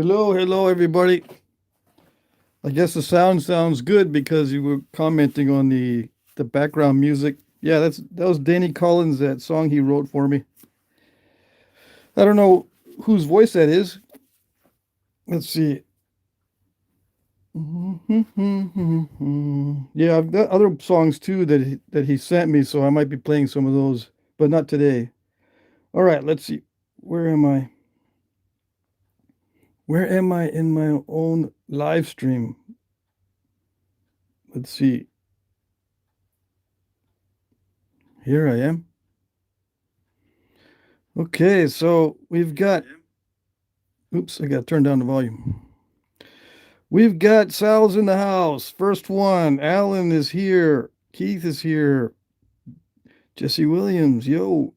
Hello, everybody. I guess the sound sounds good because you were commenting on the background music. Yeah, that was Danny Collins, that song he wrote for me. I don't know whose voice that is. Let's see. Yeah, I've got other songs too that he sent me, so I might be playing some of those, but not today. All right, let's see. Where am I? Where am I in my own live stream? Let's see. Here I am. Okay, so we've got, oops, I got to turn down the volume. We've got Sal's in the house. First one, Alan is here. Keith is here. Jesse Williams, yo.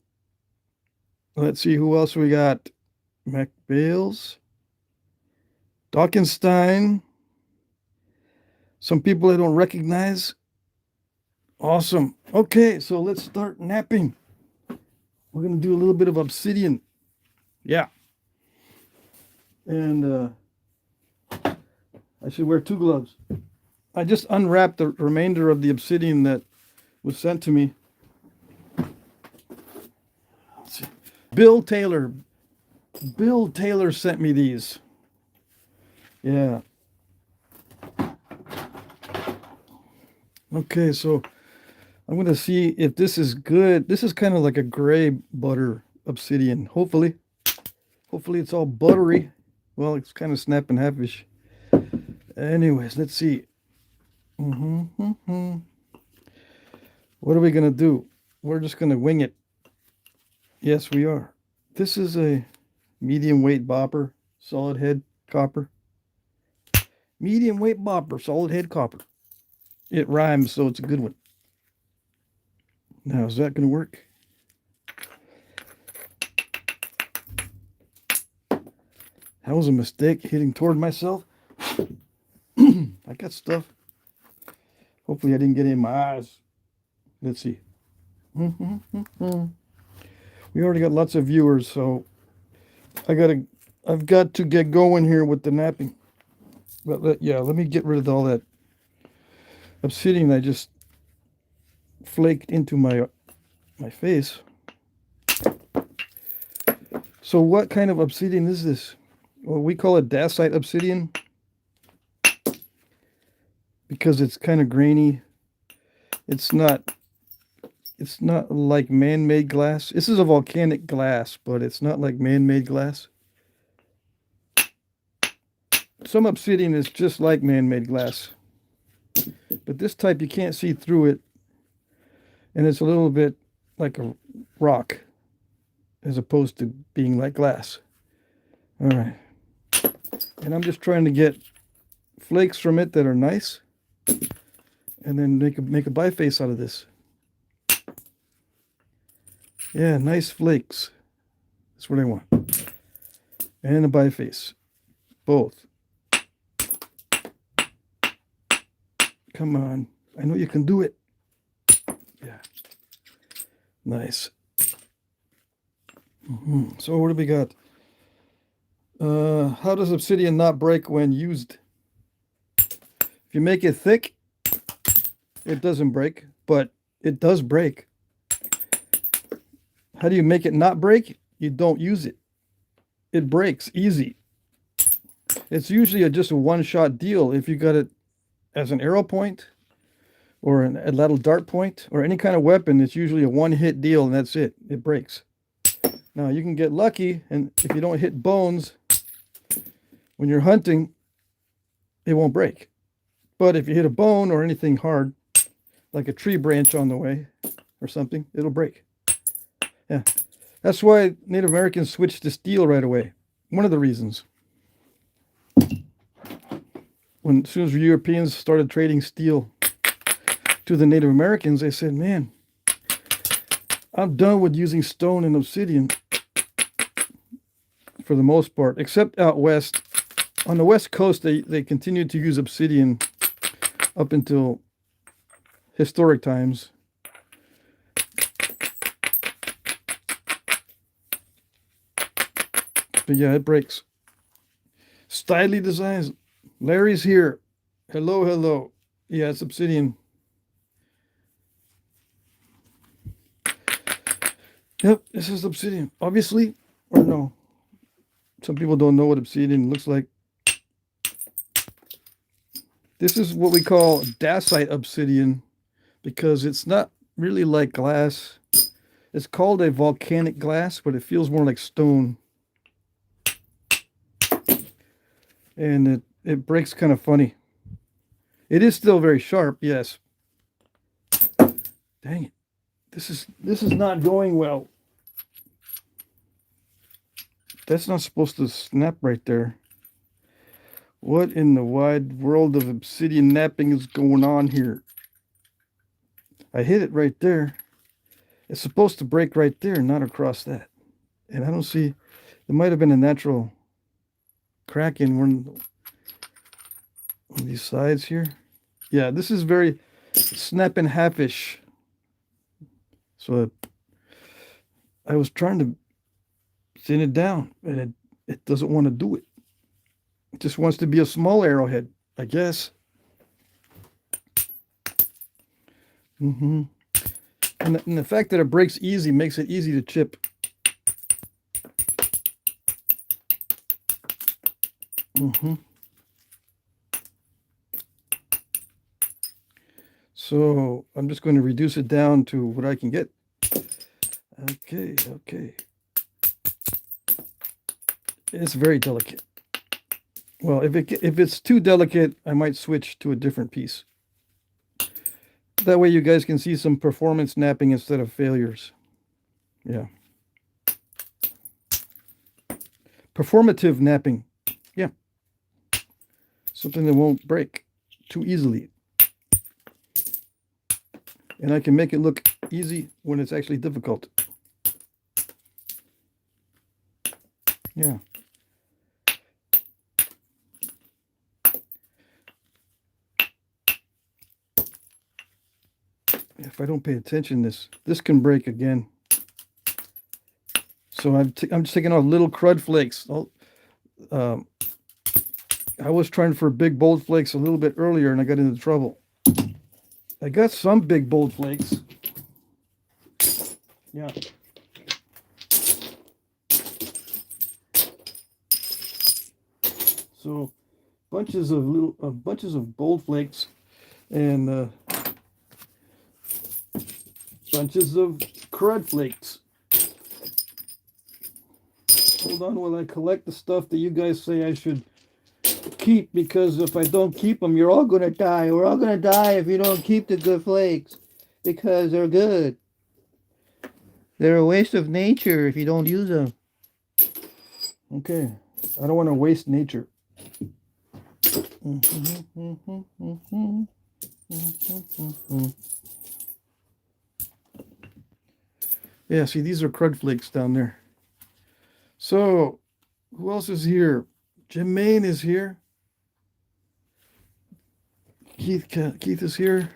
Let's see who else we got. Mac Bales, Dawkinstein. Some people I don't recognize. Awesome. Okay, so let's start napping. We're going to do a little bit of obsidian. Yeah. And I should wear two gloves. I just unwrapped the remainder of the obsidian that was sent to me. Let's see. Bill Taylor. Bill Taylor sent me these. Yeah. Okay, so I'm going to see if this is good. This is kind of like a gray butter obsidian. Hopefully it's all buttery. Well, it's kind of snap and half-ish. Anyways, let's see. What are we going to do? We're just going to wing it. Yes, we are. This is a medium weight bopper, solid head copper. Medium weight bopper, solid head copper. It rhymes, so it's a good one. Now, is that going to work? That was a mistake, hitting toward myself. I got stuff. Hopefully I didn't get it in my eyes. Let's see. We already got lots of viewers, so I've got to get going here with the napping. But let me get rid of all that obsidian I just flaked into my face. So what kind of obsidian is this? Well, we call it dacite obsidian because it's kind of grainy. It's not like man-made glass. This is a volcanic glass, but it's not like man-made glass. Some obsidian is just like man-made glass, but this type you can't see through it, and it's a little bit like a rock as opposed to being like glass. All right, and I'm just trying to get flakes from it that are nice, and then make a biface out of this. Yeah, nice flakes. That's what I want. And a biface. Both. Come on. I know you can do it. Yeah. Nice. So what do we got? How does obsidian not break when used? If you make it thick, it doesn't break, but it does break. How do you make it not break? You don't use it. It breaks easy. It's usually just a one-shot deal. If you got it as an arrow point or a little dart point or any kind of weapon, it's usually a one-hit deal and that's it. It breaks. Now, you can get lucky, and if you don't hit bones when you're hunting, it won't break. But if you hit a bone or anything hard, like a tree branch on the way or something, it'll break. Yeah, that's why Native Americans switched to steel right away. One of the reasons. As soon as Europeans started trading steel to the Native Americans, they said, man, I'm done with using stone and obsidian for the most part, except out west. On the west coast, they continued to use obsidian up until historic times. But yeah, it breaks. Styly Designs. Larry's here. Hello, hello. Yeah, it's Obsidian. Yep, this is Obsidian. Obviously, or no. Some people don't know what Obsidian looks like. This is what we call dacite obsidian because it's not really like glass. It's called a volcanic glass, but it feels more like stone. And it breaks kind of funny. It is still very sharp, yes. Dang it. This is not going well. That's not supposed to snap right there. What in the wide world of obsidian knapping is going on here? I hit it right there. It's supposed to break right there, not across that. And I don't see, there might have been a natural crack in one of these sides here. Yeah, this is very snap and half-ish. So I was trying to thin it down, and it doesn't want to do it. It just wants to be a small arrowhead, I guess. And the fact that it breaks easy makes it easy to chip. So I'm just going to reduce it down to what I can get. Okay, okay. It's very delicate. Well, if it's too delicate, I might switch to a different piece. That way you guys can see some performance knapping instead of failures. Yeah. Performative knapping. Yeah. Something that won't break too easily. And I can make it look easy when it's actually difficult. Yeah. If I don't pay attention, this can break again. So I'm just taking off little crud flakes. I was trying for big bold flakes a little bit earlier, and I got into trouble. I got some big bold flakes. Yeah. So bunches of bold flakes and bunches of crud flakes. Hold on while I collect the stuff that you guys say I should keep, because if I don't keep them, you're all gonna die. We're all gonna die if you don't keep the good flakes, because they're good. They're a waste of nature if you don't use them. Okay, I don't want to waste nature. Yeah, see, these are crud flakes down there. So, who else is here? Jermaine is here. Keith is here.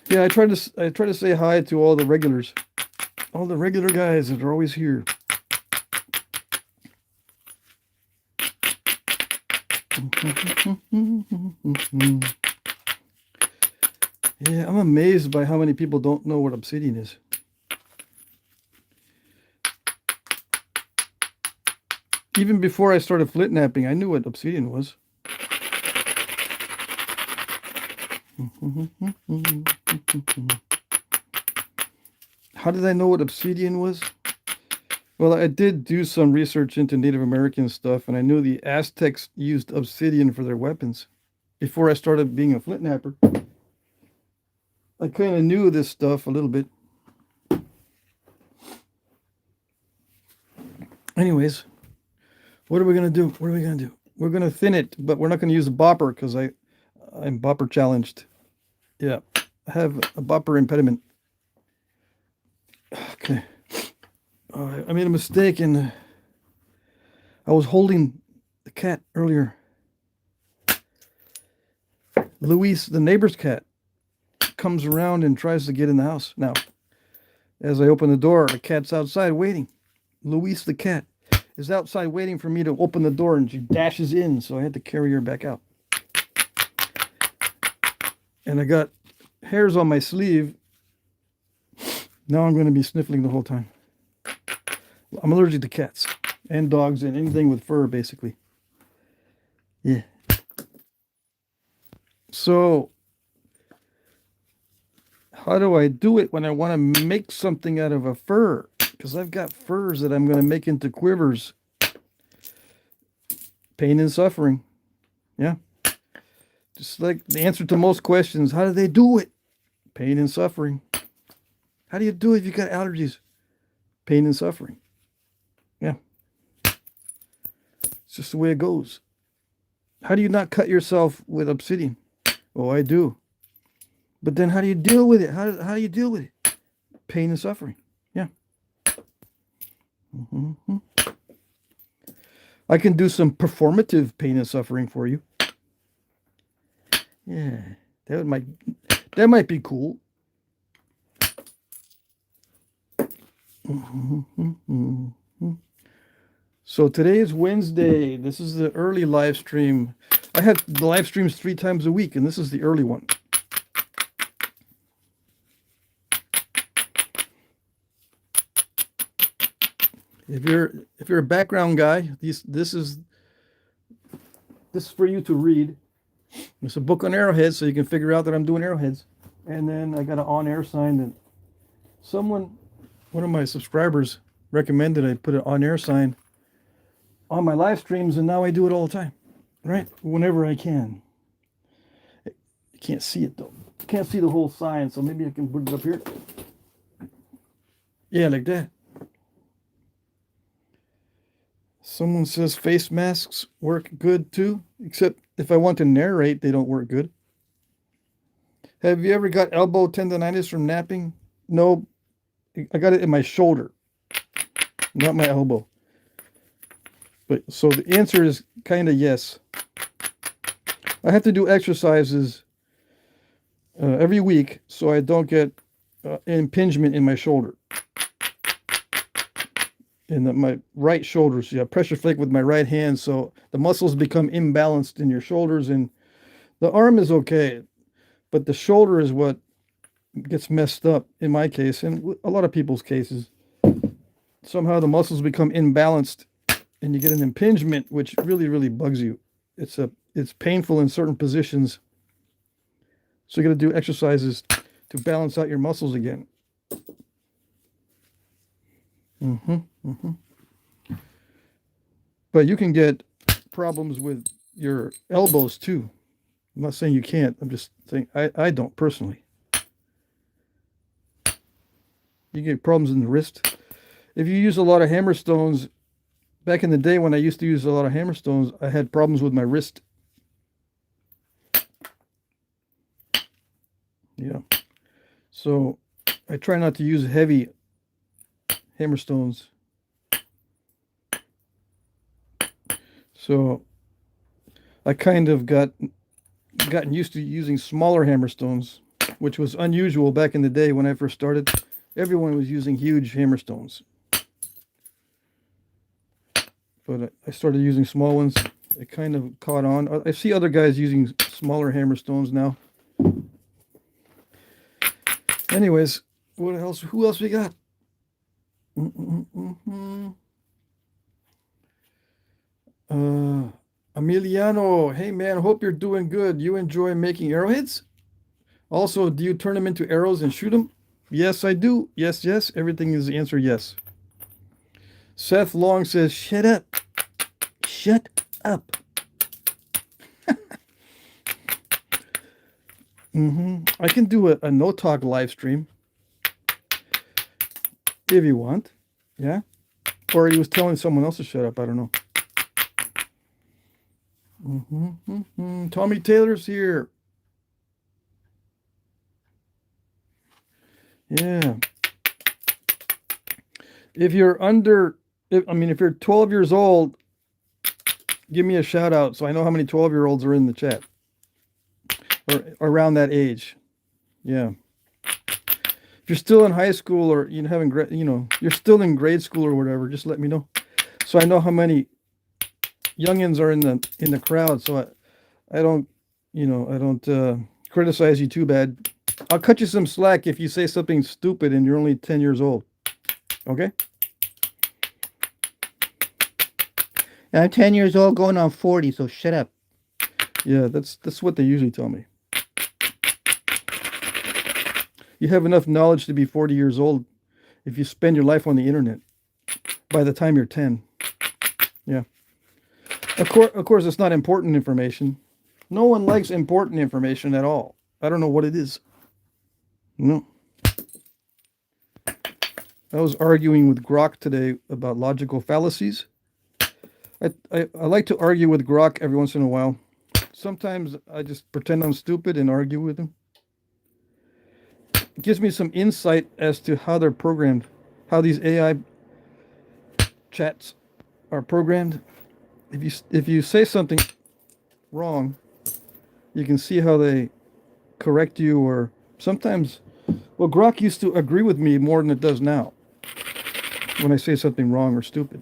Yeah, I try to say hi to all the regulars. All the regular guys that are always here. Yeah, I'm amazed by how many people don't know what Obsidian is. Even before I started flint knapping, I knew what Obsidian was. How did I know what Obsidian was? Well, I did do some research into Native American stuff, and I knew the Aztecs used obsidian for their weapons. Before I started being a flint knapper, I kind of knew this stuff a little bit. Anyways, what are we going to do? What are we going to do? We're going to thin it, but we're not going to use a bopper because I'm bopper challenged. Yeah, I have a bopper impediment. Okay. I made a mistake, and I was holding the cat earlier. Luis, the neighbor's cat, comes around and tries to get in the house. Now, as I open the door, the cat's outside waiting. Luis the cat. is outside waiting for me to open the door, and she dashes in, so I had to carry her back out. And I got hairs on my sleeve. Now I'm going to be sniffling the whole time. I'm allergic to cats and dogs and anything with fur, basically. Yeah. So, how do I do it when I want to make something out of a fur? Because I've got furs that I'm going to make into quivers. Pain and suffering. Yeah. Just like the answer to most questions, how do they do it? Pain and suffering. How do you do it if you got allergies? Pain and suffering. Yeah. It's just the way it goes. How do you not cut yourself with obsidian? Oh, I do. But then how do you deal with it? How do you deal with it? Pain and suffering. Yeah. Mm-hmm. I can do some performative pain and suffering for you. Yeah. That might be cool. So today is Wednesday. This is the early live stream. I had the live streams 3 times a week, and this is the early one. If you're a background guy, this is for you to read. It's a book on arrowheads, so you can figure out that I'm doing arrowheads. And then I got an on-air sign that one of my subscribers recommended I put an on-air sign on my live streams, and now I do it all the time, right? Whenever I can. You can't see it though. You can't see the whole sign, so maybe I can put it up here. Yeah, like that. Someone says face masks work good too, except if I want to narrate, they don't work good. Have you ever got elbow tendonitis from napping? No, I got it in my shoulder, not my elbow. But so the answer is kind of yes. I have to do exercises every week so I don't get impingement in my shoulder. In my right shoulder. So you have pressure flake with my right hand, so the muscles become imbalanced in your shoulders, and the arm is okay, but the shoulder is what gets messed up in my case, and a lot of people's cases. Somehow the muscles become imbalanced and you get an impingement, which really, really bugs you. It's painful in certain positions. So you got to do exercises to balance out your muscles again. But you can get problems with your elbows too. I'm not saying you can't. I'm just saying I don't personally. You get problems in the wrist. If you use a lot of hammer stones, back in the day when I used to use a lot of hammer stones, I had problems with my wrist. Yeah. So I try not to use heavy hammer stones. So I kind of gotten used to using smaller hammer stones, which was unusual back in the day when I first started. Everyone was using huge hammer stones. But I started using small ones. It kind of caught on. I see other guys using smaller hammer stones now. Anyways, what else? Who else we got? Emiliano, hey man, hope you're doing good. You enjoy making arrowheads? Also, do you turn them into arrows and shoot them? Yes, I do. Yes, yes. Everything is the answer yes. Seth Long says, shut up. Shut up. I can do a no-talk live stream if you want. Yeah? Or he was telling someone else to shut up. I don't know. Tommy Taylor's here. Yeah. If you're if you're 12 years old, give me a shout out so I know how many 12-year-olds are in the chat. Or around that age. Yeah. If you're still in high school or you're still in grade school or whatever, just let me know. So I know how many youngins are in the crowd. So I don't, I don't criticize you too bad. I'll cut you some slack if you say something stupid and you're only 10 years old. Okay? I'm 10 years old going on 40, so shut up. Yeah, that's what they usually tell me. You have enough knowledge to be 40 years old if you spend your life on the internet by the time you're 10. Yeah. Of course, it's not important information. No one likes important information at all. I don't know what it is. No. I was arguing with Grok today about logical fallacies. I like to argue with Grok every once in a while. Sometimes I just pretend I'm stupid and argue with him. It gives me some insight as to how they're programmed, how these AI chats are programmed. If you say something wrong, you can see how they correct you, or sometimes, well, Grok used to agree with me more than it does now when I say something wrong or stupid.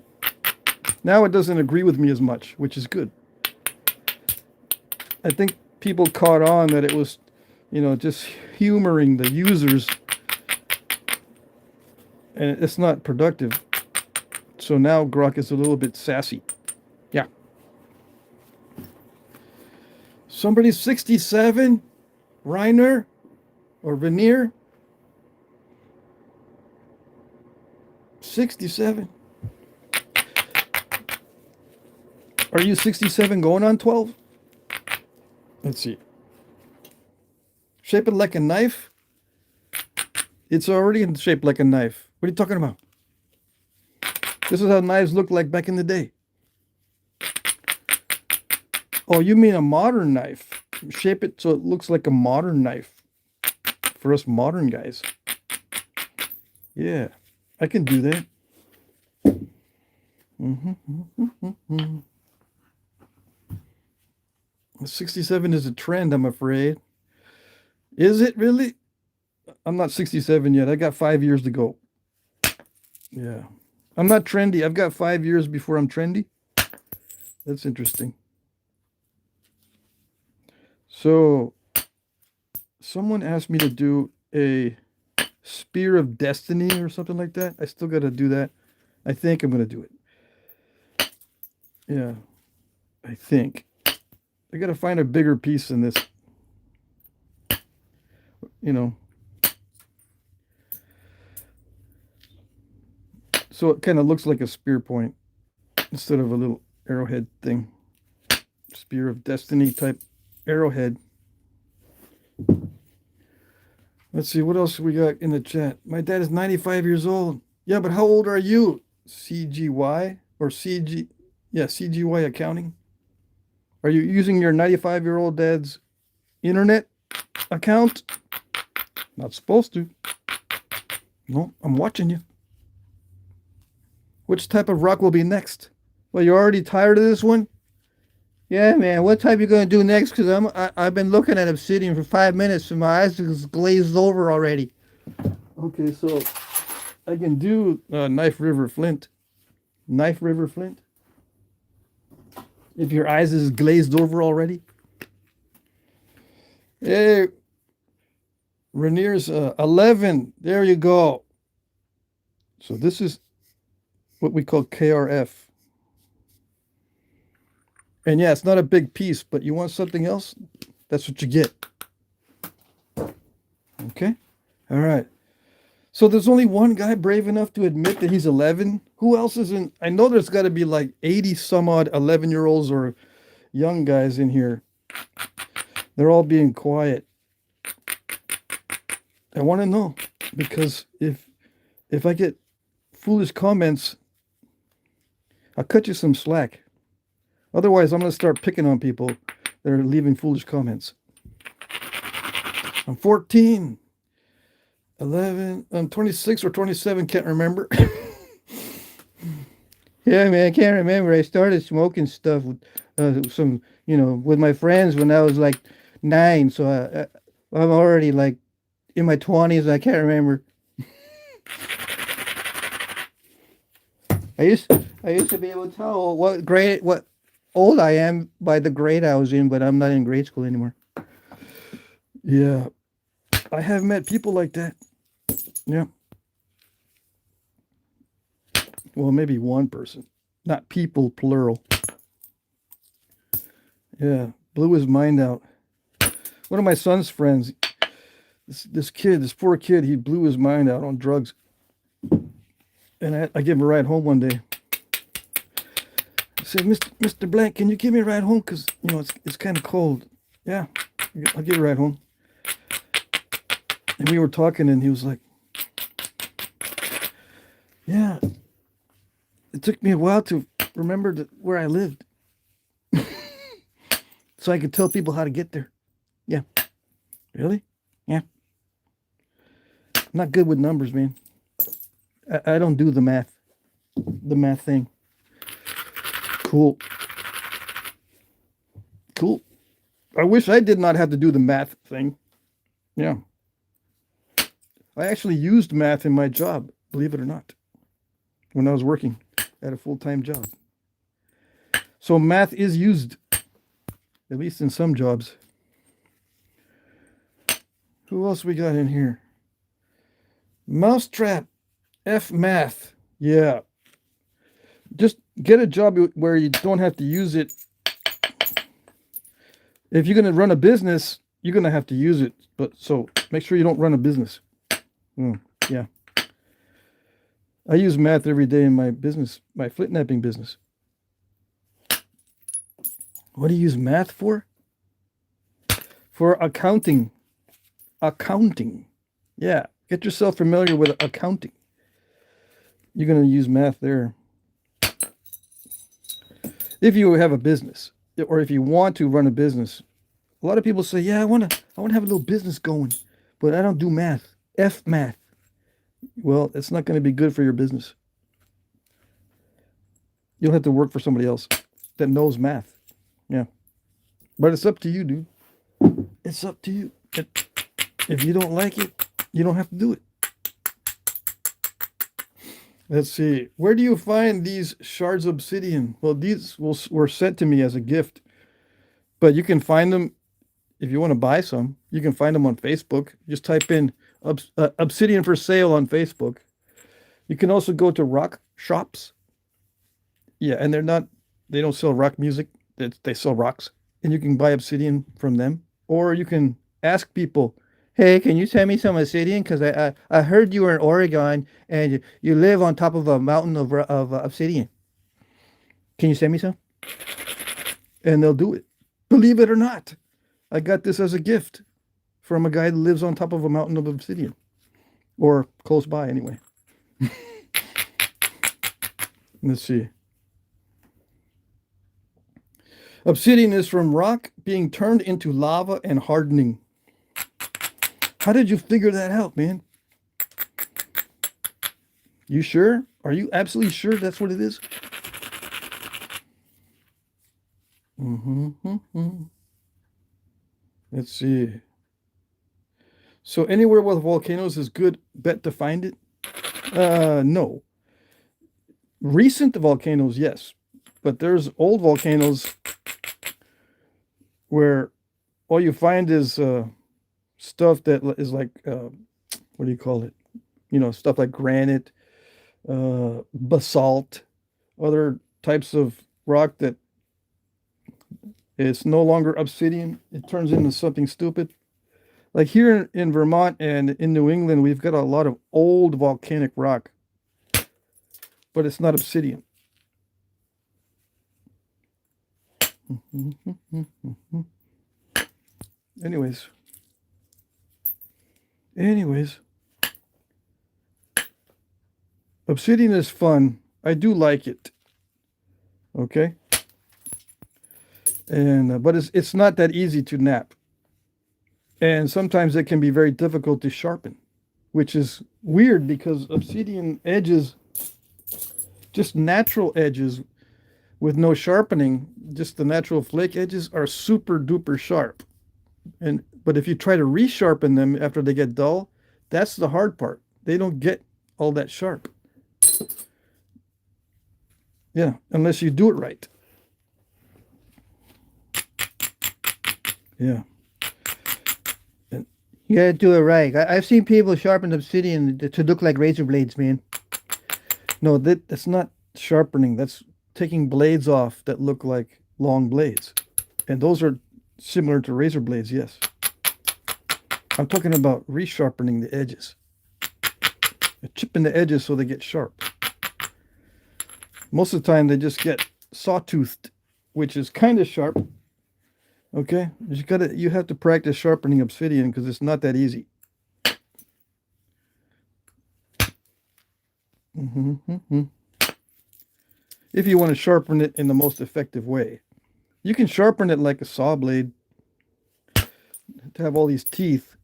Now it doesn't agree with me as much, which is good. I think people caught on that it was, just humoring the users, and it's not productive. So now Grok is a little bit sassy. Yeah. Somebody's 67? Reiner? Or Veneer? 67? Are you 67 going on 12? Let's see. Shape it like a knife? It's already shaped like a knife. What are you talking about? This is how knives looked like back in the day. Oh, you mean a modern knife? Shape it so it looks like a modern knife. For us modern guys. Yeah, I can do that. 67 is a trend, I'm afraid. Is it really? I'm not 67 yet. I got 5 years to go. Yeah. I'm not trendy. I've got 5 years before I'm trendy. That's interesting. So, someone asked me to do a Spear of Destiny or something like that. I still got to do that. I think I'm going to do it. Yeah. I think. I got to find a bigger piece than this. So it kind of looks like a spear point instead of a little arrowhead thing. Spear of Destiny type arrowhead. Let's see, what else we got in the chat? My dad is 95 years old. Yeah, but how old are you? CGY or CG? Yeah, CGY accounting. Are you using your 95-year-old dad's internet account? Not supposed to. No, I'm watching you. Which type of rock will be next? Well, you're already tired of this one? Yeah, man. What type you gonna do next? Cause I've been looking at Obsidian for 5 minutes and my eyes is glazed over already. Okay, so I can do Knife River Flint. Knife River Flint. If your eyes is glazed over already. Hey, Rainier's 11. There you go. So this is what we call KRF. And yeah, it's not a big piece, but you want something else? That's what you get. Okay? All right. So there's only one guy brave enough to admit that he's 11. Who else is in? I know there's got to be like 80 some odd 11-year-olds or young guys in here. They're all being quiet. I want to know, because if I get foolish comments, I'll cut you some slack. Otherwise, I'm going to start picking on people that are leaving foolish comments. I'm 14, 11, I'm 26 or 27, can't remember. Yeah, man, I can't remember. I started smoking stuff with with my friends when I was like 9. So I'm already like in my 20s. I can't remember. I used to be able to tell what old I am by the grade I was in, but I'm not in grade school anymore. Yeah. I have met people like that. Yeah. Well, maybe one person. Not people, plural. Yeah. Blew his mind out. One of my son's friends, this poor kid, he blew his mind out on drugs. And I gave him a ride home one day. I said, Mr. Blank, can you give me a ride home? Because, it's kind of cold. Yeah, I'll give you a ride home. And we were talking, and he was like, yeah, it took me a while to remember where I lived. So I could tell people how to get there. Yeah. Really? Yeah. I'm not good with numbers, man. I don't do the math thing. Cool. I wish I did not have to do the math thing. Yeah. I actually used math in my job, believe it or not, when I was working at a full-time job. So math is used, at least in some jobs. Who else we got in here? Mousetrap. F math. Yeah. Just get a job where you don't have to use it. If you're going to run a business, you're going to have to use it. But so make sure you don't run a business. Yeah. I use math every day in my business, my flint-knapping business. What do you use math for? For accounting. Accounting. Yeah. Get yourself familiar with accounting. You're going to use math there. If you have a business, or if you want to run a business, a lot of people say, yeah, I want to have a little business going, but I don't do math. F math. Well, it's not going to be good for your business. You'll have to work for somebody else that knows math. Yeah. But it's up to you, dude. It's up to you. If you don't like it, you don't have to do it. Let's see. Where do you find these shards of obsidian? Well, these were sent to me as a gift. But you can find them, if you want to buy some, you can find them on Facebook. Just type in obsidian for sale on Facebook. You can also go to rock shops. Yeah, and they don't sell rock music. They sell rocks. And you can buy obsidian from them. Or you can ask people, hey, can you send me some obsidian? Because I heard you were in Oregon and you live on top of a mountain of obsidian. Can you send me some? And they'll do it. Believe it or not. I got this as a gift from a guy that lives on top of a mountain of obsidian. Or close by, anyway. Let's see. Obsidian is from rock being turned into lava and hardening. How did you figure that out, man? You sure? Are you absolutely sure that's what it is? Let's see. So anywhere with volcanoes is good bet to find it? No. Recent volcanoes, yes. But there's old volcanoes where all you find is stuff that is like, what do you call it? Stuff like granite, basalt, other types of rock that is no longer obsidian. It turns into something stupid. Like here in Vermont and in New England, we've got a lot of old volcanic rock, but it's not obsidian. Anyways, obsidian is fun. I do like it. Okay. And but it's not that easy to knap. And sometimes it can be very difficult to sharpen, which is weird because obsidian edges, just natural edges with no sharpening, just the natural flake edges are super duper sharp. But if you try to resharpen them after they get dull, that's the hard part. They don't get all that sharp. Yeah, unless you do it right. Yeah. You gotta do it right. I've seen people sharpen obsidian to look like razor blades, man. No, that's not sharpening. That's taking blades off that look like long blades. And those are similar to razor blades, yes. I'm talking about resharpening the edges. Chipping the edges so they get sharp. Most of the time they just get sawtoothed, which is kind of sharp. Okay? You have to practice sharpening obsidian because it's not that easy. If you want to sharpen it in the most effective way. You can sharpen it like a saw blade to have all these teeth.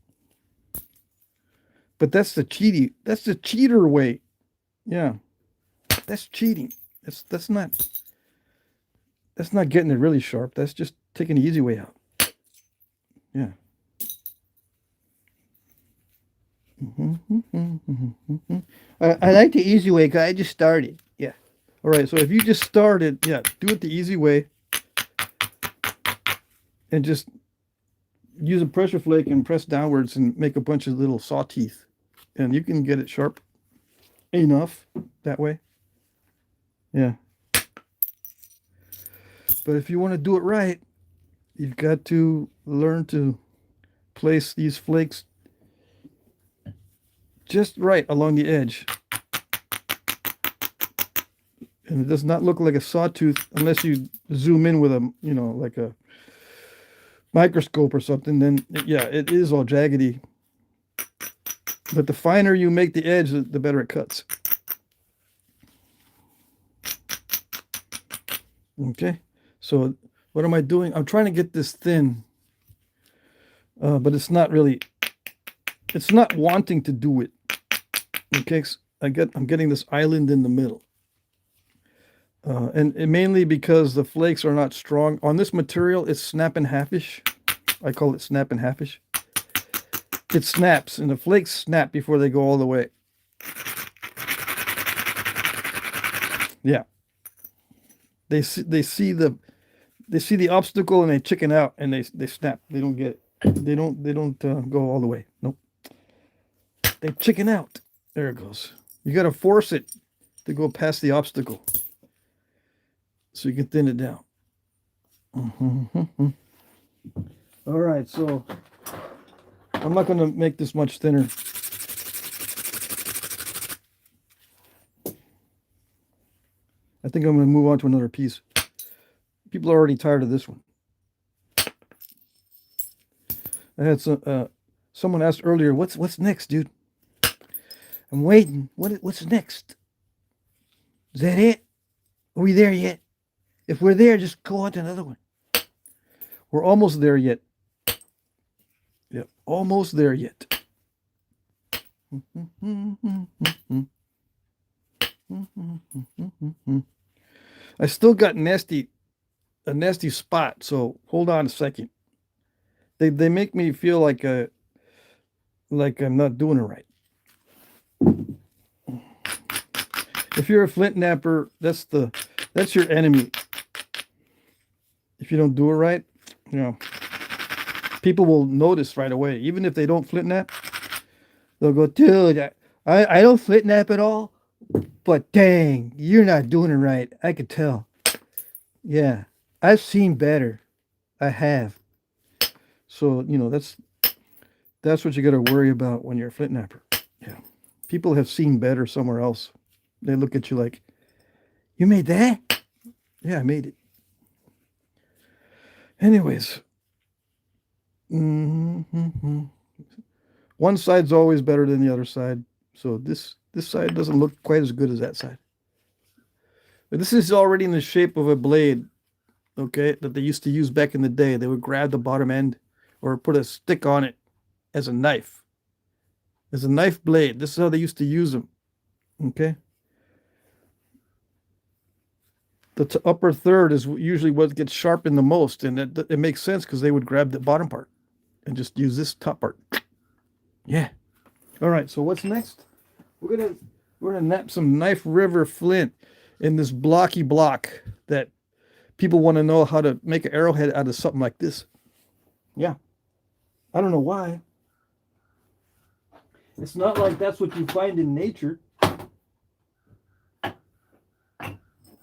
But that's the cheater way. Yeah. That's cheating. That's not getting it really sharp. That's just taking the easy way out. Yeah. I like the easy way because I just started. Yeah. All right. So if you just started, yeah, do it the easy way. And just use a pressure flake and press downwards and make a bunch of little saw teeth. And you can get it sharp enough that way. Yeah. But if you want to do it right, you've got to learn to place these flakes just right along the edge. And it does not look like a sawtooth unless you zoom in with a, like a microscope or something. Then, yeah, it is all jaggedy. But the finer you make the edge, the better it cuts. Okay. So what am I doing? I'm trying to get this thin. But it's not wanting to do it. Okay, I'm getting this island in the middle. And mainly because the flakes are not strong. On this material, it's snap and halfish. I call it snap and halfish. It snaps, and the flakes snap before they go all the way. Yeah. They see the obstacle and they chicken out and they snap. They don't get it. They don't go all the way. Nope. They chicken out. There it goes. You got to force it to go past the obstacle so you can thin it down. All right, so I'm not going to make this much thinner. I think I'm going to move on to another piece. People are already tired of this one. I had someone asked earlier, what's next, dude? I'm waiting. What's next? Is that it? Are we there yet? If we're there, just go on to another one. We're almost there yet. Yep, almost there yet. I still got a nasty spot, so hold on a second. They make me feel like I'm not doing it right. If you're a flint napper, that's your enemy. If you don't do it right, people will notice right away. Even if they don't flint nap, they'll go, dude, I don't flint nap at all, but dang, you're not doing it right. I could tell. Yeah, I've seen better. I have. So, that's what you got to worry about when you're a flint napper. Yeah. People have seen better somewhere else. They look at you like, you made that? Yeah, I made it. Anyways. One side's always better than the other side. So this side doesn't look quite as good as that side. But this is already in the shape of a blade, okay, that they used to use back in the day. They would grab the bottom end or put a stick on it as a knife. As a knife blade. This is how they used to use them. Okay. The upper third is usually what gets sharpened the most, and it makes sense because they would grab the bottom part and just use this top part. Yeah. All right. So what's next? We're gonna nap some Knife River flint. in this blocky block that people want to know how to make an arrowhead out of something like this. Yeah. I don't know why. It's not like that's what you find in nature. I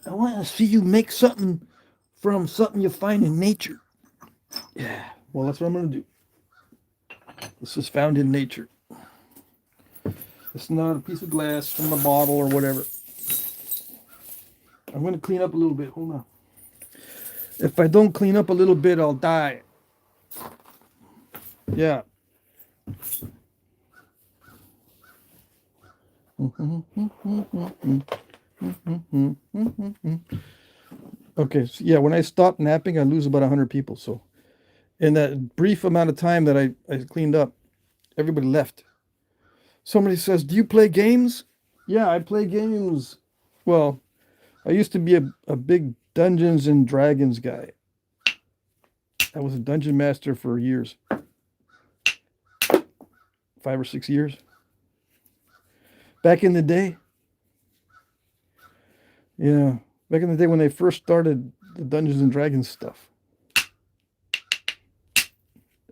want to see you make something from something you find in nature. Yeah. Well, that's what I'm going to do. This is found in nature. It's not a piece of glass from a bottle or whatever. I'm going to clean up a little bit. Hold on. If I don't clean up a little bit, I'll die. Yeah. Okay, so yeah, when I stop napping, I lose about 100 people. So in that brief amount of time that I cleaned up, everybody left. Somebody says, do you play games? Yeah, I play games. Well, I used to be a big Dungeons and Dragons guy. I was a dungeon master for years. 5 or 6 years. Back in the day. Yeah. Back in the day when they first started the Dungeons and Dragons stuff.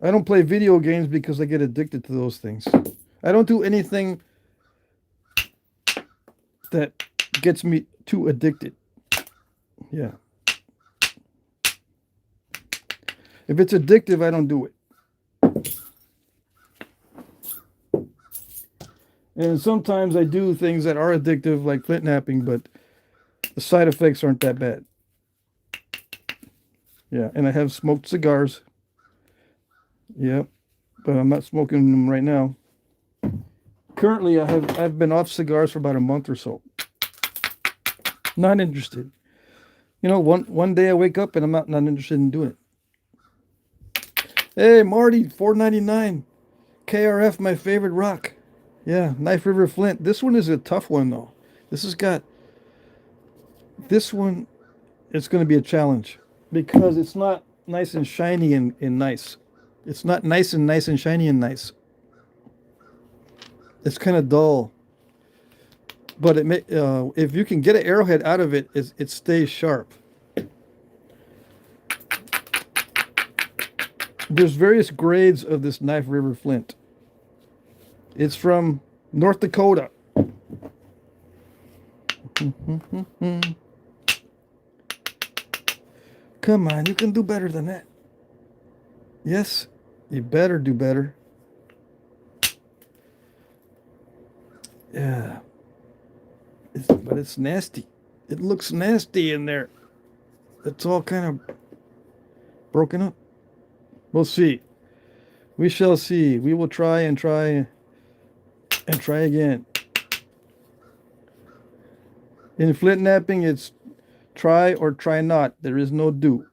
I don't play video games because I get addicted to those things. I don't do anything that gets me too addicted. Yeah. If it's addictive, I don't do it. And sometimes I do things that are addictive, like flint napping, but the side effects aren't that bad. Yeah, and I have smoked cigars. Yep, but I'm not smoking them right now. Currently, I've been off cigars for about a month or so. Not interested. You know, one day I wake up and I'm not interested in doing it. Hey, Marty, $4.99. KRF, my favorite rock. Yeah, Knife River Flint. This one is a tough one, though. This one, it's going to be a challenge because it's not nice and shiny and nice. It's not nice and shiny and nice. It's kind of dull. But if you can get an arrowhead out of it, it stays sharp. There's various grades of this Knife River Flint. It's from North Dakota. Come on, you can do better than that. Yes, you better do better. Yeah. But it's nasty. It looks nasty in there. It's all kind of broken up. We'll see. We shall see. We will try and try and try again. In flint napping, it's try or try not. There is no do.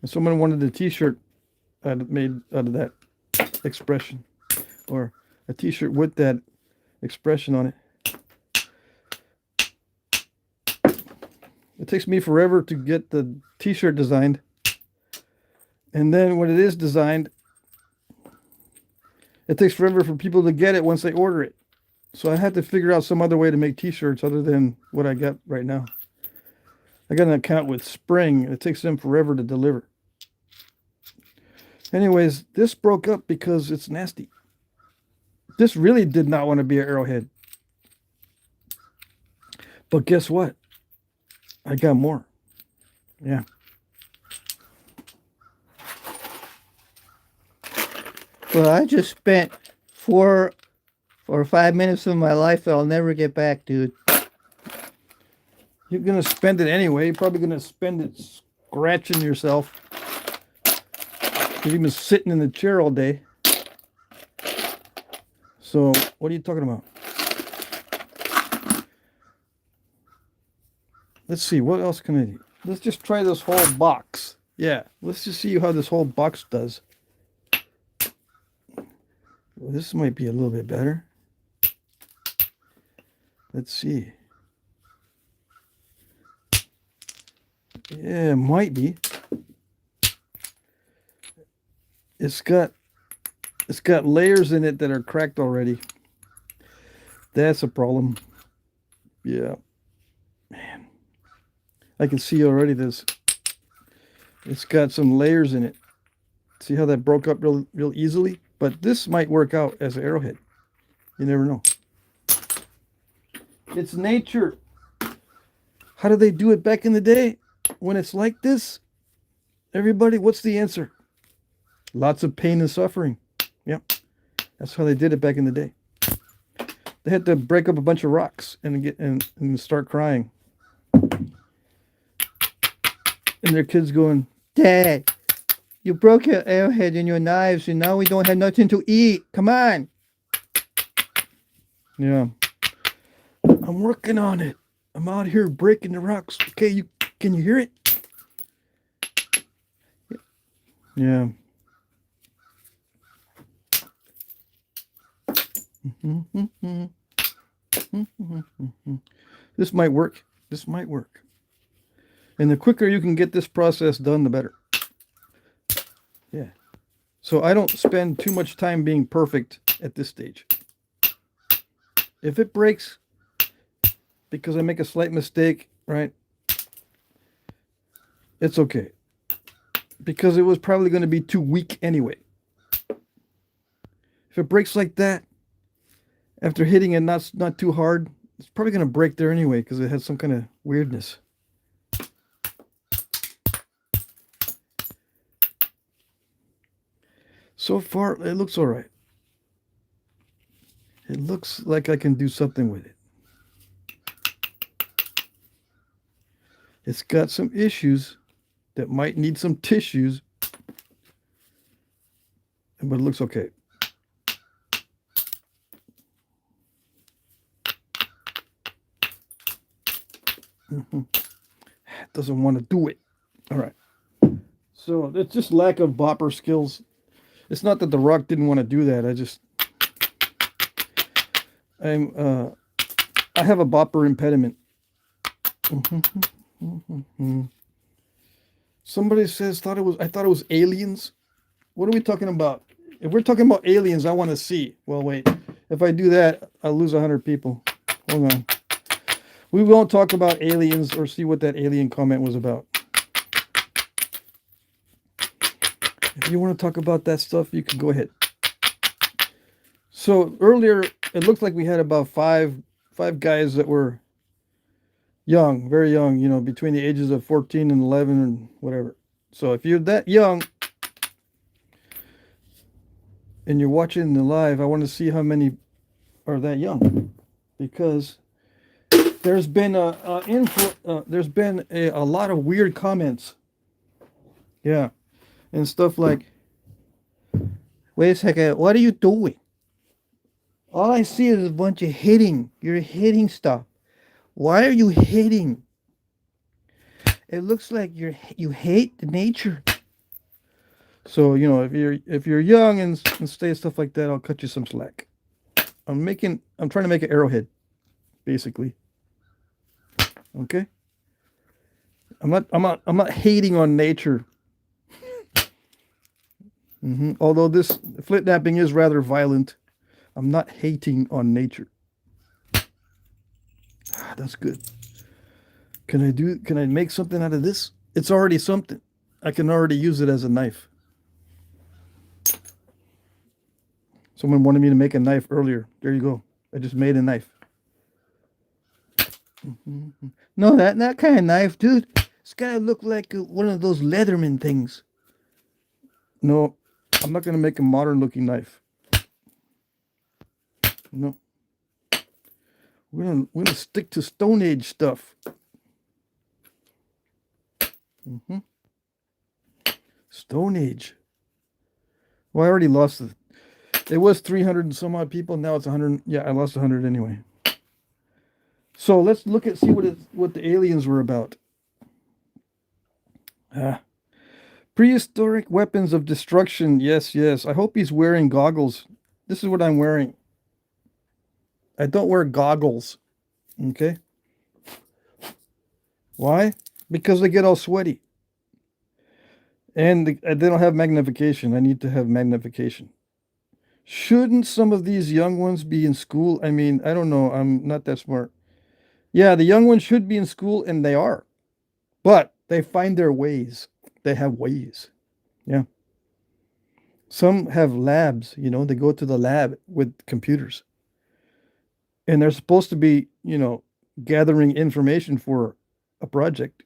And someone wanted a t-shirt made out of that expression, or a t-shirt with that expression on it. It takes me forever to get the t-shirt designed. And then when it is designed, it takes forever for people to get it once they order it. So I had to figure out some other way to make t-shirts other than what I got right now. I got an account with Spring. It takes them forever to deliver. Anyways, this broke up because it's nasty. This really did not want to be an arrowhead. But guess what? I got more. Yeah. Well, I just spent 4 or 5 minutes of my life that I'll never get back, dude. You're going to spend it anyway. You're probably going to spend it scratching yourself. You've been sitting in the chair all day. So, what are you talking about? Let's see, what else can I do? Let's just try this whole box. Yeah, let's just see how this whole box does. Well, this might be a little bit better. Let's see. Yeah, it might be. It's got layers in it that are cracked already. That's a problem. Yeah. Man. I can see already this. It's got some layers in it. See how that broke up real easily? But this might work out as an arrowhead. You never know. It's nature. How did they do it back in the day? When it's like this, everybody, what's the answer? Lots of pain and suffering. Yep. That's how they did it back in the day. They had to break up a bunch of rocks and start crying. And their kids going, Dad, you broke your arrowhead and your knives, and now we don't have nothing to eat. Come on. yeah. I'm working on it. I'm out here breaking the rocks. Okay, can you hear it? Yeah. This might work. This might work. And the quicker you can get this process done, the better. Yeah. So I don't spend too much time being perfect at this stage. If it breaks because I make a slight mistake, right? It's okay. Because it was probably going to be too weak anyway. If it breaks like that, after hitting it not too hard, it's probably going to break there anyway because it has some kind of weirdness. So far, it looks all right. It looks like I can do something with it. It's got some issues that might need some tissues, but it looks okay. It doesn't want to do it. All right. So it's just lack of bopper skills. It's not that the rock didn't want to do that. I have a bopper impediment. Somebody says I thought it was aliens. What are we talking about? If we're talking about aliens, I want to see. Well, wait. If I do that, I'll lose 100 people. Hold on. We won't talk about aliens or see what that alien comment was about. If you want to talk about that stuff, you can go ahead. So earlier, it looked like we had about five guys that were young, very young, you know, between the ages of 14 and 11 and whatever. So if you're that young and you're watching the live, I want to see how many are that young, because there's been a lot of weird comments. Yeah. And stuff like, Wait a second. What are you doing? All I see is a bunch of hitting. You're hitting stuff. Why are you hitting? It looks like you hate the nature. so, you know, if you're young and say stuff like that, I'll cut you some slack. I'm trying to make an arrowhead, basically. Okay? I'm not hating on nature. Although this flint knapping is rather violent, I'm not hating on nature. That's good. Can I make something out of this? It's already something. I can already use it as a knife. Someone wanted me to make a knife earlier. There you go. I just made a knife. No, that kind of knife, dude. It's gotta look like one of those Leatherman things. No, I'm not going to make a modern looking knife. No. We're gonna stick to Stone Age stuff. Stone Age. Well, I already lost it. It was 300 and some odd people. Now it's 100. Yeah, I lost 100 anyway. So let's see what the aliens were about. Prehistoric weapons of destruction. Yes, yes. I hope he's wearing goggles. This is what I'm wearing. I don't wear goggles. Okay? Why? Because they get all sweaty. And they don't have magnification. I need to have magnification. Shouldn't some of these young ones be in school? I mean, I don't know. I'm not that smart. Yeah, the young ones should be in school, and they are. But they find their ways. They have ways. Yeah. Some have labs, they go to the lab with computers. And they're supposed to be, gathering information for a project.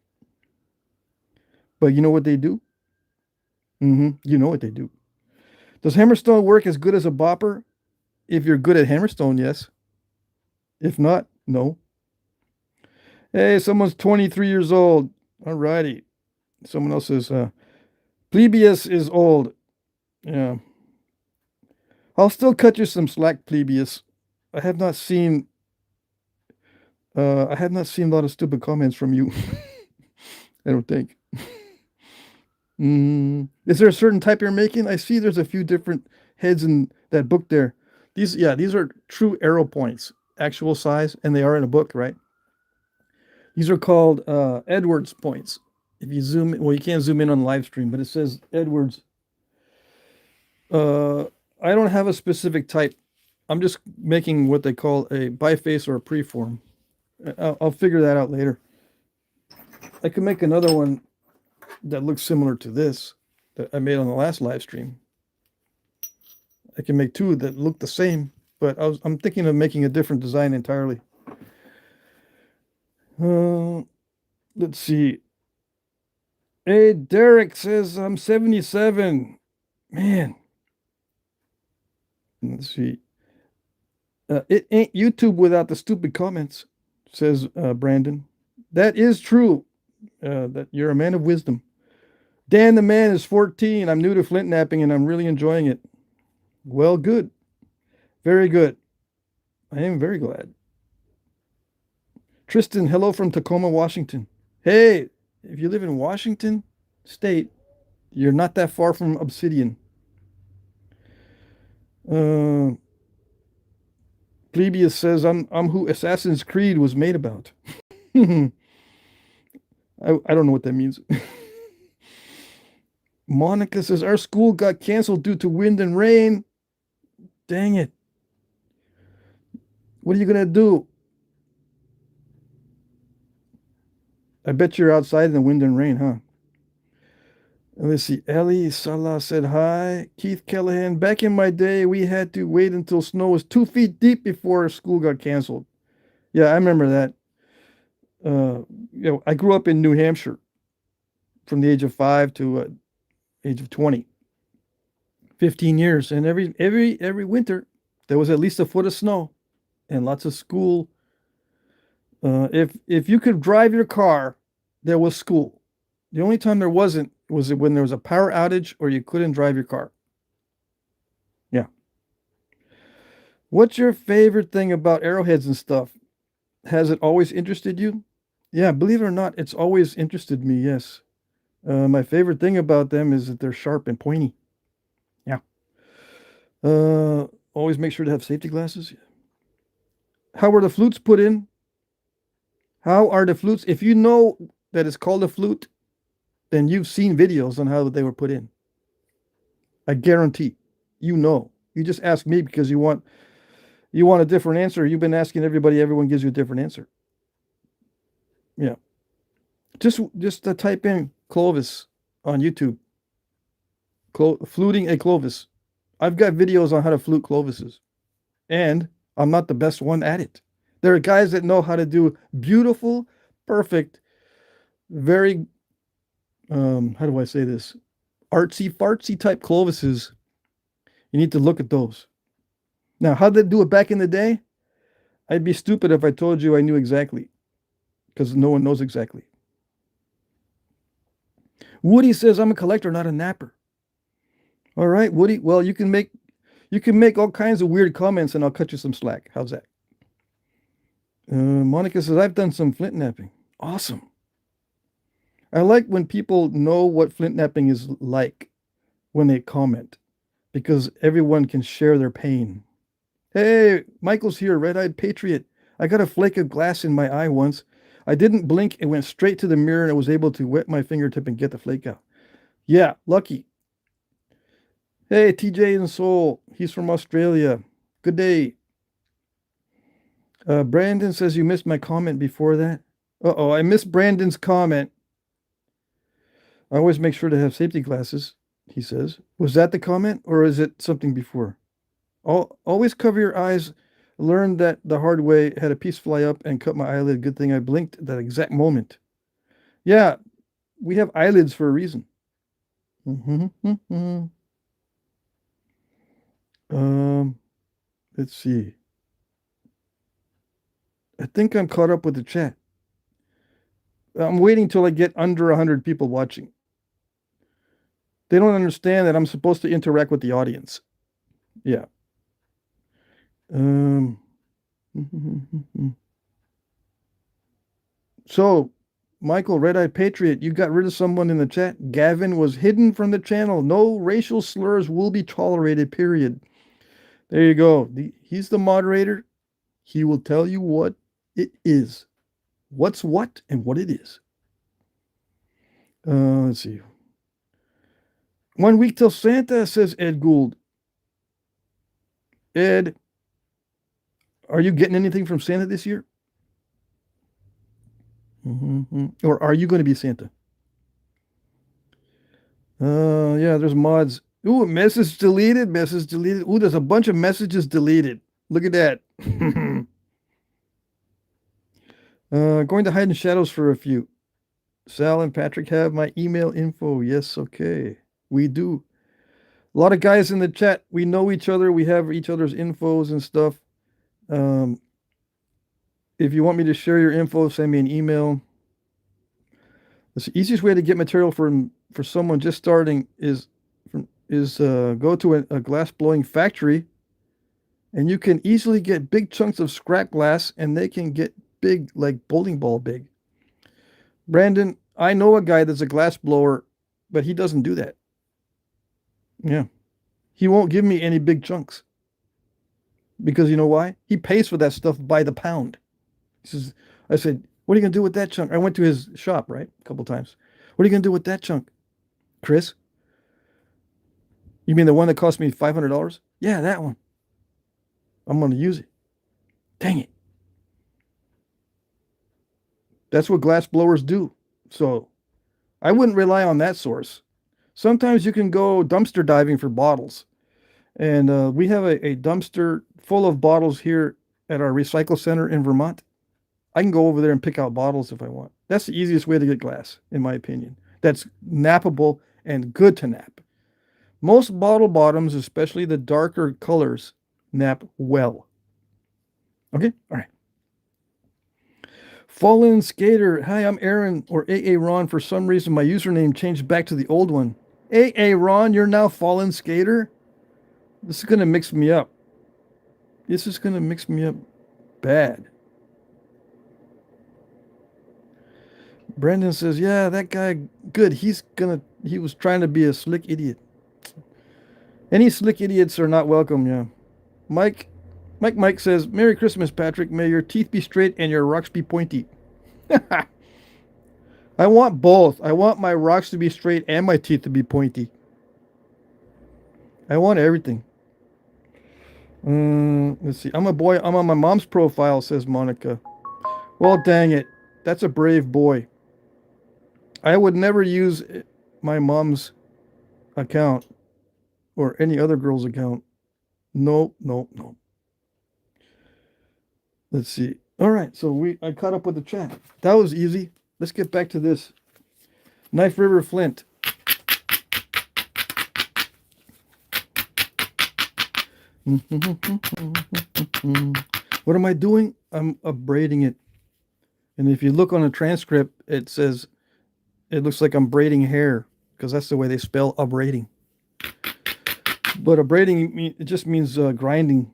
But you know what they do? You know what they do. Does Hammerstone work as good as a bopper? If you're good at Hammerstone, yes. If not, no. Hey, someone's 23 years old. All righty. Someone else says, Plebius is old. Yeah. I'll still cut you some slack, Plebius. I have not seen I have not seen a lot of stupid comments from you. I don't think. Is there a certain type you're making? I see there's a few different heads in that book there. These are true arrow points, actual size, and they are in a book, right? These are called Edwards points. If you zoom in, well, you can't zoom in on the live stream, but it says Edwards. I don't have a specific type. I'm just making what they call a biface or a preform. I'll figure that out later. I could make another one that looks similar to this that I made on the last live stream. I can make two that look the same, but I'm thinking of making a different design entirely. Let's see. Hey, Derek says I'm 77. Man. Let's see. It ain't YouTube without the stupid comments, says Brandon. That is true. That you're a man of wisdom. Dan the man is 14. I'm new to flint knapping and I'm really enjoying it. Well, good. Very good. I am very glad. Tristan, hello from Tacoma, Washington. Hey, if you live in Washington State, you're not that far from Obsidian. Plebius says I'm who Assassin's Creed was made about. I don't know what that means. Monica says our school got canceled due to wind and rain. Dang it. What are you gonna do? I bet you're outside in the wind and rain, huh? Let's see. Ellie Salah said hi. Keith Callahan. Back in my day, we had to wait until snow was 2 feet deep before school got canceled. Yeah, I remember that. I grew up in New Hampshire from the age of 5 to age of 20. 15 years, and every winter there was at least a foot of snow, and lots of school. If you could drive your car, there was school. The only time there wasn't was when there was a power outage or you couldn't drive your car. Yeah. What's your favorite thing about arrowheads and stuff? Has it always interested you? Yeah, believe it or not, it's always interested me, yes. My favorite thing about them is that they're sharp and pointy. Yeah. Always make sure to have safety glasses. How were the flutes put in? How are the flutes? If you know that it's called a flute, then you've seen videos on how they were put in. I guarantee. You know. You just ask me because you want a different answer. You've been asking everybody, everyone gives you a different answer. Yeah. Just type in Clovis on YouTube. Fluting a Clovis. I've got videos on how to flute Clovises. And I'm not the best one at it. There are guys that know how to do beautiful, perfect, very, how do I say this? Artsy fartsy type Clovises. You need to look at those. Now, how did they do it back in the day? I'd be stupid if I told you I knew exactly, because no one knows exactly. Woody says I'm a collector, not a napper. All right, Woody. Well, you can make all kinds of weird comments, and I'll cut you some slack. How's that? Monica says I've done some flint knapping. Awesome. I like when people know what flint knapping is like when they comment, because everyone can share their pain. Hey, Michael's here, red-eyed patriot. I got a flake of glass in my eye once. I didn't blink. It went straight to the mirror, and I was able to wet my fingertip and get the flake out. Yeah, lucky. Hey, TJ in Seoul. He's from Australia. Good day. Brandon says you missed my comment before that. Uh-oh, I missed Brandon's comment. I always make sure to have safety glasses, he says. Was that the comment or is it something before? Always cover your eyes. Learned that the hard way. Had a piece fly up and cut my eyelid. Good thing I blinked at that exact moment. Yeah, we have eyelids for a reason. Let's see. I think I'm caught up with the chat. I'm waiting till I get under 100 people watching. They don't understand that I'm supposed to interact with the audience. Yeah. So, Michael, Red Eye Patriot, you got rid of someone in the chat. Gavin was hidden from the channel. No racial slurs will be tolerated, period. There you go. He's the moderator. He will tell you what it is. What's what and what it is. Let's see. 1 week till Santa, says Ed Gould. Ed, are you getting anything from Santa this year? Or are you going to be Santa? Yeah, there's mods. Ooh, message deleted, message deleted. Ooh, there's a bunch of messages deleted. Look at that. Going to hide in shadows for a few. Sal and Patrick have my email info. Yes, okay. We do. A lot of guys in the chat. We know each other. We have each other's infos and stuff. If you want me to share your info, send me an email. The easiest way to get material for someone just starting is go to a glass blowing factory, and you can easily get big chunks of scrap glass, and they can get big, like bowling ball big. Brandon, I know a guy that's a glass blower, but he doesn't do that. Yeah. He won't give me any big chunks. Because you know why? He pays for that stuff by the pound. He says, I said, what are you going to do with that chunk? I went to his shop, right? A couple times. What are you going to do with that chunk, Chris? You mean the one that cost me $500? Yeah, that one. I'm going to use it. Dang it. That's what glass blowers do. So I wouldn't rely on that source. Sometimes you can go dumpster diving for bottles. And we have a dumpster full of bottles here at our recycle center in Vermont. I can go over there and pick out bottles if I want. That's the easiest way to get glass, in my opinion. That's nappable and good to nap. Most bottle bottoms, especially the darker colors, nap well. Okay? All right. Fallen Skater. Hi, I'm Aaron, or AA Ron. For some reason, my username changed back to the old one. AA Ron, you're now Fallen Skater? This is going to mix me up. This is going to mix me up bad. Brandon says, yeah, that guy, good. He was trying to be a slick idiot. Any slick idiots are not welcome, yeah. Mike says, Merry Christmas, Patrick. May your teeth be straight and your rocks be pointy. I want both. I want my rocks to be straight and my teeth to be pointy. I want everything. Let's see. I'm a boy. I'm on my mom's profile, says Monica. Well, dang it. That's a brave boy. I would never use my mom's account or any other girl's account. No. Let's see. All right, so I caught up with the chat. That was easy. Let's get back to this. Knife River Flint. What am I doing? I'm abrading it. And if you look on a transcript, it says it looks like I'm braiding hair because that's the way they spell abrading. But abrading, it just means grinding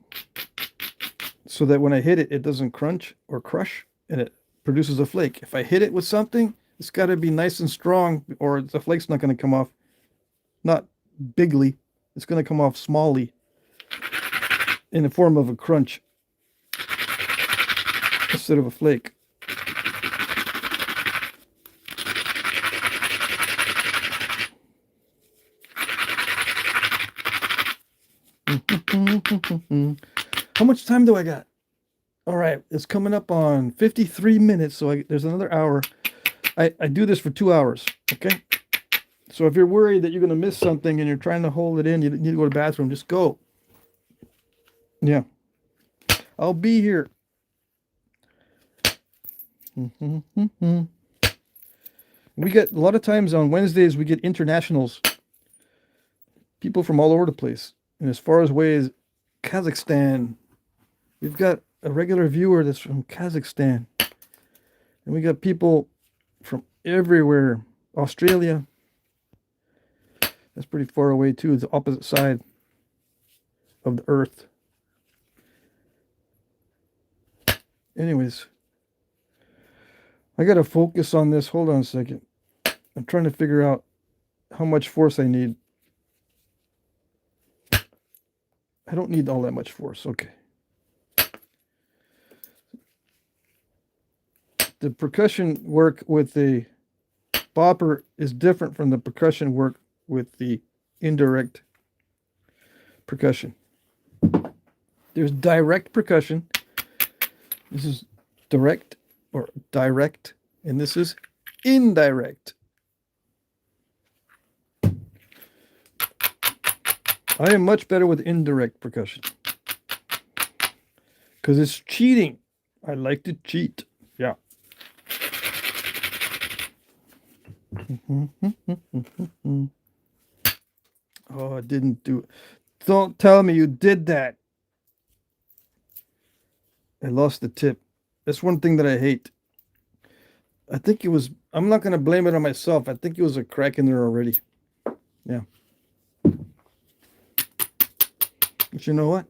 so that when I hit it, it doesn't crunch or crush and it produces a flake. If I hit it with something, it's got to be nice and strong or the flake's not going to come off. Not bigly. It's going to come off smallly in the form of a crunch instead of a flake. How much time do I got? All right, it's coming up on 53 minutes, so there's another hour. I do this for 2 hours, okay? So if you're worried that you're going to miss something and you're trying to hold it in, you need to go to the bathroom, just go. Yeah. I'll be here. We get, a lot of times on Wednesdays, we get internationals. People from all over the place. And as far as away as Kazakhstan, we've got a regular viewer that's from Kazakhstan. And we got people from everywhere. Australia. That's pretty far away too. It's the opposite side of the earth. Anyways, I got to focus on this. Hold on a second. I'm trying to figure out how much force I need. I don't need all that much force. Okay. The percussion work with the bopper is different from the percussion work with the indirect percussion. There's direct percussion. This is direct or direct, and this is indirect. I am much better with indirect percussion because it's cheating. I like to cheat. Yeah. Oh, I didn't do it. Don't tell me you did that. I lost the tip. That's one thing that I hate. I think it was, I'm not going to blame it on myself. I think it was a crack in there already. Yeah. But you know what?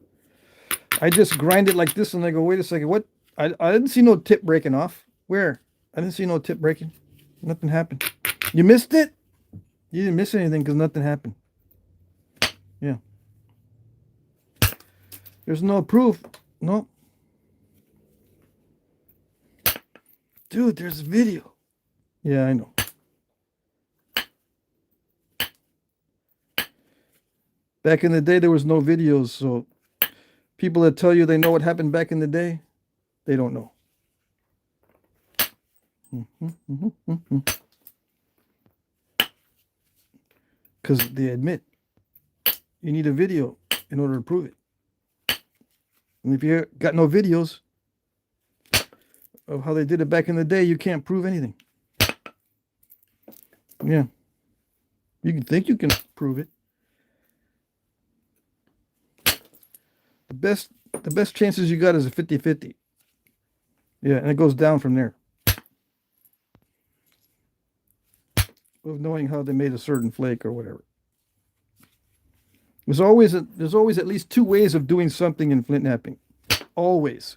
I just grind it like this and I go, wait a second, what? I didn't see no tip breaking off. Where? I didn't see no tip breaking. Nothing happened. You missed it? You didn't miss anything because nothing happened. Yeah. There's no proof. No. Dude, there's a video. Yeah, I know. Back in the day, there was no videos, so people that tell you they know what happened back in the day, they don't know. Because they admit you need a video in order to prove it. And if you got no videos of how they did it back in the day, you can't prove anything. Yeah. You can think you can prove it. The best chances you got is a 50-50. Yeah, and it goes down from there. Of knowing how they made a certain flake or whatever. There's always at least two ways of doing something in flint knapping. Always.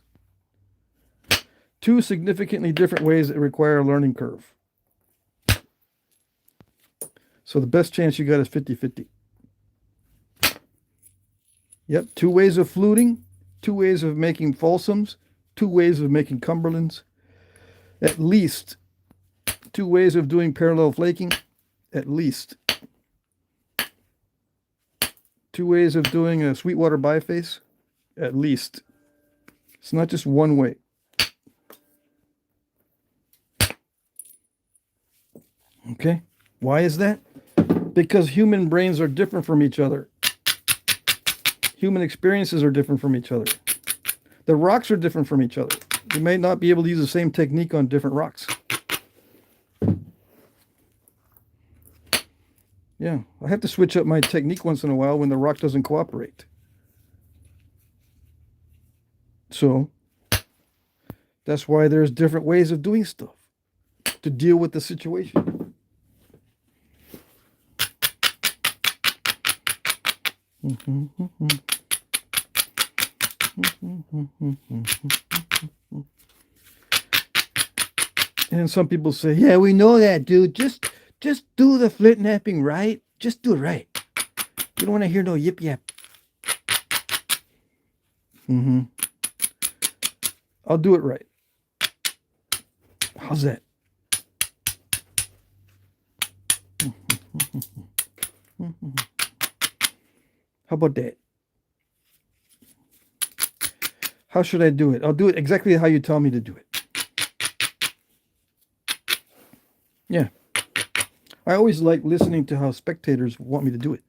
Two significantly different ways that require a learning curve. So the best chance you got is 50-50. Yep, two ways of fluting, two ways of making falsums, two ways of making cumberlands, at least two ways of doing parallel flaking, at least two ways of doing a Sweetwater biface, at least. It's not just one way. Okay, why is that? Because human brains are different from each other. Human experiences are different from each other. The rocks are different from each other. You may not be able to use the same technique on different rocks. Yeah, I have to switch up my technique once in a while when the rock doesn't cooperate. So, that's why there's different ways of doing stuff to deal with the situation. And some people say, yeah, we know that, dude. Just do the flint knapping right. Just do it right. You don't want to hear no yip yap. I'll do it right. How's that? How about that? How should I do it? I'll do it exactly how you tell me to do it. Yeah. I always like listening to how spectators want me to do it.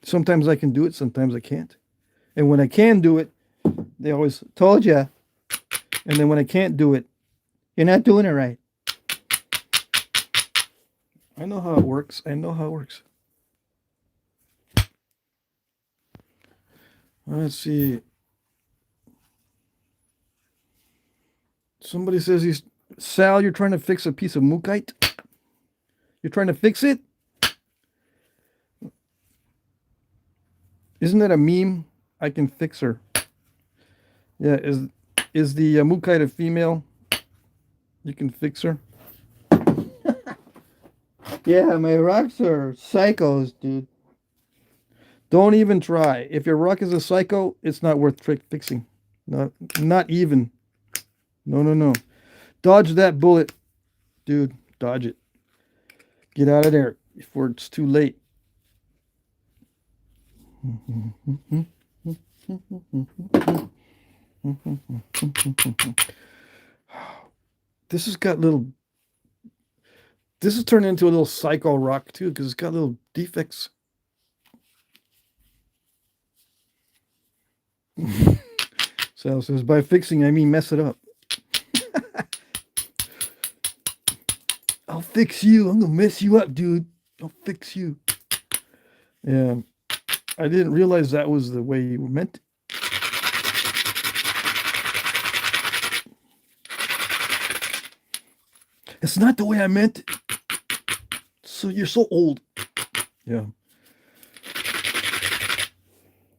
Sometimes I can do it, sometimes I can't. And when I can do it, they always Told ya. and then when I can't do it, You're not doing it right. I know how it works. I know how it works. Let's see. Somebody says he's Sal, you're trying to fix a piece of mookite? You're trying to fix it? Isn't that a meme? I can fix her. Yeah, is the mookite a female? You can fix her. Yeah, my rocks are psychos, dude. Don't even try. If your rock is a psycho, it's not worth fixing. Not even. No, no, no. Dodge that bullet, dude. Dodge it. Get out of there before it's too late. This has got little. This has turned into a little psycho rock too, because it's got little defects. Sal says, by fixing, I mean mess it up. I'll fix you. I'm going to mess you up, dude. I'll fix you. Yeah. I didn't realize that was the way you meant it. It's not the way I meant it. So you're so old. Yeah.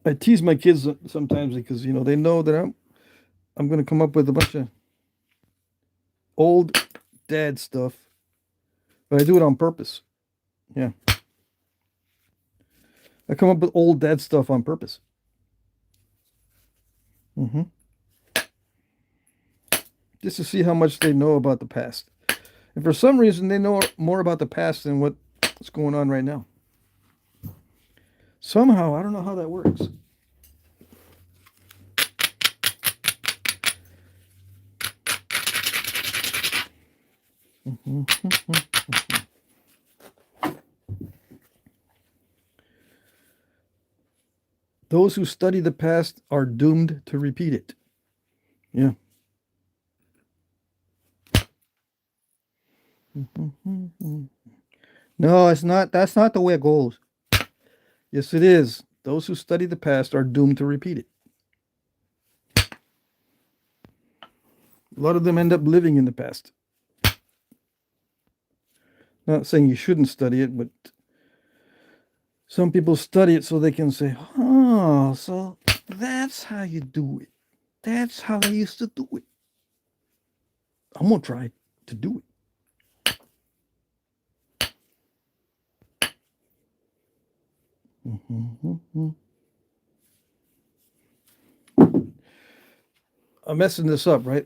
I tease my kids sometimes because, you know, they know that I'm going to come up with a bunch of old dad stuff. But I do it on purpose. Yeah. I come up with old dad stuff on purpose. Just to see how much they know about the past. And for some reason, they know more about the past than what's going on right now. Somehow, I don't know how that works. Those who study the past are doomed to repeat it. Yeah. No, it's not. That's not the way it goes. Yes, it is. Those who study the past are doomed to repeat it. A lot of them end up living in the past. Not saying you shouldn't study it, but some people study it so they can say, oh, so that's how you do it. That's how they used to do it. I'm going to try to do it. I'm messing this up, right?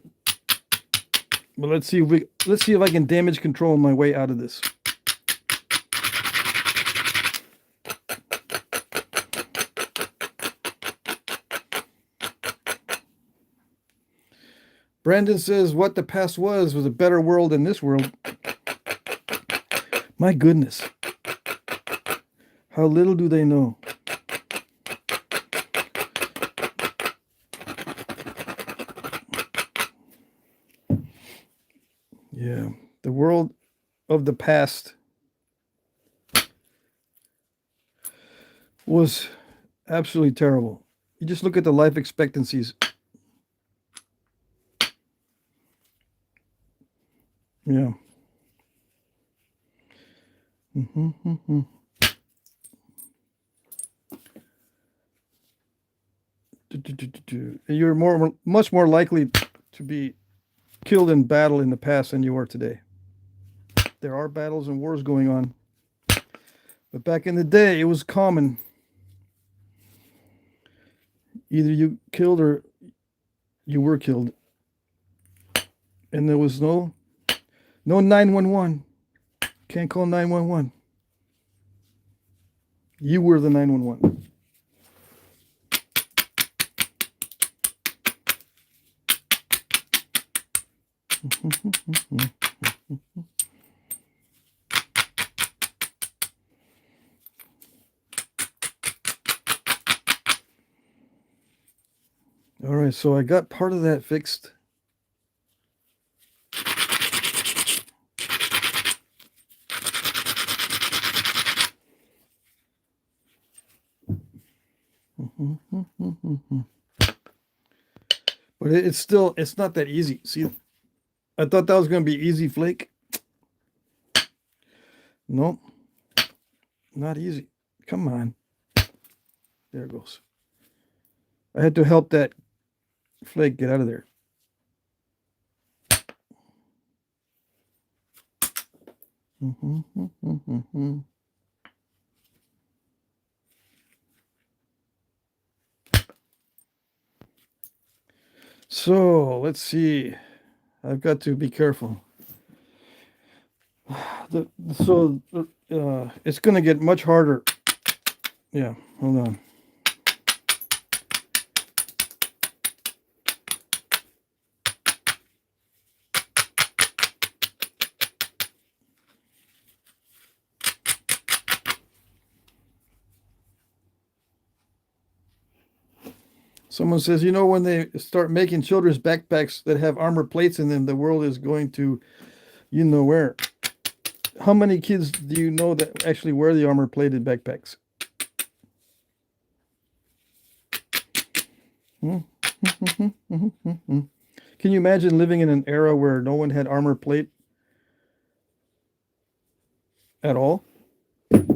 But let's see if I can damage control my way out of this. Brandon says what the past was a better world than this world. My goodness. How little do they know? Yeah, the world of the past was absolutely terrible. You just look at the life expectancies. Yeah. You're much more likely to be killed in battle in the past than you are today. There are battles and wars going on. But back in the day, it was common. Either you killed or you were killed. And there was no 911. Can't call 911. You were the 911. All right, so I got part of that fixed. But it's not that easy. See, I thought that was going to be easy flake. Nope, not easy. Come on. There it goes. I had to help that flake get out of there. So let's see. I've got to be careful. It's going to get much harder. Yeah, hold on. Someone says, you know, when they start making children's backpacks that have armor plates in them, the world is going to, you know where. How many kids do you know that actually wear the armor plated backpacks? Can you imagine living in an era where no one had armor plate at all? They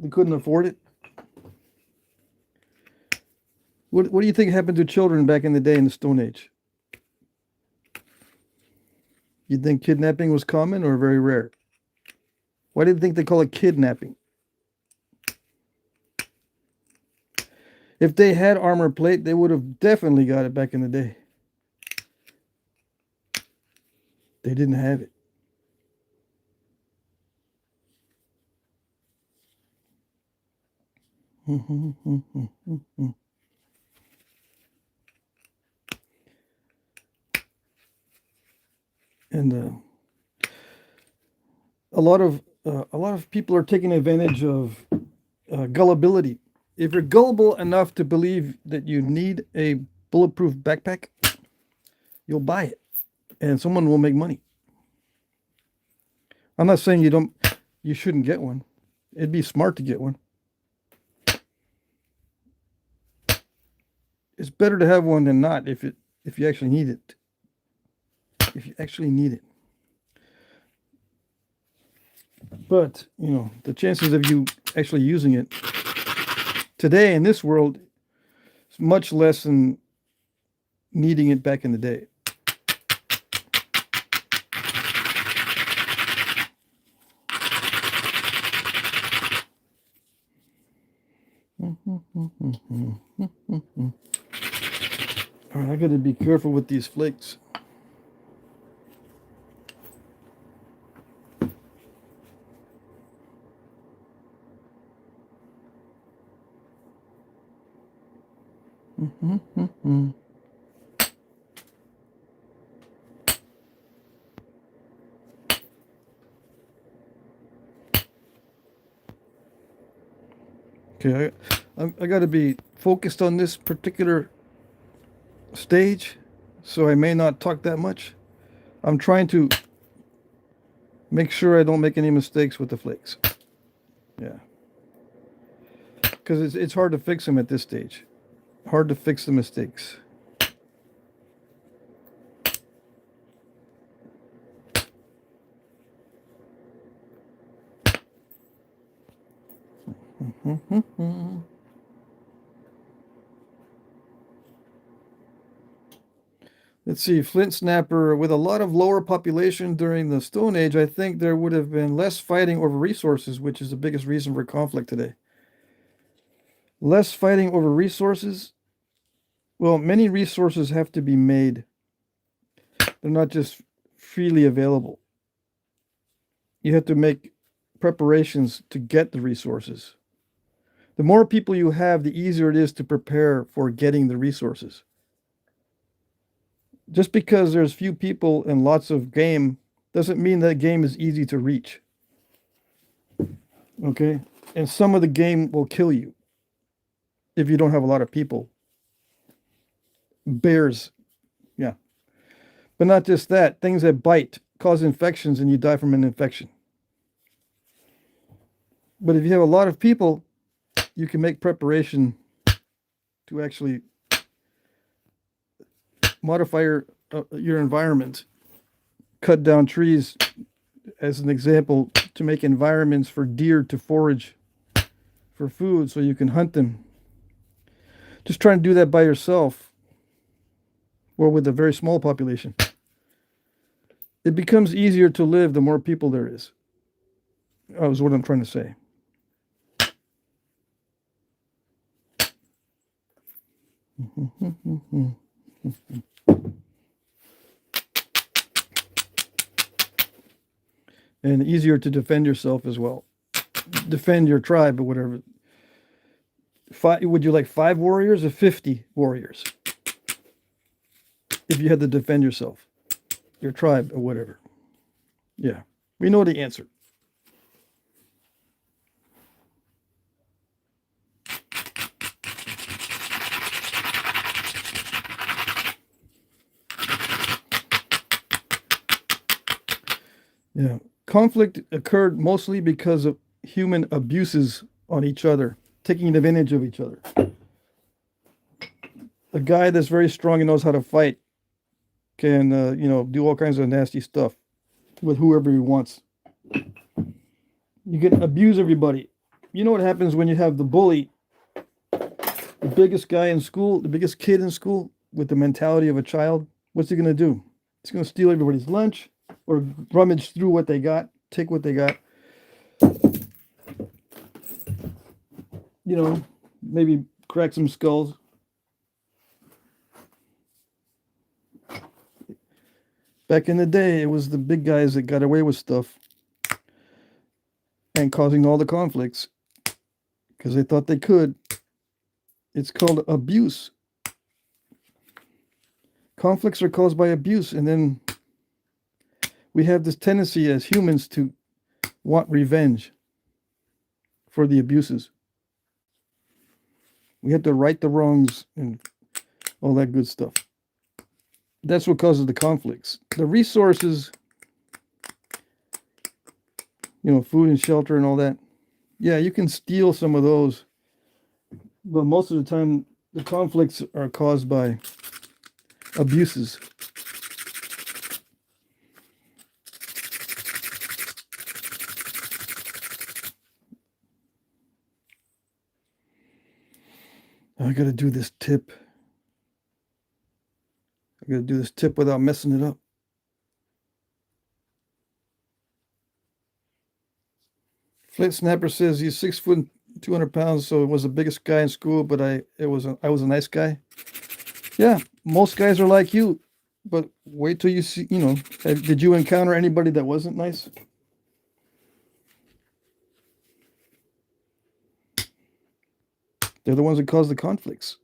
couldn't afford it. What do you think happened to children back in the day in the Stone Age? You think kidnapping was common or very rare? Why do you think they call it kidnapping? If they had armor plate, they would have definitely got it back in the day. They didn't have it. And a lot of people are taking advantage of gullibility. If you're gullible enough to believe that you need a bulletproof backpack, you'll buy it, and someone will make money. I'm not saying you shouldn't get one. It'd be smart to get one. It's better to have one than not if you actually need it. If you actually need it. But, you know, the chances of you actually using it today in this world is much less than needing it back in the day. All right, I got to be careful with these flakes. Okay, I got to be focused on this particular stage, so I may not talk that much. I'm trying to make sure I don't make any mistakes with the flakes. Yeah, because it's hard to fix them at this stage. Hard to fix the mistakes. Let's see, flint snapper. With a lot of lower population during the Stone Age, I think there would have been less fighting over resources, which is the biggest reason for conflict today. Less fighting over resources? Well, many resources have to be made. They're not just freely available. You have to make preparations to get the resources. The more people you have, the easier it is to prepare for getting the resources. Just because there's few people and lots of game doesn't mean that game is easy to reach. Okay? And some of the game will kill you if you don't have a lot of people. Bears, yeah. But not just that, things that bite cause infections and you die from an infection. But if you have a lot of people, you can make preparation to actually modify your environment. Cut down trees, as an example, to make environments for deer to forage for food so you can hunt them. Just try and do that by yourself or with a very small population. It becomes easier to live the more people there is. That was what I'm trying to say. And easier to defend yourself as well. Defend your tribe or whatever. Would you like 5 warriors or 50 warriors? If you had to defend yourself, your tribe or whatever. Yeah, we know the answer. Yeah, conflict occurred mostly because of human abuses on each other, taking advantage of each other. A guy that's very strong and knows how to fight can, do all kinds of nasty stuff with whoever he wants. You can abuse everybody. You know what happens when you have the bully, the biggest guy in school, the biggest kid in school, with the mentality of a child? What's he going to do? He's going to steal everybody's lunch or rummage through what they got, take what they got. Maybe crack some skulls. Back in the day, it was the big guys that got away with stuff and causing all the conflicts because they thought they could. It's called abuse. Conflicts are caused by abuse, and then we have this tendency as humans to want revenge for the abuses. We have to right the wrongs and all that good stuff. That's what causes the conflicts. The resources, food and shelter and all that. Yeah, you can steal some of those, but most of the time, the conflicts are caused by abuses. I gotta do this tip. I gotta do this tip without messing it up. Flint Snapper says he's 6 foot 200 pounds, so it was the biggest guy in school, but I was a nice guy. Yeah, most guys are like you, but wait till you see, did you encounter anybody that wasn't nice? They're the ones that cause the conflicts.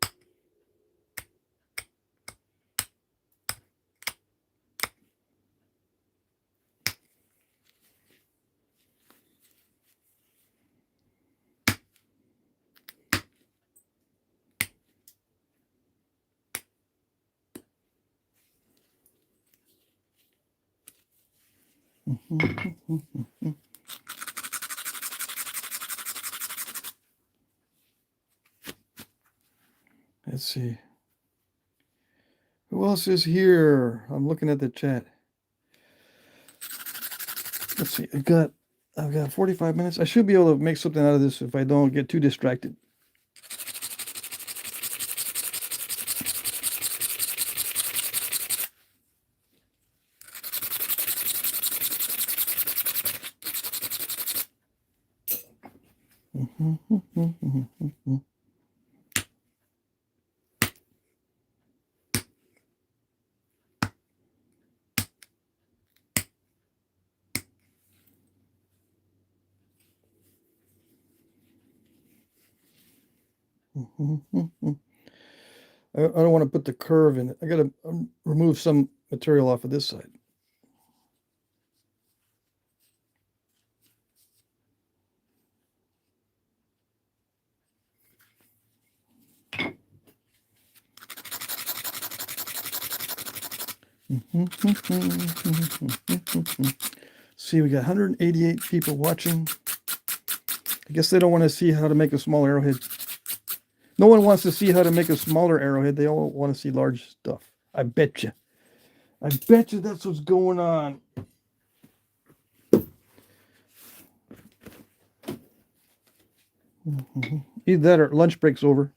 Let's see. Who else is here? I'm looking at the chat. Let's see. I've got 45 minutes. I should be able to make something out of this if I don't get too distracted. I don't want to put the curve in it. I got to remove some material off of this side. See, we got 188 people watching. I guess they don't want to see how to make a small arrowhead. No one wants to see how to make a smaller arrowhead. They all want to see large stuff. I bet you. I bet you that's what's going on. Either that or lunch break's over.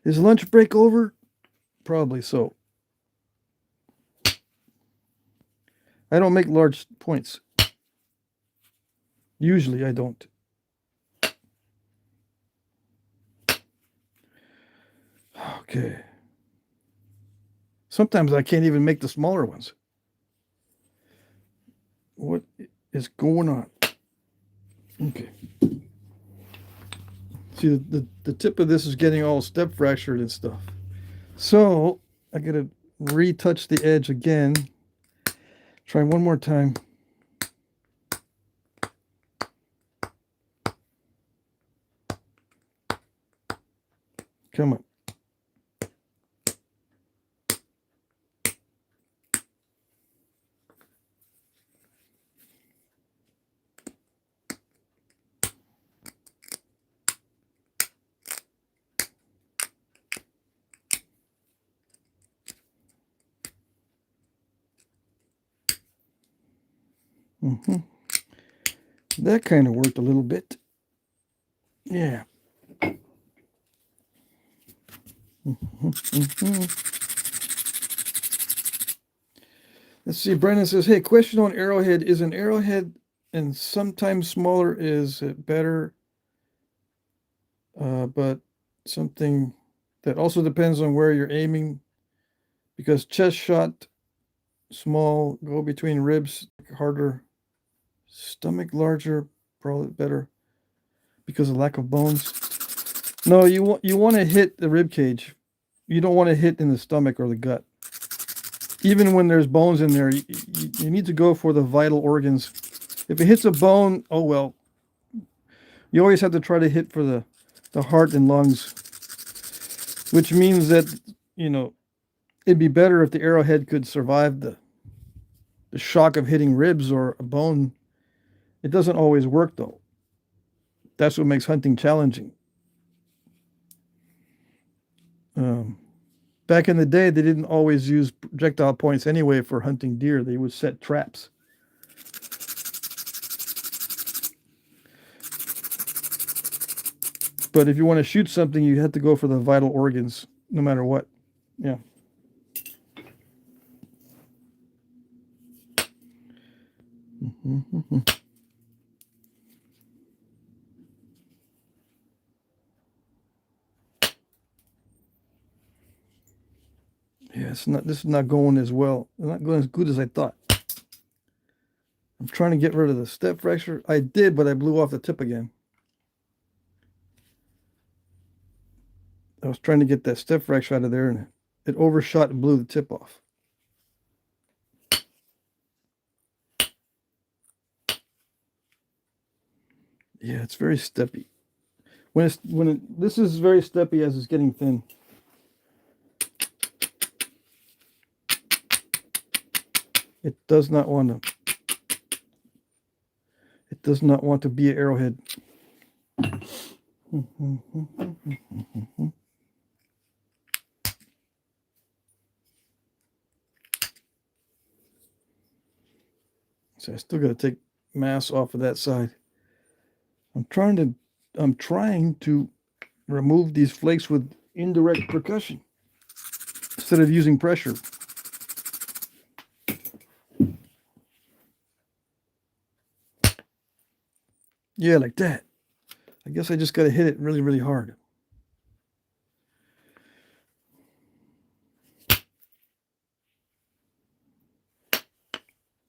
Is lunch break over? Probably so. I don't make large points. Usually I don't. Okay. Sometimes I can't even make the smaller ones. What is going on? Okay. See, the tip of this is getting all step fractured and stuff. So I gotta retouch the edge again. Try one more time. Come on. That kind of worked a little bit. Yeah. Let's see. Brandon says, hey, question on arrowhead. Is an arrowhead and sometimes smaller is it better? But something that also depends on where you're aiming, because chest shot, small, go between ribs, harder. Stomach larger, probably better because of lack of bones. No, you want to hit the rib cage. You don't want to hit in the stomach or the gut. Even when there's bones in there, you need to go for the vital organs. If it hits a bone, oh well. You always have to try to hit for the heart and lungs, which means that, you know, it'd be better if the arrowhead could survive the shock of hitting ribs or a bone. It doesn't always work, though. That's what makes hunting challenging. Back in the day, they didn't always use projectile points anyway for hunting deer. They would set traps. But if you want to shoot something, you have to go for the vital organs, no matter what. Yeah. Yeah, this is not going as well. It's not going as good as I thought. I'm trying to get rid of the step fracture. I did, but I blew off the tip again. I was trying to get that step fracture out of there, and it overshot and blew the tip off. Yeah, it's very steppy. This is very steppy as it's getting thin. It does not want to. It does not want to be an arrowhead. So I still got to take mass off of that side. I'm trying to remove these flakes with indirect percussion instead of using pressure. Yeah, like that. I guess I just got to hit it really, really hard.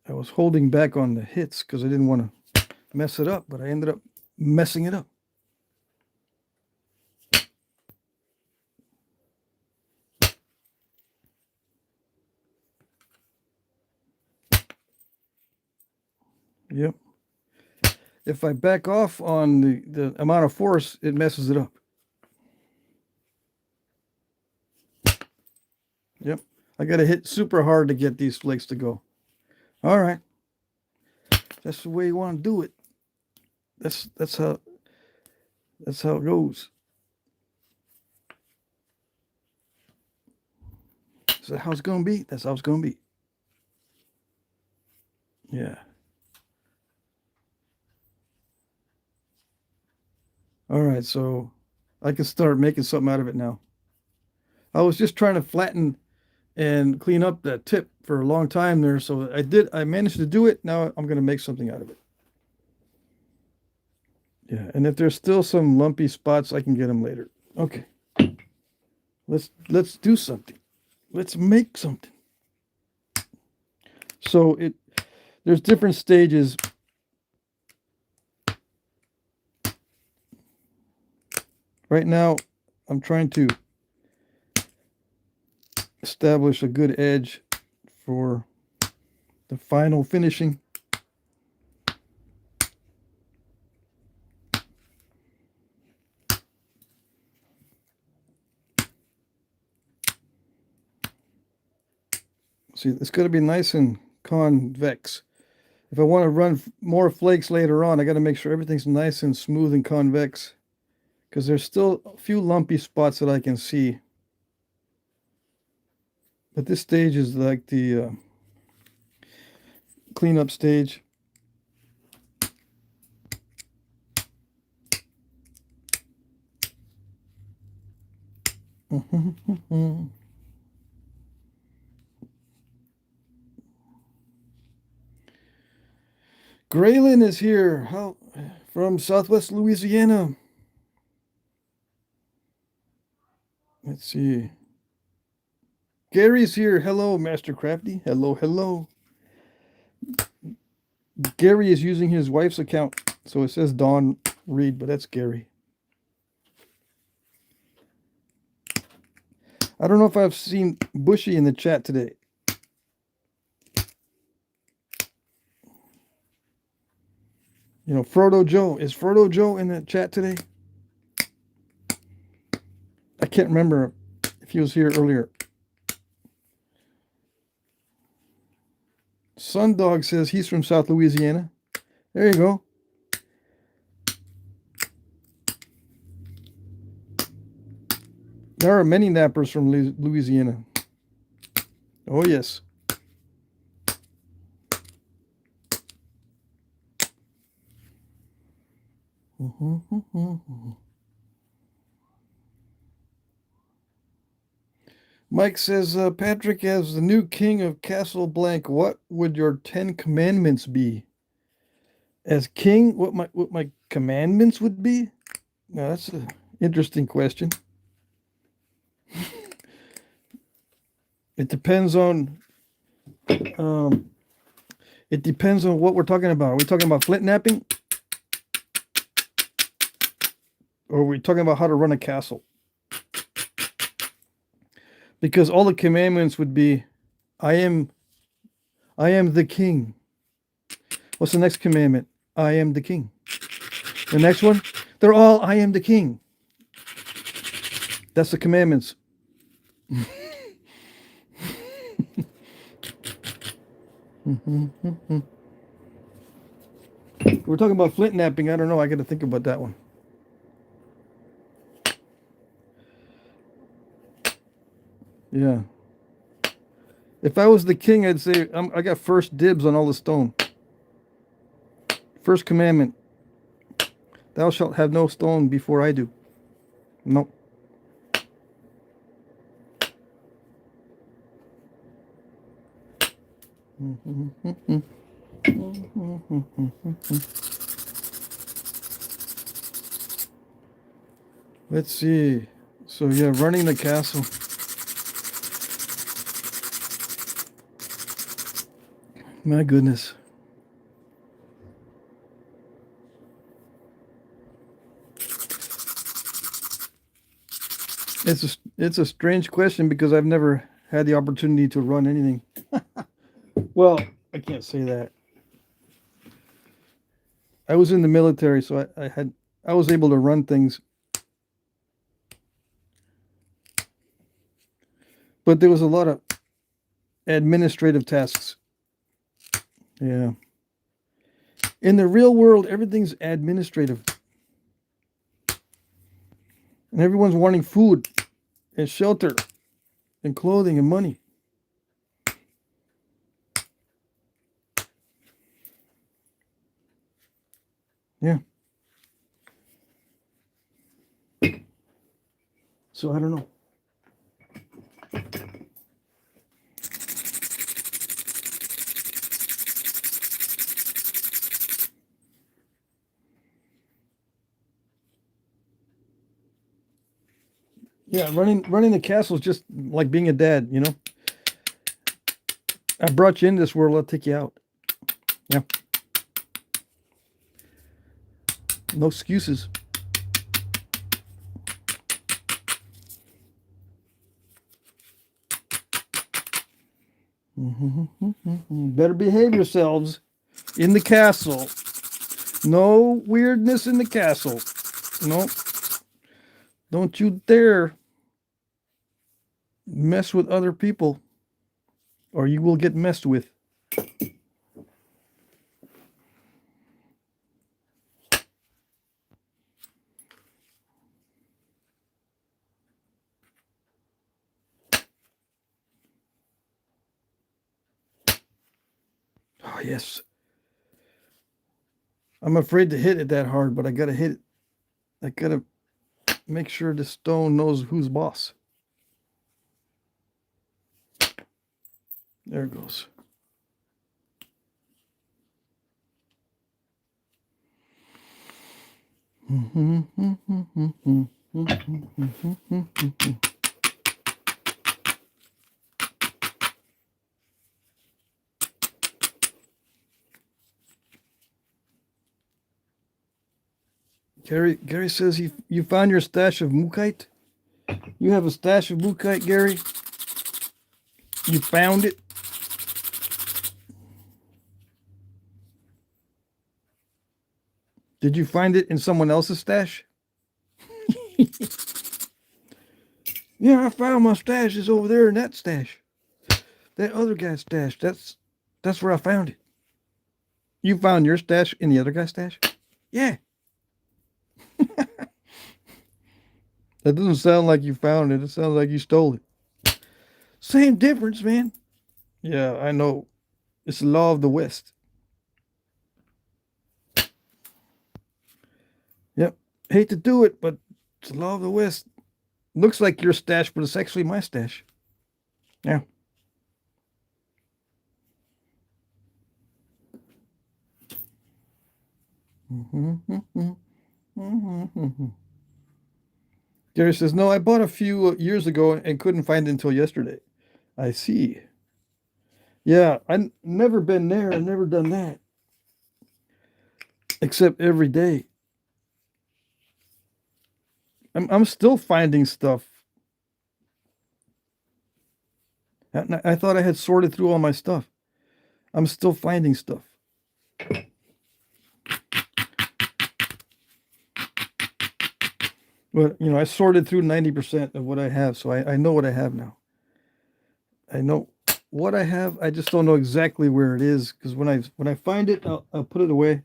I was holding back on the hits because I didn't want to mess it up, but I ended up messing it up. Yep. If I back off on the amount of force, it messes it up. Yep. I got to hit super hard to get these flakes to go. All right. That's the way you want to do it. That's how it goes. Is that how it's going to be? That's how it's going to be. Yeah. All right, so I can start making something out of it now. I was just trying to flatten and clean up that tip for a long time there, so I managed to do it. Now I'm going to make something out of it. Yeah, and if there's still some lumpy spots, I can get them later. Okay. Let's do something. Let's make something. So there's different stages. Right now, I'm trying to establish a good edge for the final finishing. See, it's got to be nice and convex. If I want to run more flakes later on, I got to make sure everything's nice and smooth and convex, because there's still a few lumpy spots that I can see. But this stage is like the cleanup stage. Graylin is here from Southwest Louisiana. Let's see. Gary's here. Hello, Master Crafty. Hello, hello. Gary is using his wife's account, so it says Dawn Reed, but that's Gary. I don't know if I've seen Bushy in the chat today. You know, Frodo Joe. Is Frodo Joe in the chat today? I can't remember if he was here earlier. Sundog says he's from South Louisiana. There you go. There are many nappers from Louisiana. Oh, yes. Mike says, Patrick, as the new king of Castle Blank, what would your 10 commandments be? As king, what my commandments would be? Now, that's an interesting question. It depends on what we're talking about. Are we talking about flint napping? Or are we talking about how to run a castle? Because all the commandments would be, I am the king. What's the next commandment? I am the king. The next one, they're all, I am the king. That's the commandments. We're talking about flint napping. I don't know. I got to think about that one. Yeah. If I was the king, I'd say I got first dibs on all the stone. First commandment. Thou shalt have no stone before I do. Nope. Let's see. So yeah, running the castle. My goodness. It's a strange question because I've never had the opportunity to run anything. Well, I can't say that. I was in the military, so I was able to run things. But there was a lot of administrative tasks. Yeah. In the real world, everything's administrative. And everyone's wanting food and shelter and clothing and money. Yeah. So I don't know. Yeah, running the castle is just like being a dad, you know. I brought you in this world, I'll take you out. Yeah. No excuses. Better behave yourselves in the castle. No weirdness in the castle. No. Don't you dare mess with other people, or you will get messed with. Oh, yes. I'm afraid to hit it that hard, but I gotta hit it. I gotta make sure the stone knows who's boss. There it goes. Gary says you found your stash of mookaite. You have a stash of mookaite, Gary? You found it? Did you find it in someone else's stash? Yeah, I found my stash. It's over there in that stash. That other guy's stash. That's where I found it. You found your stash in the other guy's stash? Yeah. That doesn't sound like you found it. It sounds like you stole it. Same difference, man. Yeah, I know. It's the law of the West. Yep. Hate to do it, but it's the law of the West. Looks like your stash, but it's actually my stash. Yeah. Gary says, no, I bought a few years ago and couldn't find it until yesterday. I see. Yeah, I've never been there. I've never done that. Except every day. I'm still finding stuff. I thought I had sorted through all my stuff. I'm still finding stuff. But, you know, I sorted through 90% of what I have, so I know what I have now. I know what I have. I just don't know exactly where it is, because when I find it, I'll put it away,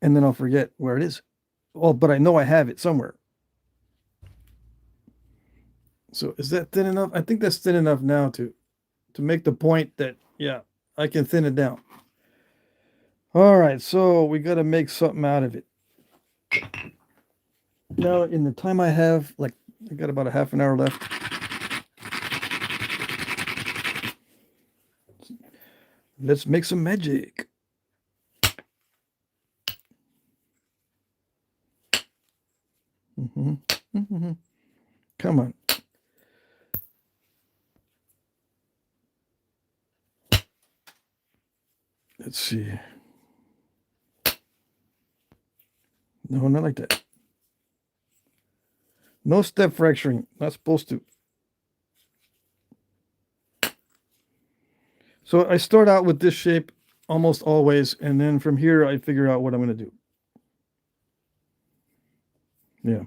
and then I'll forget where it is. Well, but I know I have it somewhere. So is that thin enough? I think that's thin enough now to make the point that, yeah, I can thin it down. All right, so we got to make something out of it. Now, in the time I have, like, I got about a half an hour left. Let's make some magic. Come on. Let's see. No, not like that. No step fracturing. Not supposed to. So I start out with this shape, almost always, and then from here I figure out what I'm going to do. Yeah.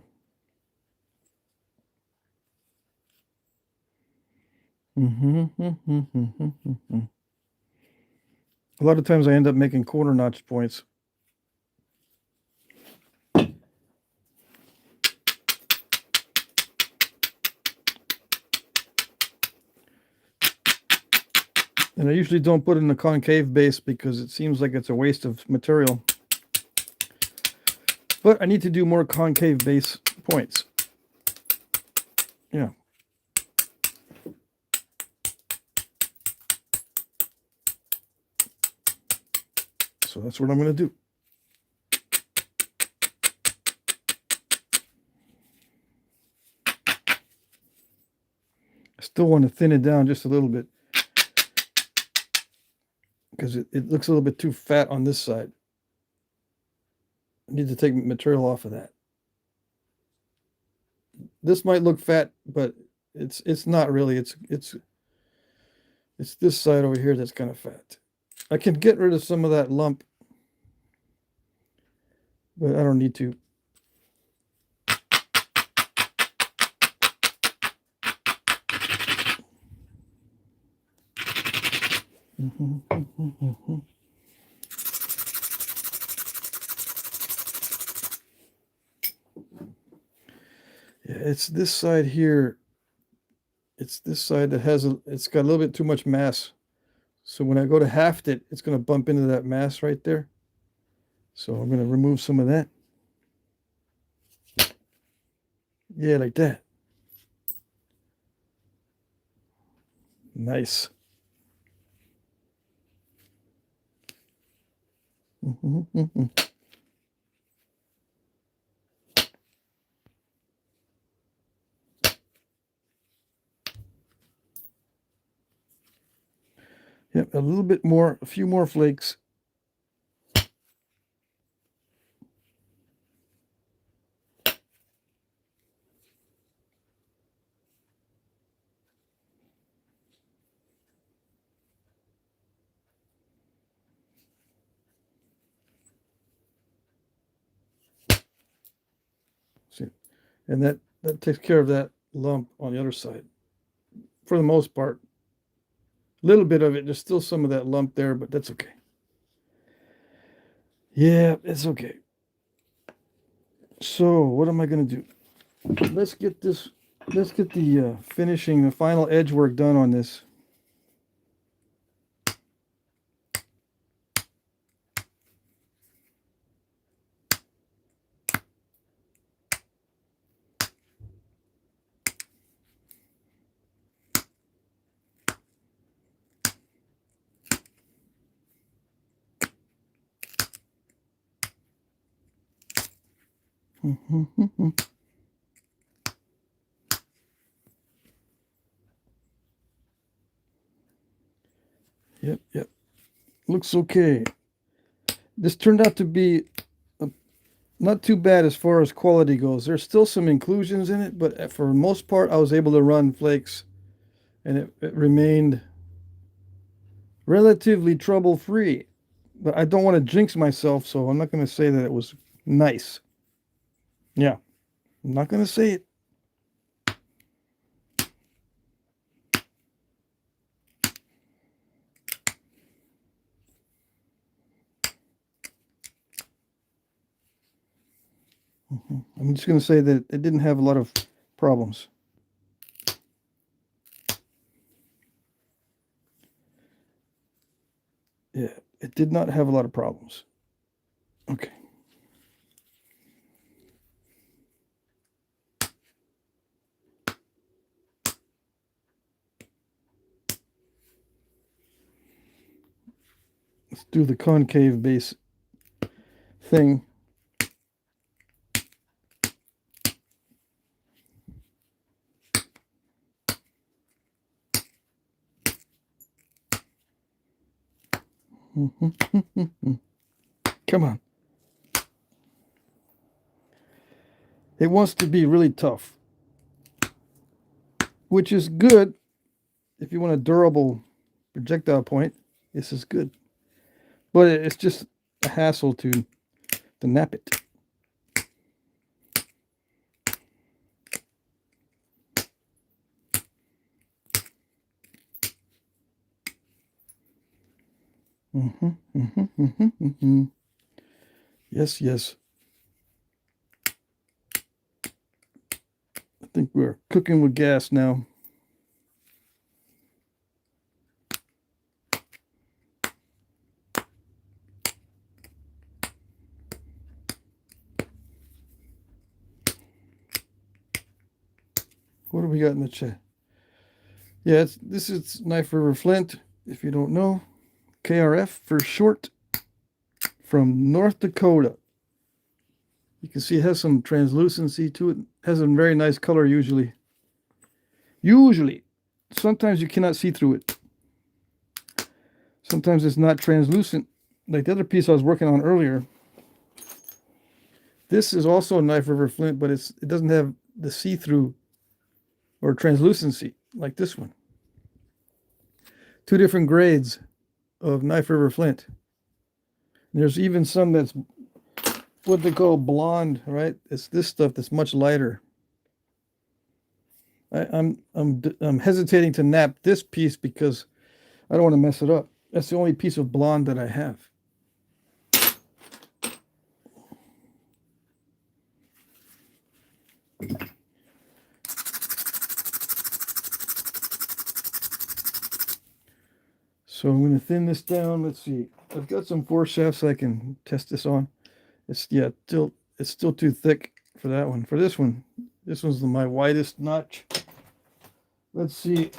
A lot of times I end up making corner notch points. And I usually don't put it in a concave base because it seems like it's a waste of material. But I need to do more concave base points. Yeah. So that's what I'm going to do. I still want to thin it down just a little bit because it looks a little bit too fat on this side. I need to take material off of that. This might look fat, but it's not really. It's this side over here that's kind of fat. I can get rid of some of that lump, but I don't need to. Yeah, it's this side here. It's this side that it's got a little bit too much mass. So when I go to haft it, it's going to bump into that mass right there. So I'm going to remove some of that. Yeah, like that. Nice. Yep, a little bit more, a few more flakes. See, and that takes care of that lump on the other side. For the most part. A little bit of it, there's still some of that lump there, but that's okay. Yeah, it's okay. So what am I going to do? Let's get the finishing, the final edge work done on this. Yep. Looks okay. This turned out to be not too bad as far as quality goes. There's still some inclusions in it, but for the most part, I was able to run flakes, and it remained relatively trouble-free. But I don't want to jinx myself, so I'm not going to say that it was nice. Yeah, I'm not going to say it. I'm just going to say that it didn't have a lot of problems. Yeah, it did not have a lot of problems. Okay. Let's do the concave base thing. Come on. It wants to be really tough, which is good if you want a durable projectile point. This is good. but it's just a hassle to nap it. Yes, yes. I think we're cooking with gas now. What do we got in the chat? Yeah, this is Knife River Flint, if you don't know. KRF for short, from North Dakota. You can see it has some translucency to it. It has a very nice color usually. Sometimes you cannot see through it. Sometimes it's not translucent. Like the other piece I was working on earlier. This is also a Knife River Flint, but it doesn't have the see-through or translucency like this one. Two different grades of Knife River Flint. And there's even some that's what they call blonde, right? It's this stuff that's much lighter. I'm hesitating to nap this piece because I don't want to mess it up. That's the only piece of blonde that I have. So I'm going to thin this down. Let's see. I've got some foreshafts I can test this on. It's still too thick for that one. For this one's my widest notch. Let's see.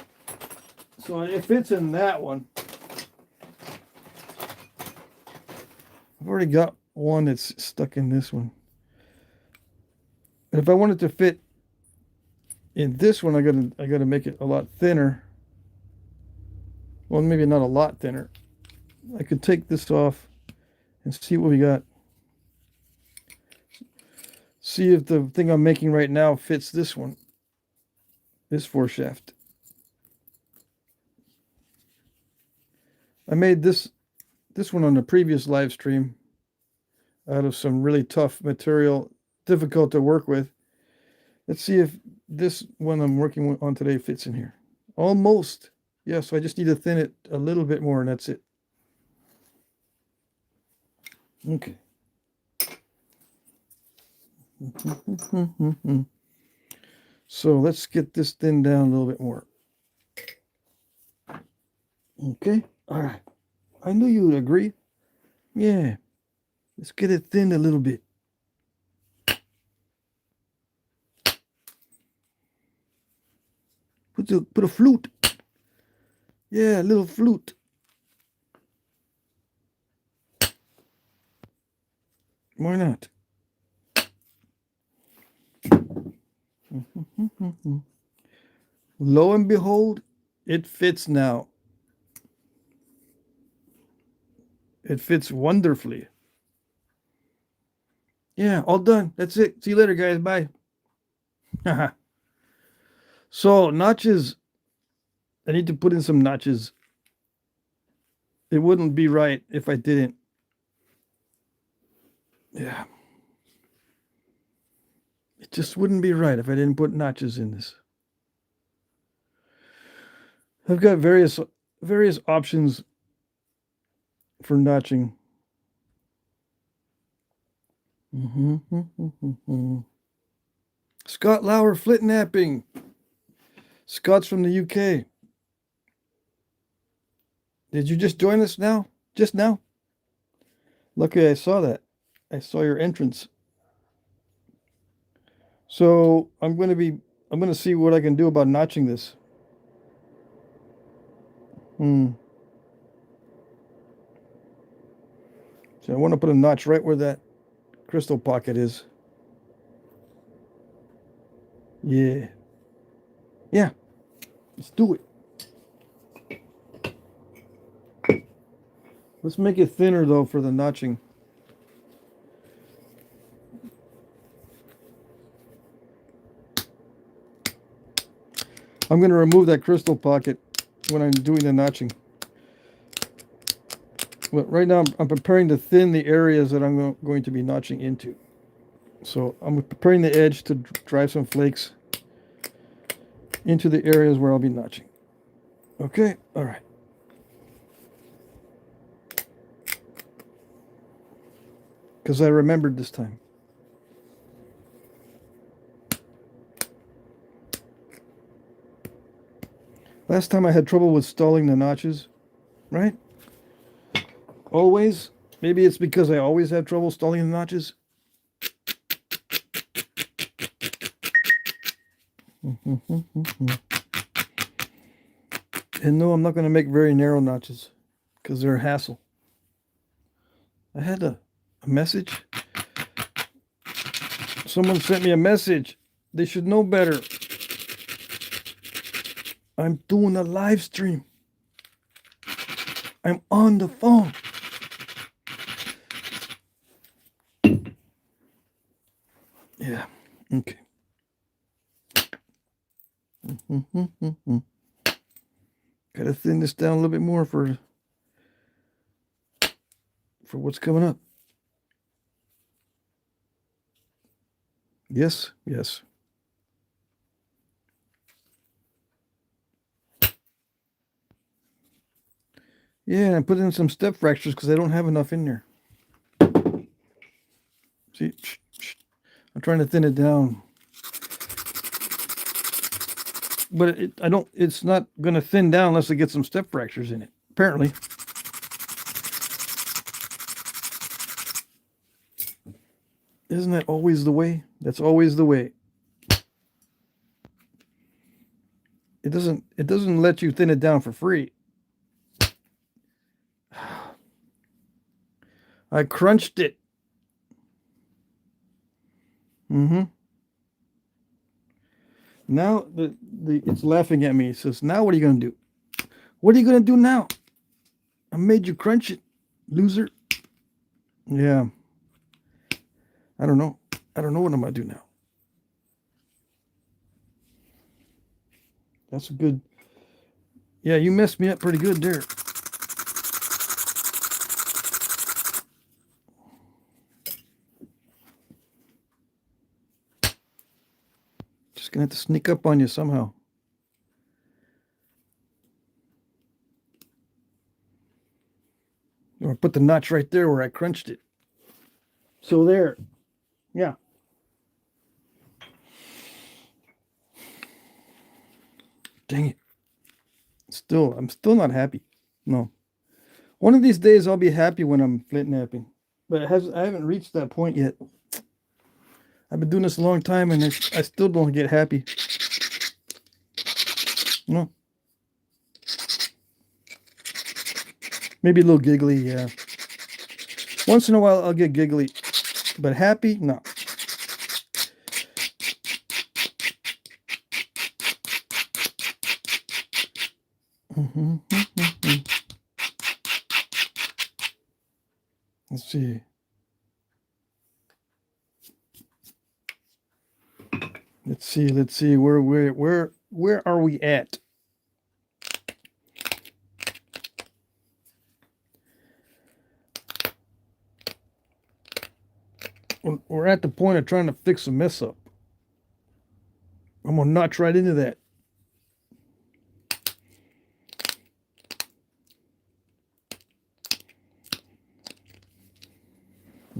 So it fits in that one. I've already got one that's stuck in this one. And if I want it to fit in this one, I gotta make it a lot thinner. Well, maybe not a lot thinner. I could take this off and see what we got. See if the thing I'm making right now fits this one. This foreshaft. I made this one on the previous live stream out of some really tough material, difficult to work with. Let's see if this one I'm working on today fits in here. Almost. Yeah, so I just need to thin it a little bit more and that's it. Okay. So let's get this thinned down a little bit more. Okay. All right. I knew you would agree. Yeah. Let's get it thinned a little bit. Put a flute. Yeah, a little flute. Why not? Lo and behold, it fits now. It fits wonderfully. Yeah, all done. That's it. See you later, guys. Bye. So, notches. I need to put in some notches. It wouldn't be right if I didn't. Yeah. It just wouldn't be right if I didn't put notches in this. I've got various options for notching. Scott Lauer, Flintknapping. Scott's from the UK. Did you just join us now? Just now? Lucky I saw that. I saw your entrance. So I'm going to see what I can do about notching this. So I want to put a notch right where that crystal pocket is. Yeah. Yeah. Let's do it. Let's make it thinner though for the notching. I'm going to remove that crystal pocket when I'm doing the notching. But right now I'm preparing to thin the areas that I'm going to be notching into. So I'm preparing the edge to drive some flakes into the areas where I'll be notching. Okay, all right. Because I remembered this time. Last time I had trouble with stalling the notches, right? Always. Maybe it's because I always have trouble stalling the notches. And no, I'm not going to make very narrow notches because they're a hassle. I had a message. Someone sent me a message. They should know better. I'm doing a live stream. I'm on the phone. Yeah. Okay. Gotta thin this down a little bit more for what's coming up. Yes, yes. Yeah, I put in some step fractures because I don't have enough in there. See, I'm trying to thin it down, but I don't. It's not going to thin down unless I get some step fractures in it. Apparently. Isn't that always the way? That's always the way. It doesn't let you thin it down for free. I crunched it. Now it's laughing at me. It says, now what are you going to do? What are you going to do now? I made you crunch it, loser. Yeah. I don't know. I don't know what I'm going to do now. That's a good... Yeah, you messed me up pretty good there. Just going to have to sneak up on you somehow. Or put the notch right there where I crunched it. So there. Yeah. Dang it. I'm still not happy. No. One of these days I'll be happy when I'm flint knapping. But I haven't reached that point yet. I've been doing this a long time and I still don't get happy. No. Maybe a little giggly, yeah. Once in a while I'll get giggly. But happy? No. Let's see. Let's see. Where are we at? We're at the point of trying to fix a mess up. I'm gonna notch right into that.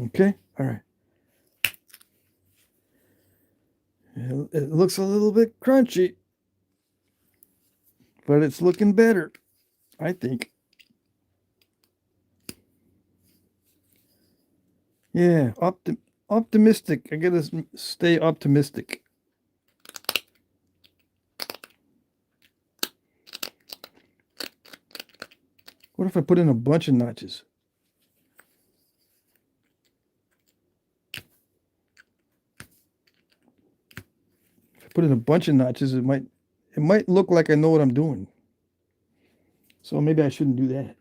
Okay, all right. It looks a little bit crunchy, but it's looking better, I think. Yeah, optimistic. I gotta stay optimistic. What if I put in a bunch of notches? If I put in a bunch of notches, it might look like I know what I'm doing. So maybe I shouldn't do that.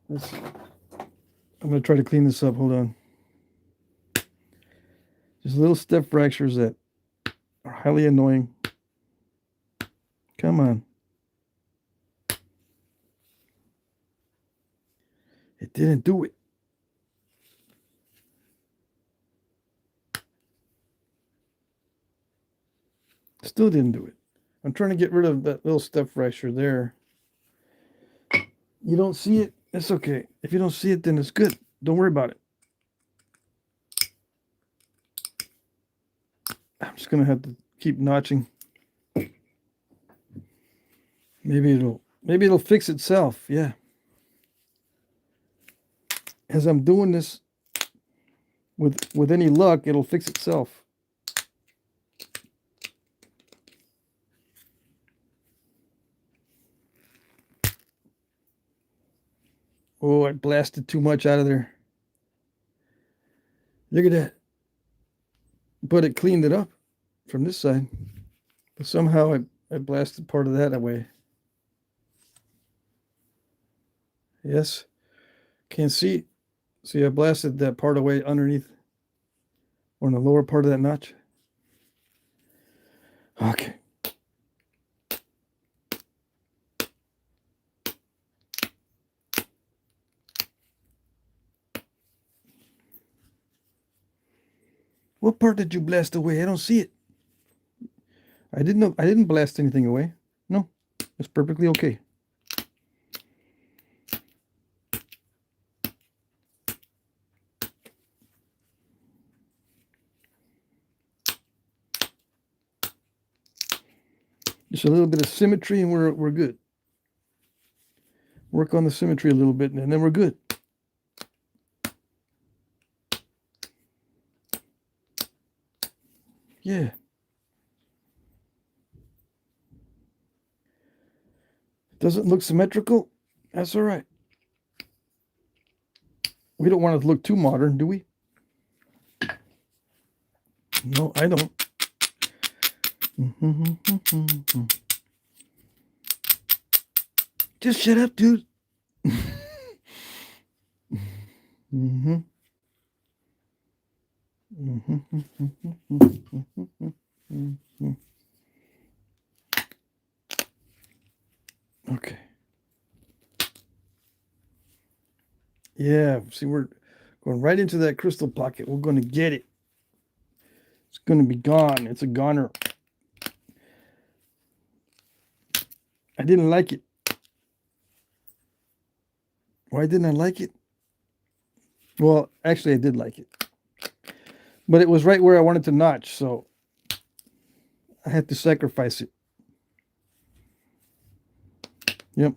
I'm going to try to clean this up. Hold on. Just little step fractures that are highly annoying. Come on. It didn't do it. Still didn't do it. I'm trying to get rid of that little step fracture there. You don't see it? It's okay. If you don't see it, then it's good. Don't worry about it. I'm just gonna have to keep notching. Maybe it'll fix itself. Yeah. As I'm doing this, with any luck, it'll fix itself. Oh, I blasted too much out of there. Look at that. But it cleaned it up from this side. But somehow I blasted part of that away. Yes. Can't see. See, I blasted that part away underneath. Or in the lower part of that notch. Okay. What part did you blast away? I don't see it. I didn't blast anything away. No, it's perfectly okay. Just a little bit of symmetry and we're good. Work on the symmetry a little bit and then we're good. Yeah. Doesn't look symmetrical? That's all right. We don't want it to look too modern, do we? No, I don't. Just shut up, dude. Okay. Yeah, see, we're going right into that crystal pocket. We're going to get it. It's going to be gone. It's a goner. I didn't like it. Why didn't I like it? Well, actually, I did like it. But it was right where I wanted to notch, so I had to sacrifice it. Yep.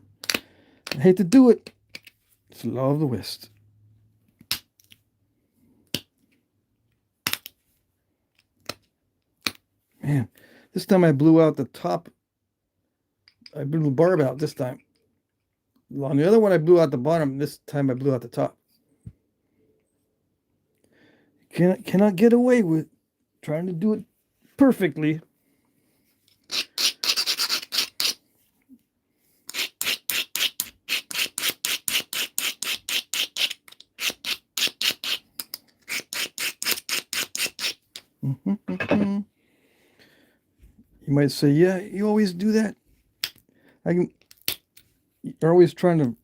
I hate to do it. It's the law of the West. Man, this time I blew out the top. I blew the barb out this time. On the other one, I blew out the bottom. This time I blew out the top. Cannot get away with trying to do it perfectly. You might say, yeah, you always do that. You're always trying to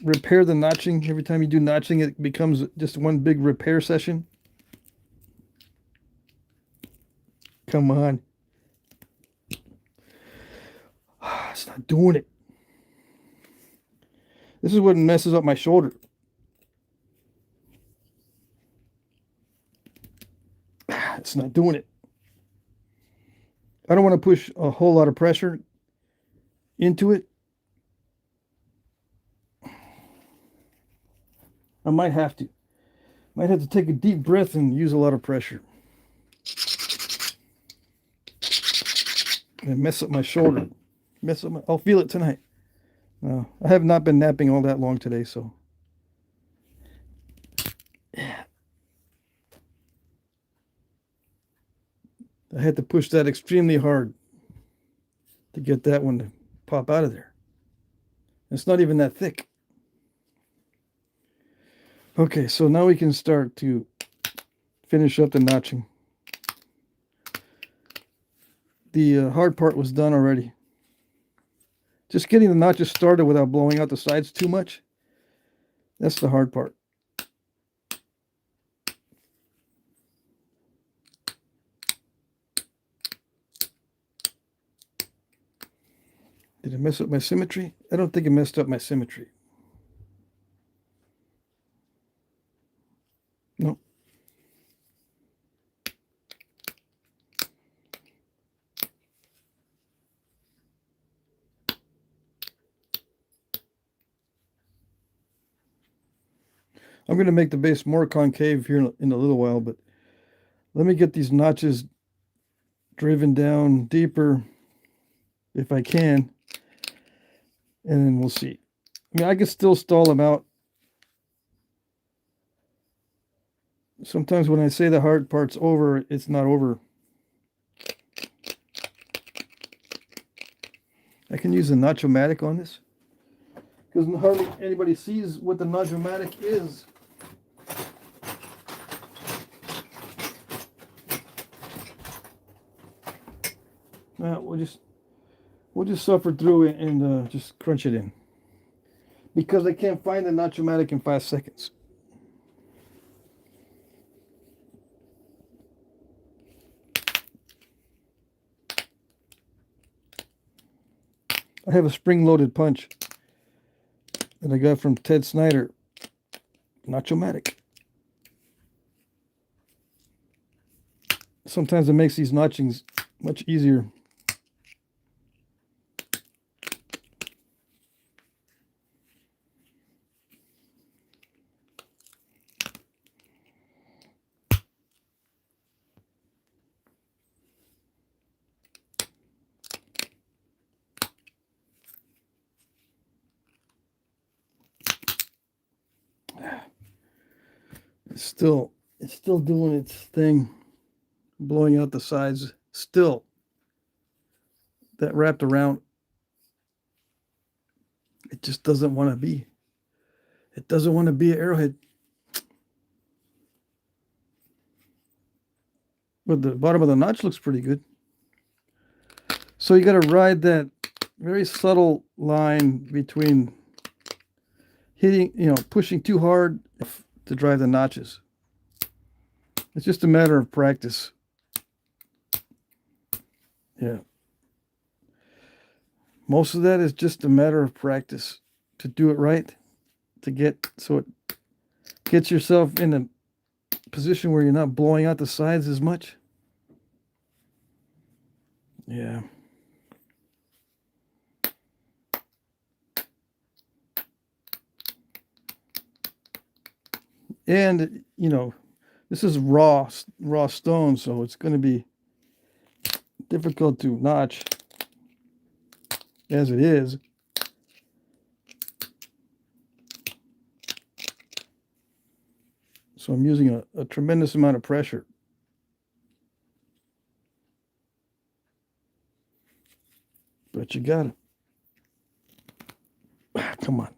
repair the notching. Every time you do notching, it becomes just one big repair session. Come on. It's not doing it. This is what messes up my shoulder. It's not doing it. I don't want to push a whole lot of pressure into it. I might have to. Might have to take a deep breath and use a lot of pressure. And mess up my shoulder. I'll feel it tonight. No, I have not been napping all that long today, so. Yeah. I had to push that extremely hard to get that one to pop out of there. It's not even that thick. Okay, so now we can start to finish up the notching. The hard part was done already. Just getting the notches started without blowing out the sides too much That's the hard part. Did it mess up my symmetry? I don't think it messed up my symmetry. No. I'm going to make the base more concave here in a little while, but let me get these notches driven down deeper if I can, and then we'll see. I mean, I can still stall them out. Sometimes when I say the hard part's over, it's not over. I can use the Notch-O-Matic on this, because hardly anybody sees what the Notch-O-Matic is. We'll just suffer through it and just crunch it in, because I can't find the Notch-O-Matic in 5 seconds. I have a spring-loaded punch that I got from Ted Snyder. Notch-O-Matic. Sometimes it makes these notchings much easier. It's still doing its thing, blowing out the sides. Still, that wrapped around, it just doesn't want to be. It doesn't want to be an arrowhead. But the bottom of the notch looks pretty good. So you got to ride that very subtle line between hitting, pushing too hard to drive the notches. It's just a matter of practice. Yeah. Most of that is just a matter of practice to do it right, to get so it gets yourself in a position where you're not blowing out the sides as much. Yeah. And, this is raw stone, so it's going to be difficult to notch as it is. So I'm using a tremendous amount of pressure. But you got it. Come on.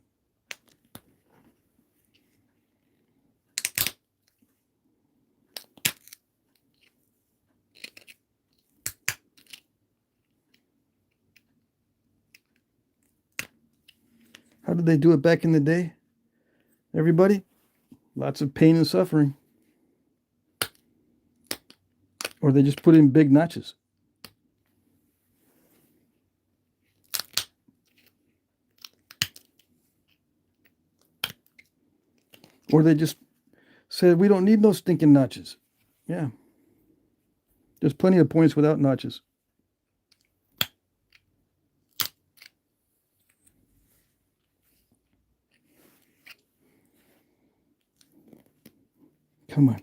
How did they do it back in the day? Everybody? Lots of pain and suffering. Or they just put in big notches. Or they just said, we don't need no stinking notches. Yeah. There's plenty of points without notches. Come on.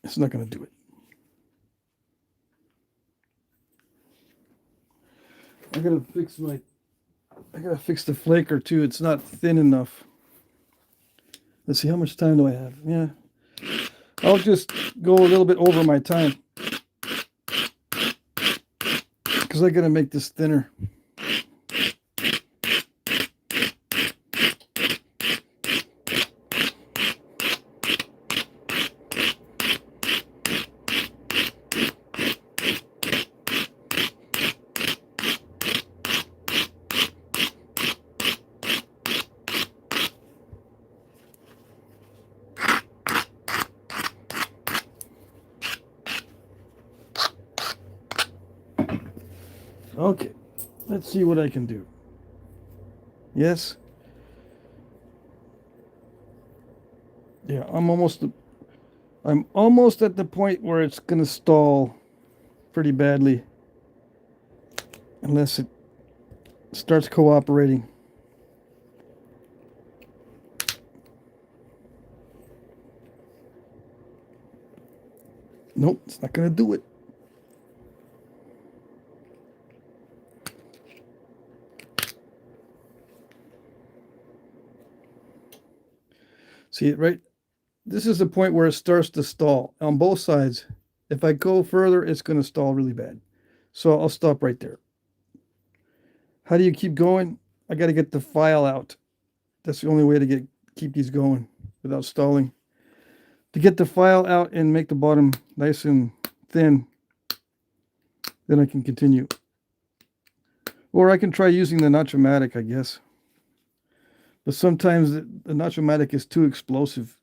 It's not going to do it. I gotta fix the flaker too. It's not thin enough. Let's see, how much time do I have? Yeah. I'll just go a little bit over my time, because I gotta make this thinner. Okay, let's see what I can do. Yes. Yeah, I'm almost at the point where it's gonna stall pretty badly unless it starts cooperating. Nope, it's not gonna do it. See it right? This is the point where it starts to stall on both sides. If I go further, it's going to stall really bad. So I'll stop right there. How do you keep going? I got to get the file out. That's the only way to keep these going without stalling. To get the file out and make the bottom nice and thin, then I can continue. Or I can try using the Notch-O-Matic, I guess. But sometimes the Notch-O-Matic is too explosive.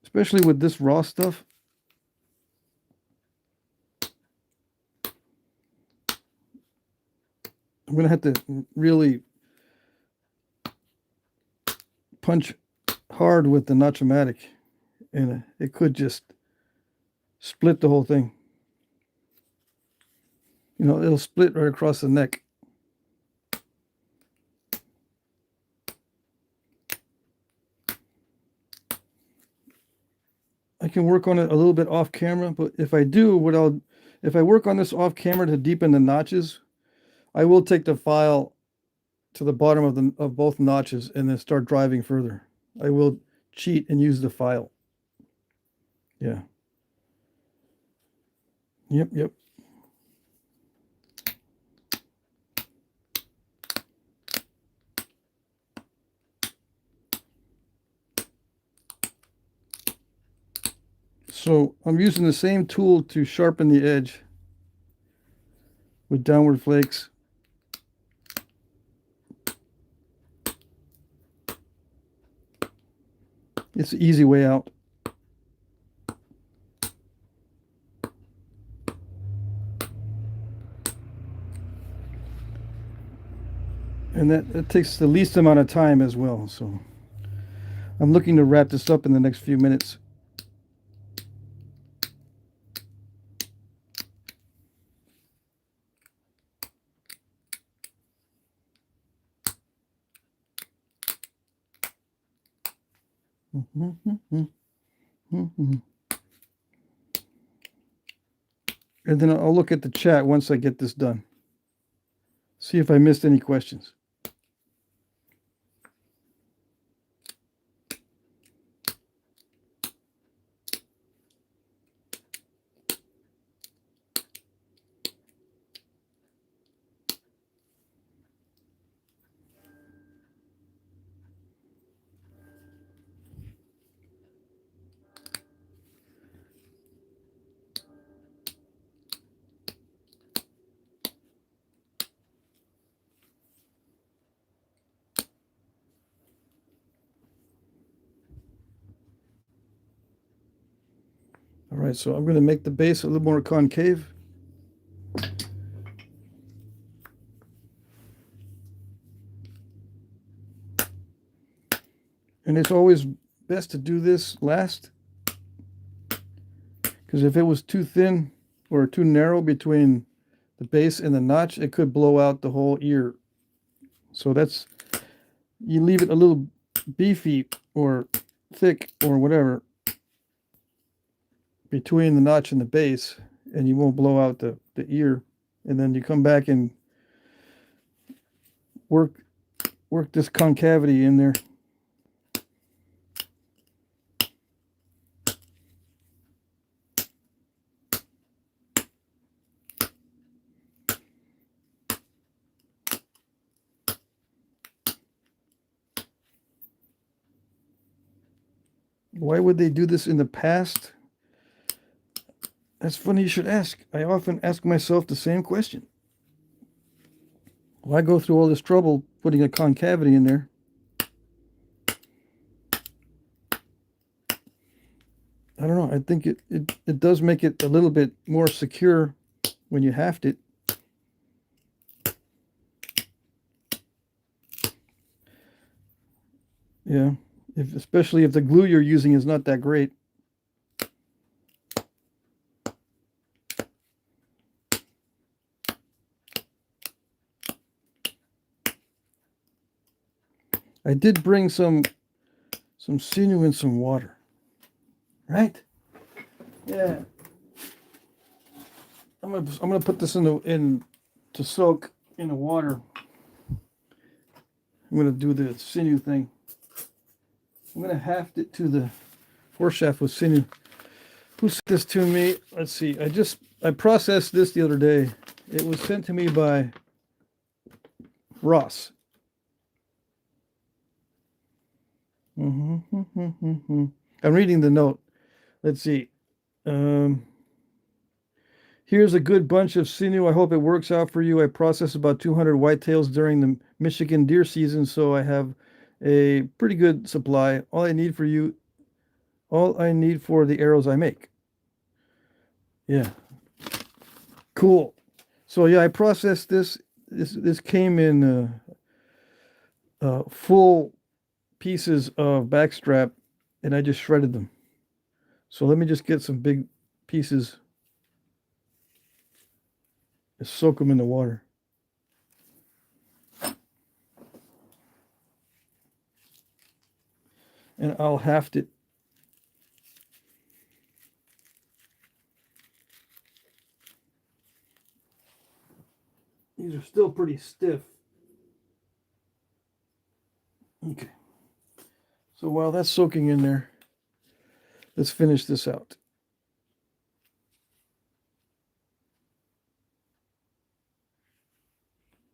Especially with this raw stuff. I'm going to have to really punch hard with the Notch-O-Matic, and it could just split the whole thing. You know, it'll split right across the neck. I can work on it a little bit off camera, but if I do, if I work on this off camera to deepen the notches, I will take the file to the bottom of both notches and then start driving further. I will cheat and use the file. Yeah. Yep. So I'm using the same tool to sharpen the edge with downward flakes. It's the easy way out. And that takes the least amount of time as well. So I'm looking to wrap this up in the next few minutes. And then I'll look at the chat once I get this done. See if I missed any questions. All right, so I'm going to make the base a little more concave. And it's always best to do this last, because if it was too thin or too narrow between the base and the notch, it could blow out the whole ear. So you leave it a little beefy or thick or whatever between the notch and the base, and you won't blow out the ear. And then you come back and work this concavity in there. Why would they do this in the past? That's funny you should ask. I often ask myself the same question. Why go through all this trouble putting a concavity in there? I don't know. I think it does make it a little bit more secure when you haft it. Yeah, especially if the glue you're using is not that great. I did bring some sinew and some water. Right? Yeah. I'm gonna put this in to soak in the water. I'm gonna do the sinew thing. I'm gonna haft it to the foreshaft with sinew. Who sent this to me? Let's see. I processed this the other day. It was sent to me by Ross. I'm reading the note. Let's see. Here's a good bunch of sinew. I hope it works out for you. I processed about 200 whitetails during the Michigan deer season, so I have a pretty good supply. All I need for the arrows I make. Yeah. Cool. So yeah, I processed this. This came in full pieces of backstrap, and I just shredded them. So let me just get some big pieces and soak them in the water. And I'll haft it. These are still pretty stiff. Okay. So while that's soaking in there, let's finish this out.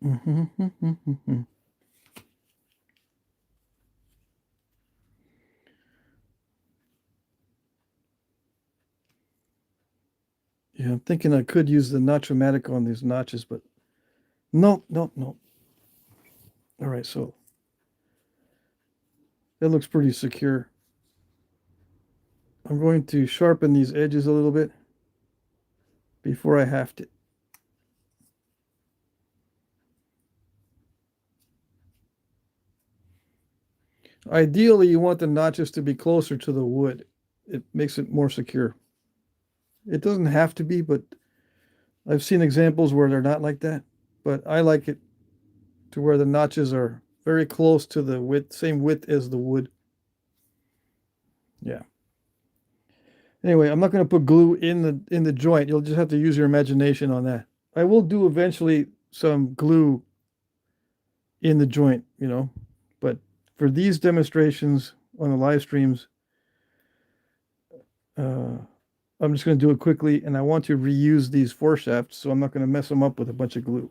Yeah, I'm thinking I could use the Notch-O-Matic on these notches, but nope. All right, so that looks pretty secure. I'm going to sharpen these edges a little bit before I haft it. Ideally, you want the notches to be closer to the wood. It makes it more secure. It doesn't have to be, but I've seen examples where they're not like that. But I like it to where the notches are very close to the same width as the wood. Yeah. Anyway, I'm not going to put glue in the joint. You'll just have to use your imagination on that. I will do eventually some glue in the joint, but for these demonstrations on the live streams, I'm just going to do it quickly, and I want to reuse these foreshafts, so I'm not going to mess them up with a bunch of glue.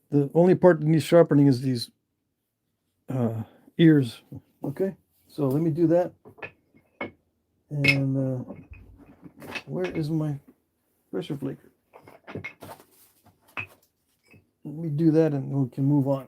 The only part that needs sharpening is these ears. Okay, so let me do that. And where is my pressure flaker? Let me do that and we can move on.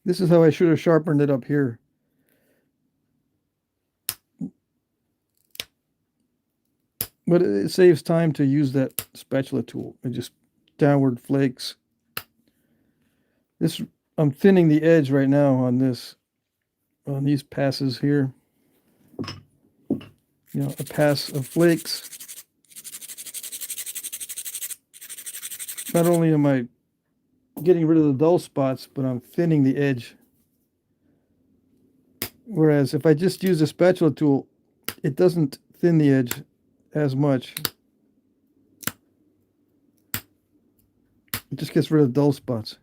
This is how I should have sharpened it up here. But it saves time to use that spatula tool. It just downward flakes. I'm thinning the edge right now on these passes here. A pass of flakes. Not only am I getting rid of the dull spots, but I'm thinning the edge. Whereas if I just use a spatula tool, it doesn't thin the edge as much. It just gets rid of dull spots.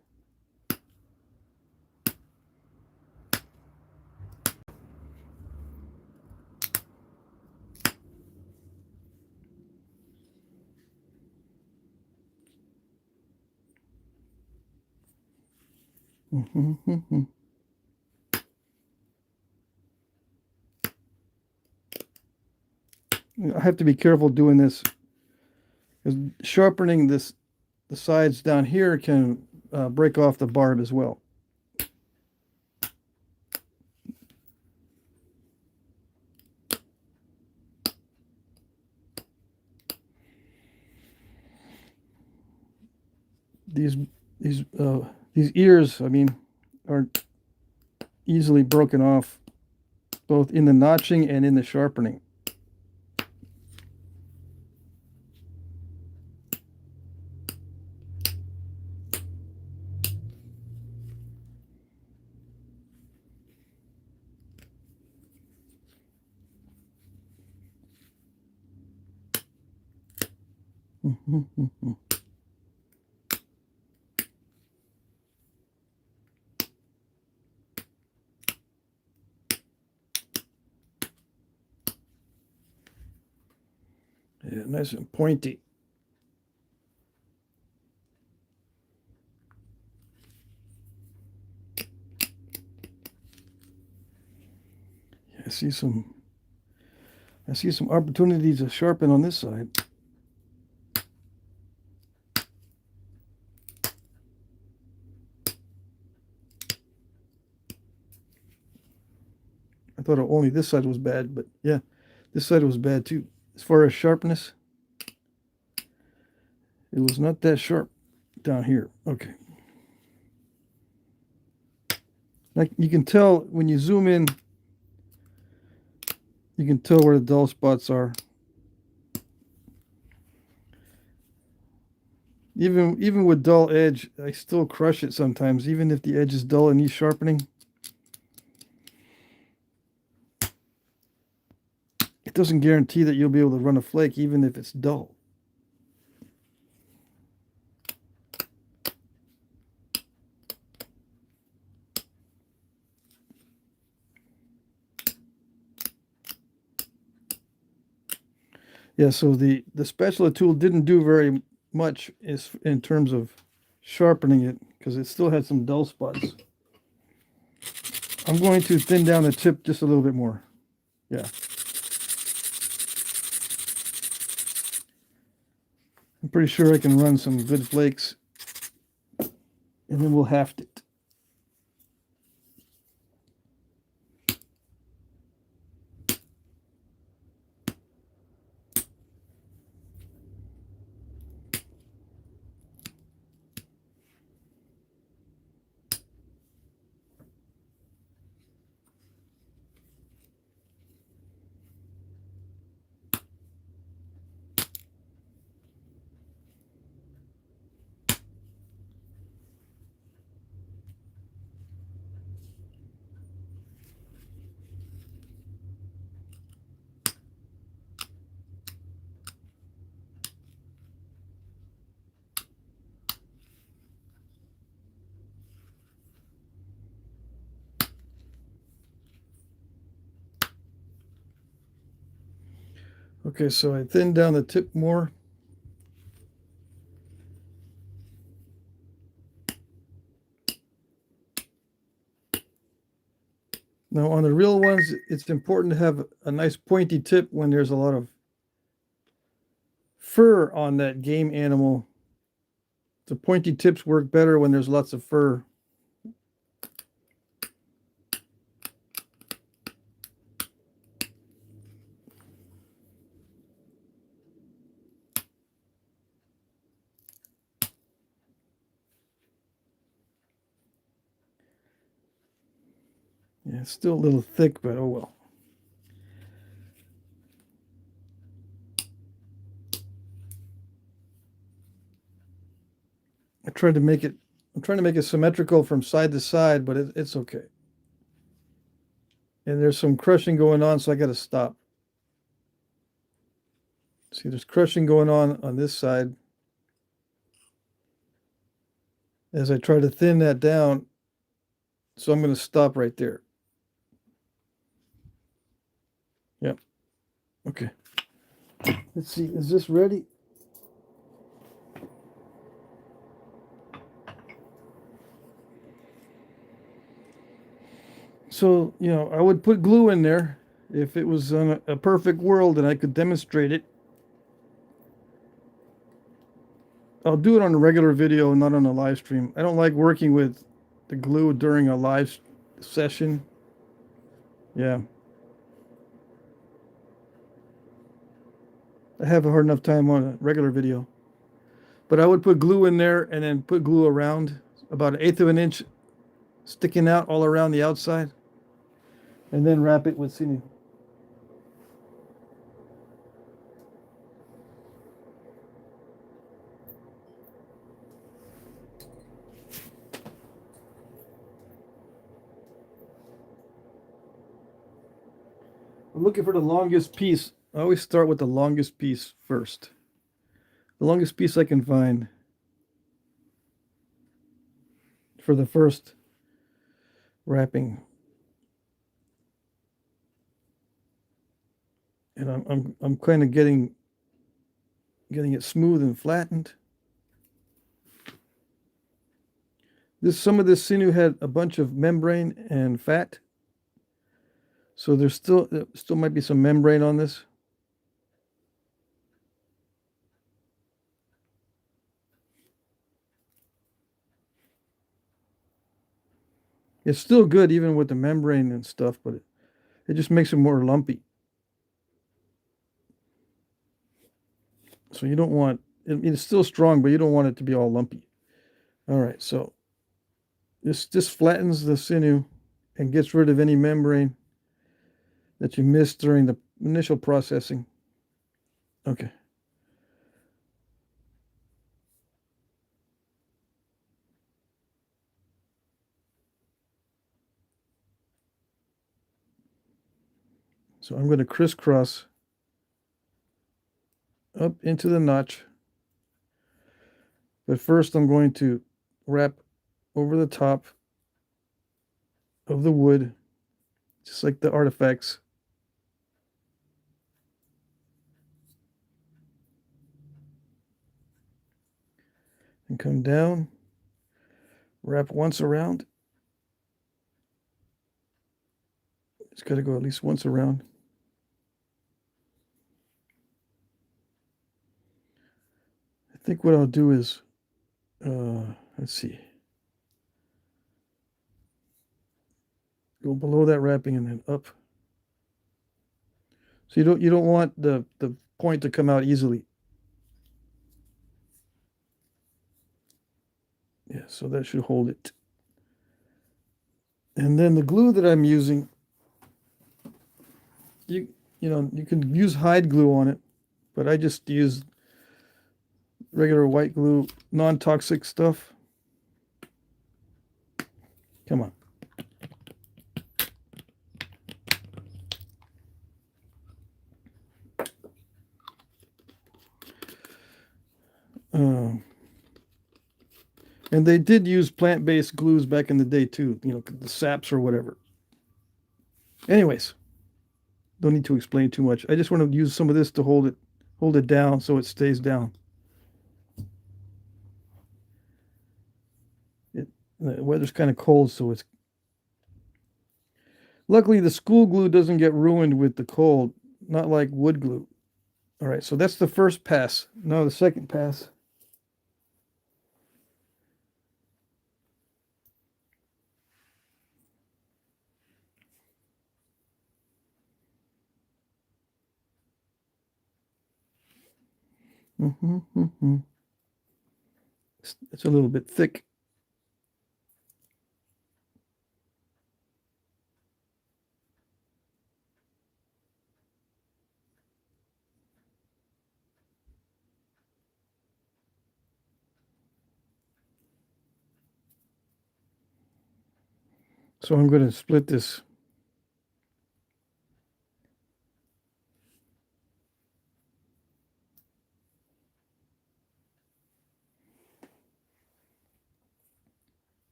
Mhm. I have to be careful doing this because sharpening the sides down here can break off the barb as well. These these these ears, I mean, are easily broken off both in the notching and in the sharpening. Yeah, nice and pointy. I see some opportunities to sharpen on this side. I thought only this side was bad, but yeah, this side was bad too. As far as sharpness, it was not that sharp down here. Okay. Like you can tell when you zoom in, you can tell where the dull spots are. Even with dull edge, I still crush it sometimes, even if the edge is dull and needs sharpening. It doesn't guarantee that you'll be able to run a flake even if it's dull. Yeah, so the spatula tool didn't do very much in terms of sharpening it because it still had some dull spots. I'm going to thin down the tip just a little bit more. Yeah. I'm pretty sure I can run some good flakes, and then we'll haft it. Okay, so I thinned down the tip more. Now on the real ones, it's important to have a nice pointy tip when there's a lot of fur on that game animal. The pointy tips work better when there's lots of fur. Yeah, it's still a little thick, but oh well. I'm trying to make it symmetrical from side to side, but it's okay. And there's some crushing going on, so I got to stop. See, there's crushing going on this side. As I try to thin that down, so I'm going to stop right there. Yep. Okay. Let's see, is this ready? So, you know, I would put glue in there if it was on a perfect world and I could demonstrate it. I'll do it on a regular video, not on a live stream. I don't like working with the glue during a live session. Yeah. I have a hard enough time on a regular video. But I would put glue in there and then put glue around about 1/8 of an inch sticking out all around the outside. And then wrap it with sinew. I'm looking for the longest piece. I always start with the longest piece first. The longest piece I can find for the first wrapping. And I'm kind of getting it smooth and flattened. Some of this sinew had a bunch of membrane and fat. So there still might be some membrane on this. It's still good even with the membrane and stuff, but it just makes it more lumpy. So you don't want it's still strong, but you don't want it to be all lumpy. All right, so this flattens the sinew and gets rid of any membrane that you missed during the initial processing. Okay. So I'm going to crisscross up into the notch. But first I'm going to wrap over the top of the wood, just like the artifacts. And come down, wrap once around. It's got to go at least once around. I think what I'll do is, let's see, go below that wrapping and then up. So you don't want the point to come out easily. Yeah, so that should hold it. And then the glue that I'm using, you know, you can use hide glue on it, but I just use regular white glue, non-toxic stuff. Come on. And they did use plant-based glues back in the day too, you know, the saps or whatever. Anyways, don't need to explain too much. I just want to use some of this to hold it down so it stays down. The weather's kind of cold, so it's... Luckily, the school glue doesn't get ruined with the cold, not like wood glue. All right, so that's the first pass. Now the second pass. It's a little bit thick. So I'm going to split this.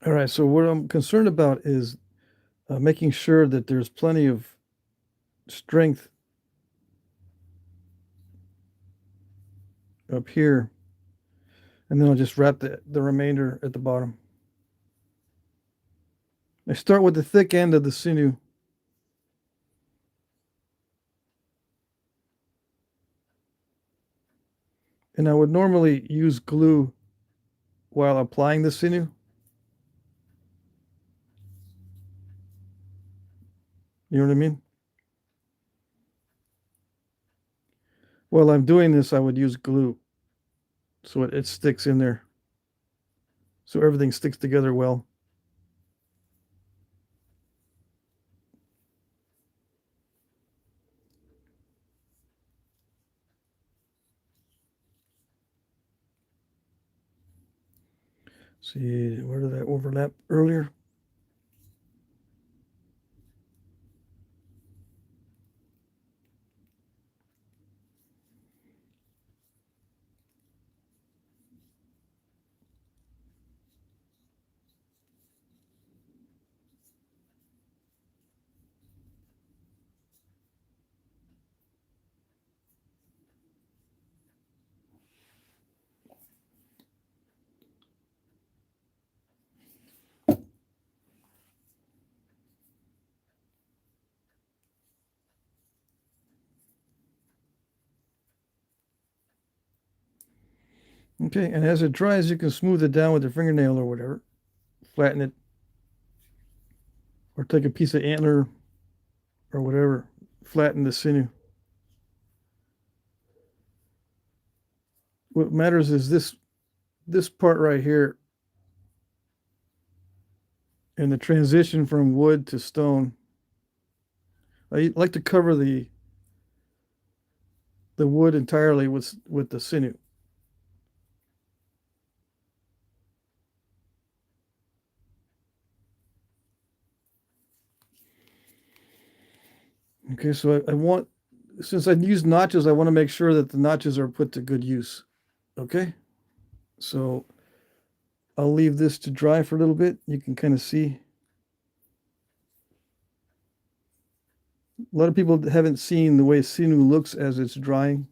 All right, so what I'm concerned about is making sure that there's plenty of strength up here. And then I'll just wrap the remainder at the bottom. I start with the thick end of the sinew. And I would normally use glue while applying the sinew. You know what I mean? While I'm doing this, I would use glue so it sticks in there. So everything sticks together well. See, where did I overlap earlier? Okay, and as it dries, you can smooth it down with your fingernail or whatever. Flatten it. Or take a piece of antler or whatever. Flatten the sinew. What matters is this part right here and the transition from wood to stone. I like to cover the wood entirely with the sinew. Okay, so I want, since I use notches, I want to make sure that the notches are put to good use. Okay, so I'll leave this to dry for a little bit. You can kind of see. A lot of people haven't seen the way sinew looks as it's drying.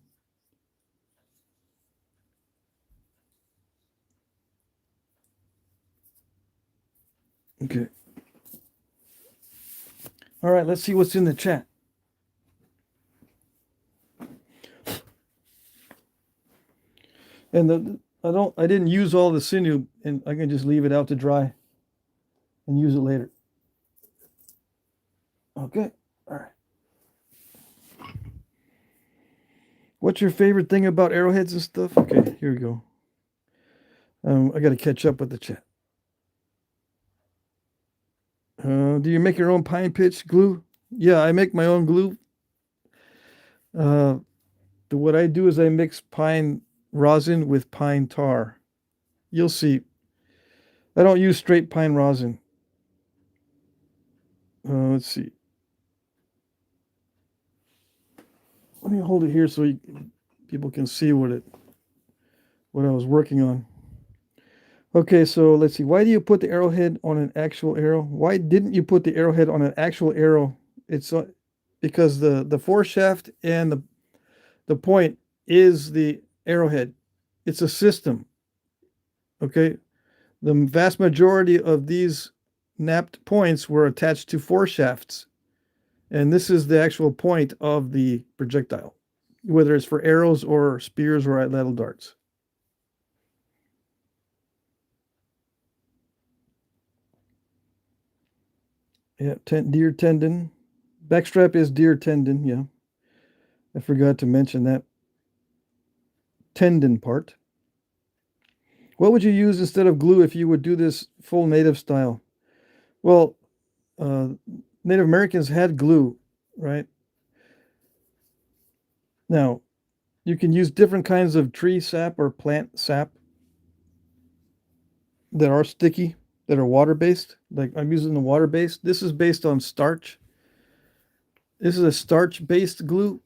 Okay. All right, let's see what's in the chat. And I didn't use all the sinew, and I can just leave it out to dry and use it later. Okay. All right. What's your favorite thing about arrowheads and stuff? Okay, here we go. I got to catch up with the chat. Do you make your own pine pitch glue? Yeah, I make my own glue. What I do is I mix pine rosin with pine tar. You'll see. I don't use straight pine rosin. Let's see. Let me hold it here so people can see what I was working on. Okay, so let's see. Why do you put the arrowhead on an actual arrow? Why didn't you put the arrowhead on an actual arrow? It's because the foreshaft and the point is the arrowhead. It's a system. Okay, the vast majority of these knapped points were attached to foreshafts, and this is the actual point of the projectile, whether it's for arrows or spears or atlatl darts. Yeah, deer tendon. Backstrap is deer tendon, yeah. I forgot to mention that tendon part. What would you use instead of glue if you would do this full native style? Well, Native Americans had glue, right? Now, you can use different kinds of tree sap or plant sap that are sticky, that are water-based. Like I'm using the water-based. This is based on starch. This is a starch-based glue.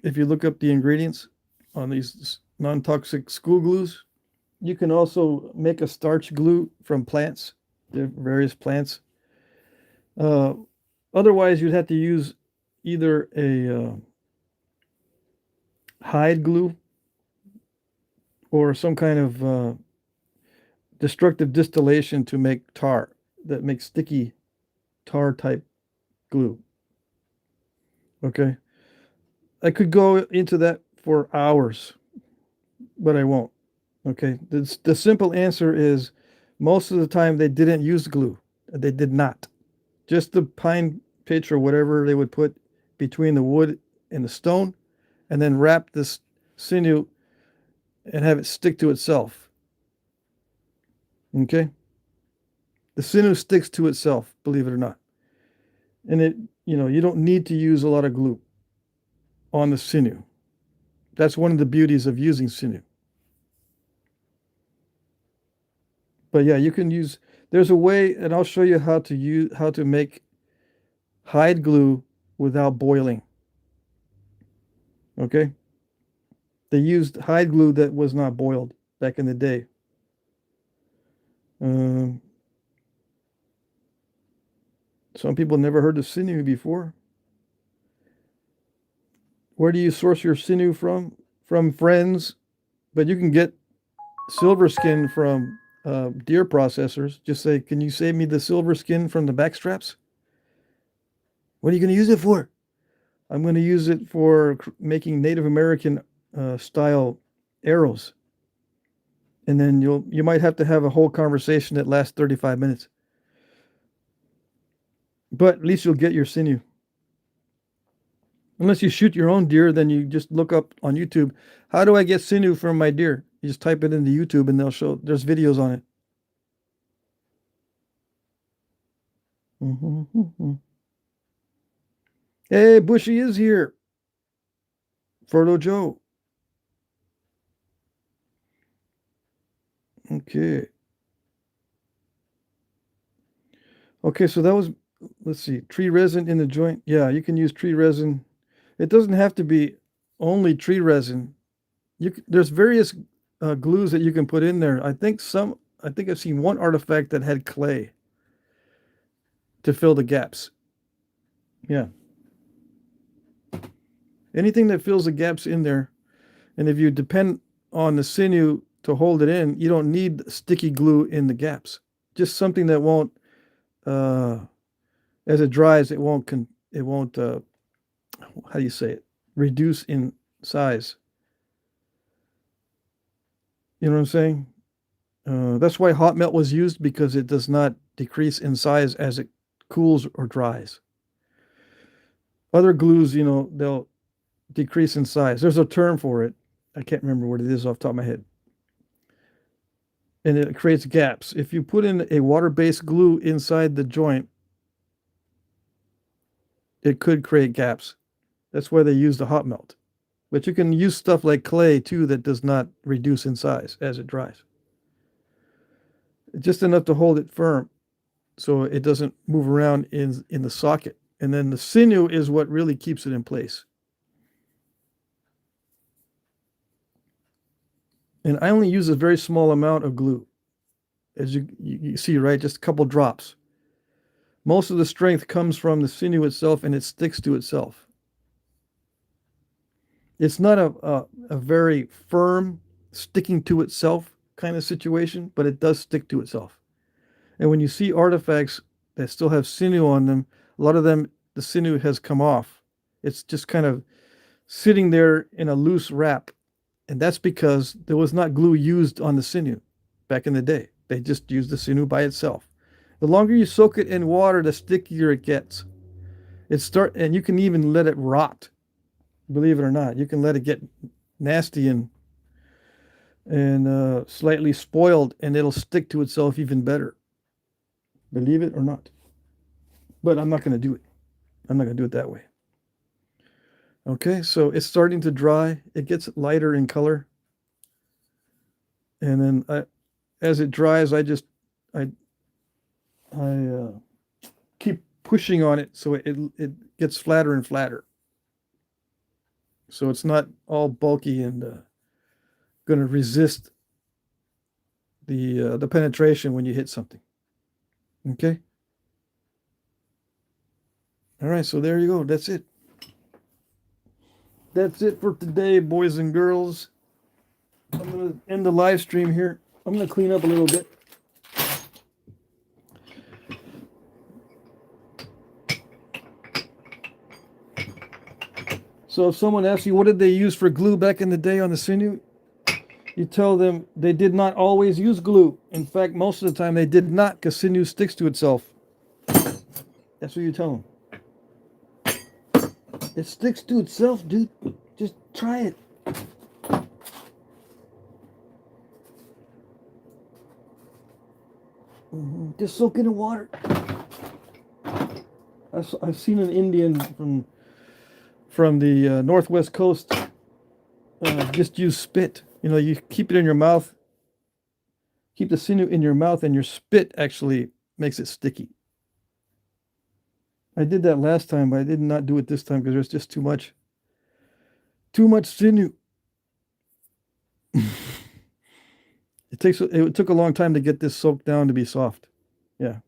If you look up the ingredients on these non-toxic school glues, you can also make a starch glue from plants, the various plants. Otherwise, you'd have to use either a hide glue or some kind of destructive distillation to make tar that makes sticky tar type glue. Okay. I could go into that for hours, but I won't. Okay. The simple answer is most of the time they didn't use glue. They did not. Just the pine pitch or whatever they would put between the wood and the stone, and then wrap this sinew and have it stick to itself. Okay? The sinew sticks to itself, believe it or not. And you don't need to use a lot of glue on the sinew. That's one of the beauties of using sinew. But yeah, you can use, there's a way, and I'll show you how to make hide glue without boiling. Okay? They used hide glue that was not boiled back in the day. Some people never heard of sinew before. Where do you source your sinew from? From friends, but you can get silver skin from deer processors. Just say, can you save me the silver skin from the back straps? What are you going to use it for? I'm going to use it for making Native American style arrows. And then you might have to have a whole conversation that lasts 35 minutes. But at least you'll get your sinew. Unless you shoot your own deer, then you just look up on YouTube, how do I get sinew from my deer? You just type it into YouTube and they'll show, there's videos on it. Hey, Bushy is here. Fertile Joe. Okay. Okay, so that was, let's see, tree resin in the joint. Yeah, you can use tree resin. It doesn't have to be only tree resin. There's various glues that you can put in there. I think I've seen one artifact that had clay to fill the gaps. Yeah. Anything that fills the gaps in there. And if you depend on the sinew to hold it in, you don't need sticky glue in the gaps. Just something that won't, as it dries, it won't, how do you say it? Reduce in size. You know what I'm saying? That's why hot melt was used, because it does not decrease in size as it cools or dries. Other glues, they'll decrease in size. There's a term for it. I can't remember what it is off the top of my head. And it creates gaps. If you put in a water-based glue inside the joint, it could create gaps. That's why they use the hot melt. But you can use stuff like clay too that does not reduce in size as it dries. Just enough to hold it firm so it doesn't move around in the socket. And then the sinew is what really keeps it in place. And I only use a very small amount of glue. As you see, right? Just a couple drops. Most of the strength comes from the sinew itself, and it sticks to itself. It's not a very firm, sticking to itself kind of situation, but it does stick to itself. And when you see artifacts that still have sinew on them, a lot of them, the sinew has come off. It's just kind of sitting there in a loose wrap. And that's because there was not glue used on the sinew back in the day. They just used the sinew by itself. The longer you soak it in water, the stickier it gets. And you can even let it rot. Believe it or not, you can let it get nasty and slightly spoiled, and it'll stick to itself even better. Believe it or not. But I'm not going to do it. I'm not going to do it that way. Okay, so it's starting to dry. It gets lighter in color. And then as it dries, I keep pushing on it so it gets flatter and flatter. So it's not all bulky and going to resist the penetration when you hit something. Okay? All right, so there you go. That's it. That's it for today, boys and girls. I'm going to end the live stream here. I'm going to clean up a little bit. So if someone asks you what did they use for glue back in the day on the sinew, you tell them they did not always use glue. In fact, most of the time they did not, because sinew sticks to itself. That's what you tell them. It sticks to itself, dude. Just try it. Just soak it in water. I've seen an Indian from the northwest coast just use spit. You know, you keep it in your mouth, keep the sinew in your mouth, and your spit actually makes it sticky. I did that last time, but I did not do it this time because there's just too much sinew. It took a long time to get this soaked down to be soft. Yeah.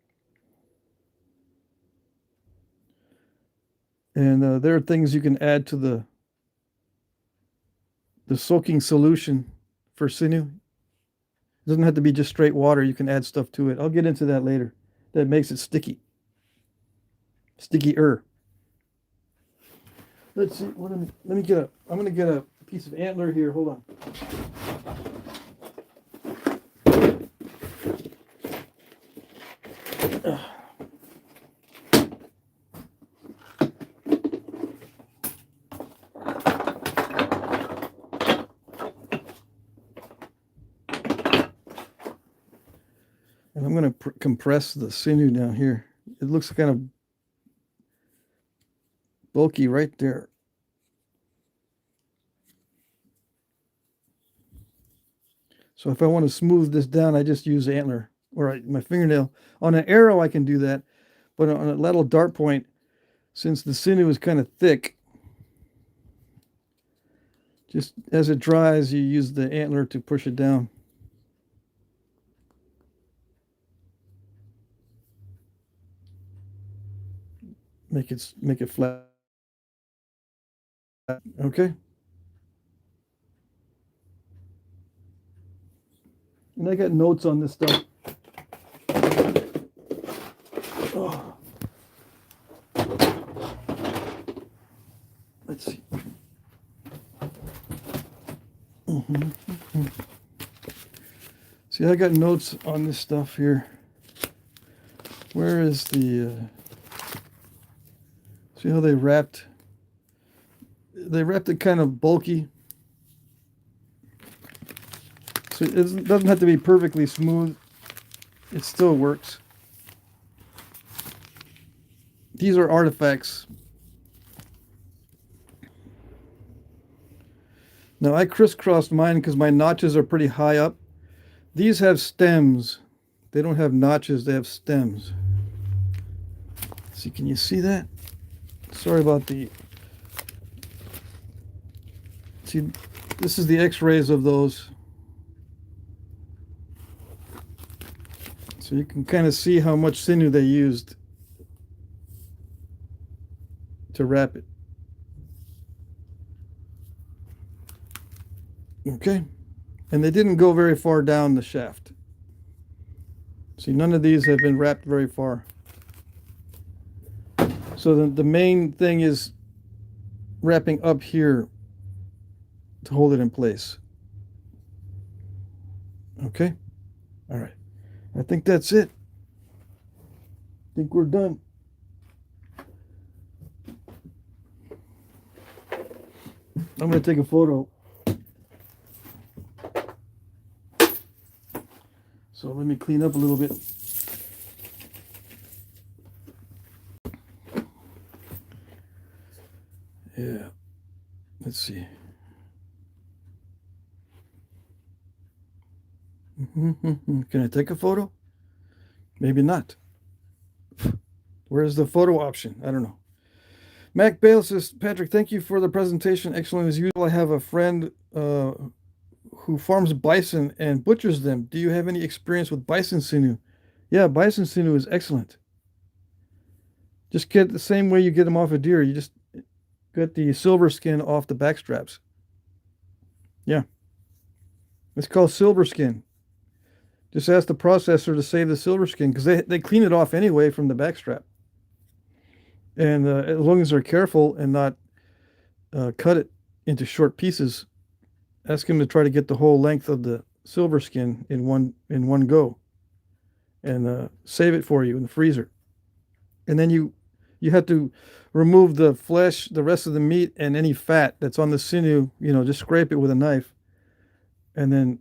And there are things you can add to the soaking solution for sinew. It doesn't have to be just straight water. You can add stuff to it. I'll get into that later. That makes it sticky. Stickier. Let's see. I'm going to get a piece of antler here. Hold on. And I'm going to compress the sinew down here. It looks kind of bulky right there. So if I want to smooth this down, I just use antler or my fingernail. On an arrow, I can do that. But on a little dart point, since the sinew is kind of thick, just as it dries, you use the antler to push it down. Make it flat. Okay. And I got notes on this stuff. Oh. Let's see. See, I got notes on this stuff here. Where is the... See how they wrapped it kind of bulky. So it doesn't have to be perfectly smooth. It still works. These are artifacts. Now I crisscrossed mine because my notches are pretty high up. These have stems. They don't have notches, they have stems. See, can you see that? Sorry about the... See, this is the x-rays of those. So you can kind of see how much sinew they used to wrap it. Okay. And they didn't go very far down the shaft. See, none of these have been wrapped very far. So the main thing is wrapping up here to hold it in place. Okay? All right. I think that's it. I think we're done. I'm going to take a photo. So let me clean up a little bit. Yeah. Let's see. Can I take a photo? Maybe not. Where's the photo option? I don't know. Mac Bale says, Patrick, thank you for the presentation. Excellent as usual. I have a friend who farms bison and butchers them. Do you have any experience with bison sinew? Yeah, bison sinew is excellent. Just get the same way you get them off a deer. You just get the silver skin off the back straps. Yeah. It's called silver skin. Just ask the processor to save the silver skin because they clean it off anyway from the back strap. And as long as they're careful and not cut it into short pieces. Ask him to try to get the whole length of the silver skin in one go, and save it for you in the freezer. And then you have to remove the flesh, the rest of the meat, and any fat that's on the sinew. Just scrape it with a knife, and then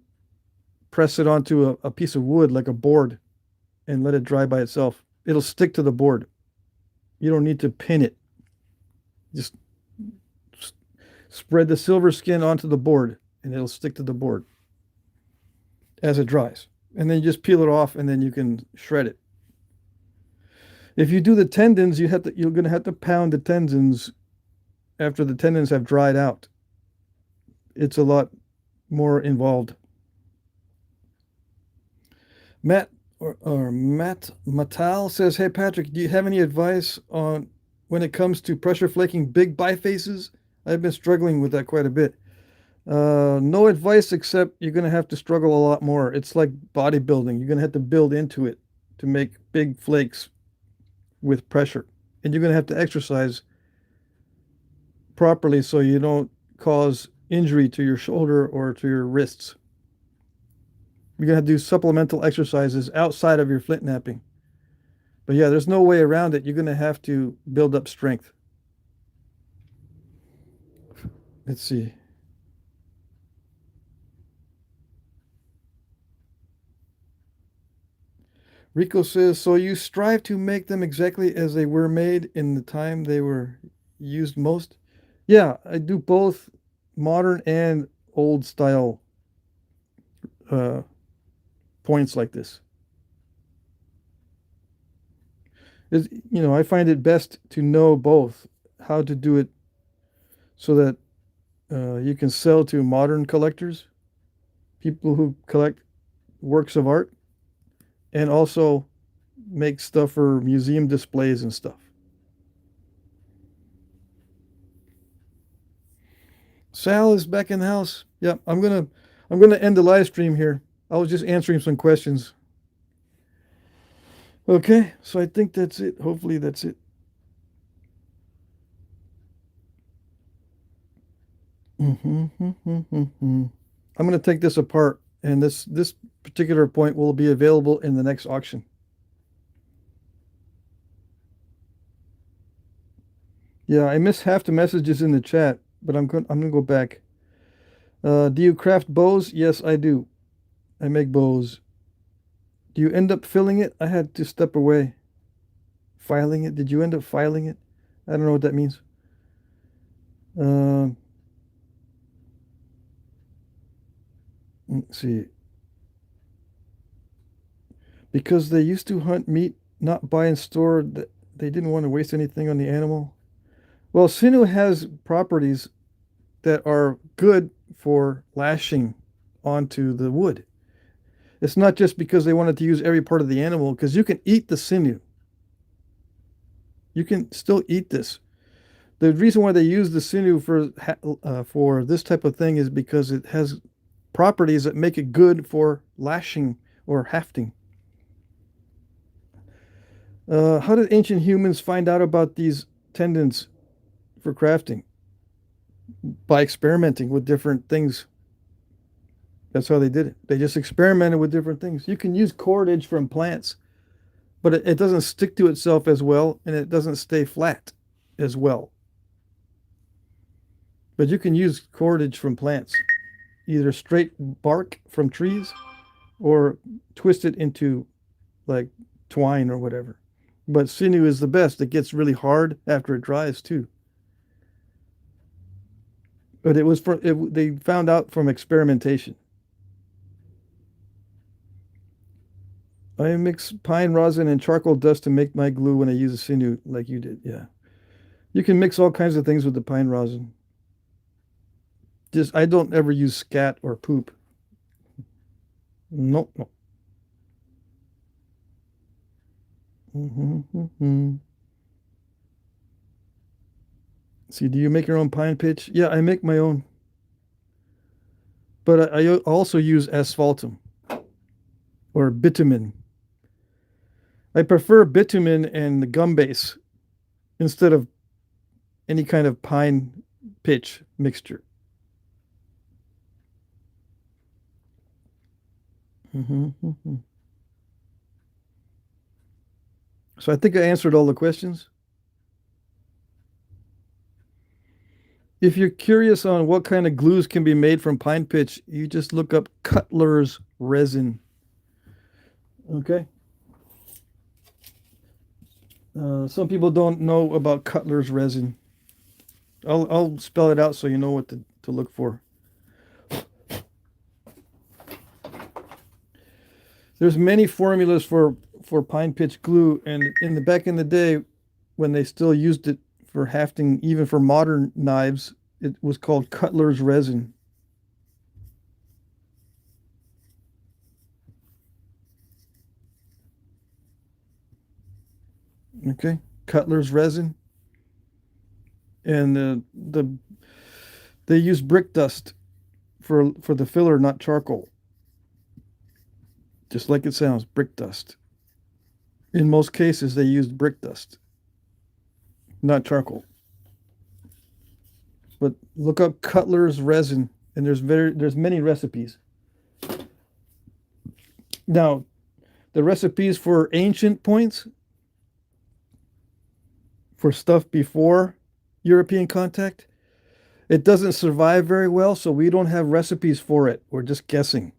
press it onto a piece of wood like a board, and let it dry by itself. It'll stick to the board. You don't need to pin it. Just spread the silver skin onto the board, and it'll stick to the board as it dries. And then you just peel it off, and then you can shred it. If you do the tendons, you're going to have to pound the tendons after the tendons have dried out. It's a lot more involved. Matt Matal says, "Hey Patrick, do you have any advice on when it comes to pressure flaking big bifaces? I've been struggling with that quite a bit." No advice, except you're going to have to struggle a lot more. It's like bodybuilding. You're going to have to build into it to make big flakes with pressure. And you're going to have to exercise properly so you don't cause injury to your shoulder or to your wrists. You're going to have to do supplemental exercises outside of your flint knapping. But yeah, there's no way around it. You're going to have to build up strength. Let's see. Rico says, "So you strive to make them exactly as they were made in the time they were used most?" Yeah, I do both modern and old style points like this. I find it best to know both, how to do it so that you can sell to modern collectors, people who collect works of art, and also make stuff for museum displays and stuff. Sal is back in the house. Yeah, I'm gonna end the live stream here. I was just answering some questions. Okay, so I think that's it. Hopefully that's it. I'm gonna take this apart, and this particular point will be available in the next auction. Yeah, I missed half the messages in the chat, but I'm gonna go back. Do you craft bows? Yes, I do. I make bows. Do you end up filling it? I had to step away. Filing it? Did you end up filing it? I don't know what that means. Let's see. Because they used to hunt meat, not buy and store, that they didn't want to waste anything on the animal. Well, sinew has properties that are good for lashing onto the wood. It's not just because they wanted to use every part of the animal, because you can eat the sinew. You can still eat this. The reason why they use the sinew for this type of thing is because it has properties that make it good for lashing or hafting. How did ancient humans find out about these tendons for crafting? By experimenting with different things. That's how they did it. They just experimented with different things. You can use cordage from plants, but it doesn't stick to itself as well, and it doesn't stay flat as well. But you can use cordage from plants, either straight bark from trees or twist it into like twine or whatever. But sinew is the best. It gets really hard after it dries too. But they found out from experimentation. I mix pine rosin and charcoal dust to make my glue when I use a sinew like you did. Yeah. You can mix all kinds of things with the pine rosin. I don't ever use scat or poop. Nope. See, do you make your own pine pitch? Yeah, I make my own. But I also use asphaltum or bitumen. I prefer bitumen and the gum base instead of any kind of pine pitch mixture. So I think I answered all the questions. If you're curious on what kind of glues can be made from pine pitch, you just look up Cutler's resin. Okay. Some people don't know about Cutler's resin. I'll spell it out so you know what to look for. There's many formulas for pine pitch glue, and back in the day when they still used it for hafting, even for modern knives, it was called Cutler's resin. Okay, Cutler's resin, and they use brick dust for the filler, not charcoal. Just like it sounds, brick dust. In most cases, they used brick dust, not charcoal. But look up Cutler's resin, and there's many recipes. Now, the recipes for ancient points, for stuff before European contact, it doesn't survive very well, so we don't have recipes for it. We're just guessing.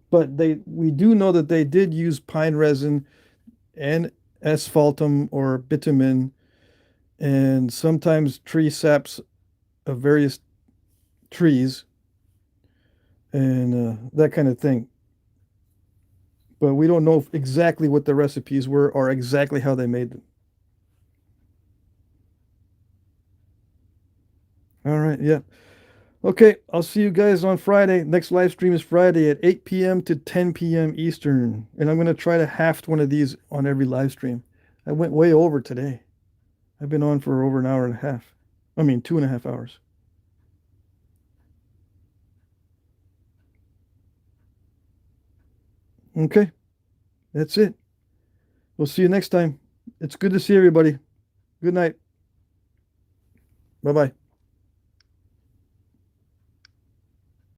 But we do know that they did use pine resin and asphaltum or bitumen, and sometimes tree saps of various trees, and that kind of thing. But we don't know exactly what the recipes were or exactly how they made them. All right, yeah. Okay, I'll see you guys on Friday. Next live stream is Friday at 8 p.m. to 10 p.m. Eastern. And I'm going to try to haft one of these on every live stream. I went way over today. I've been on for over an hour and a half. I mean, 2.5 hours. Okay, that's it. We'll see you next time. It's good to see everybody. Good night. Bye-bye.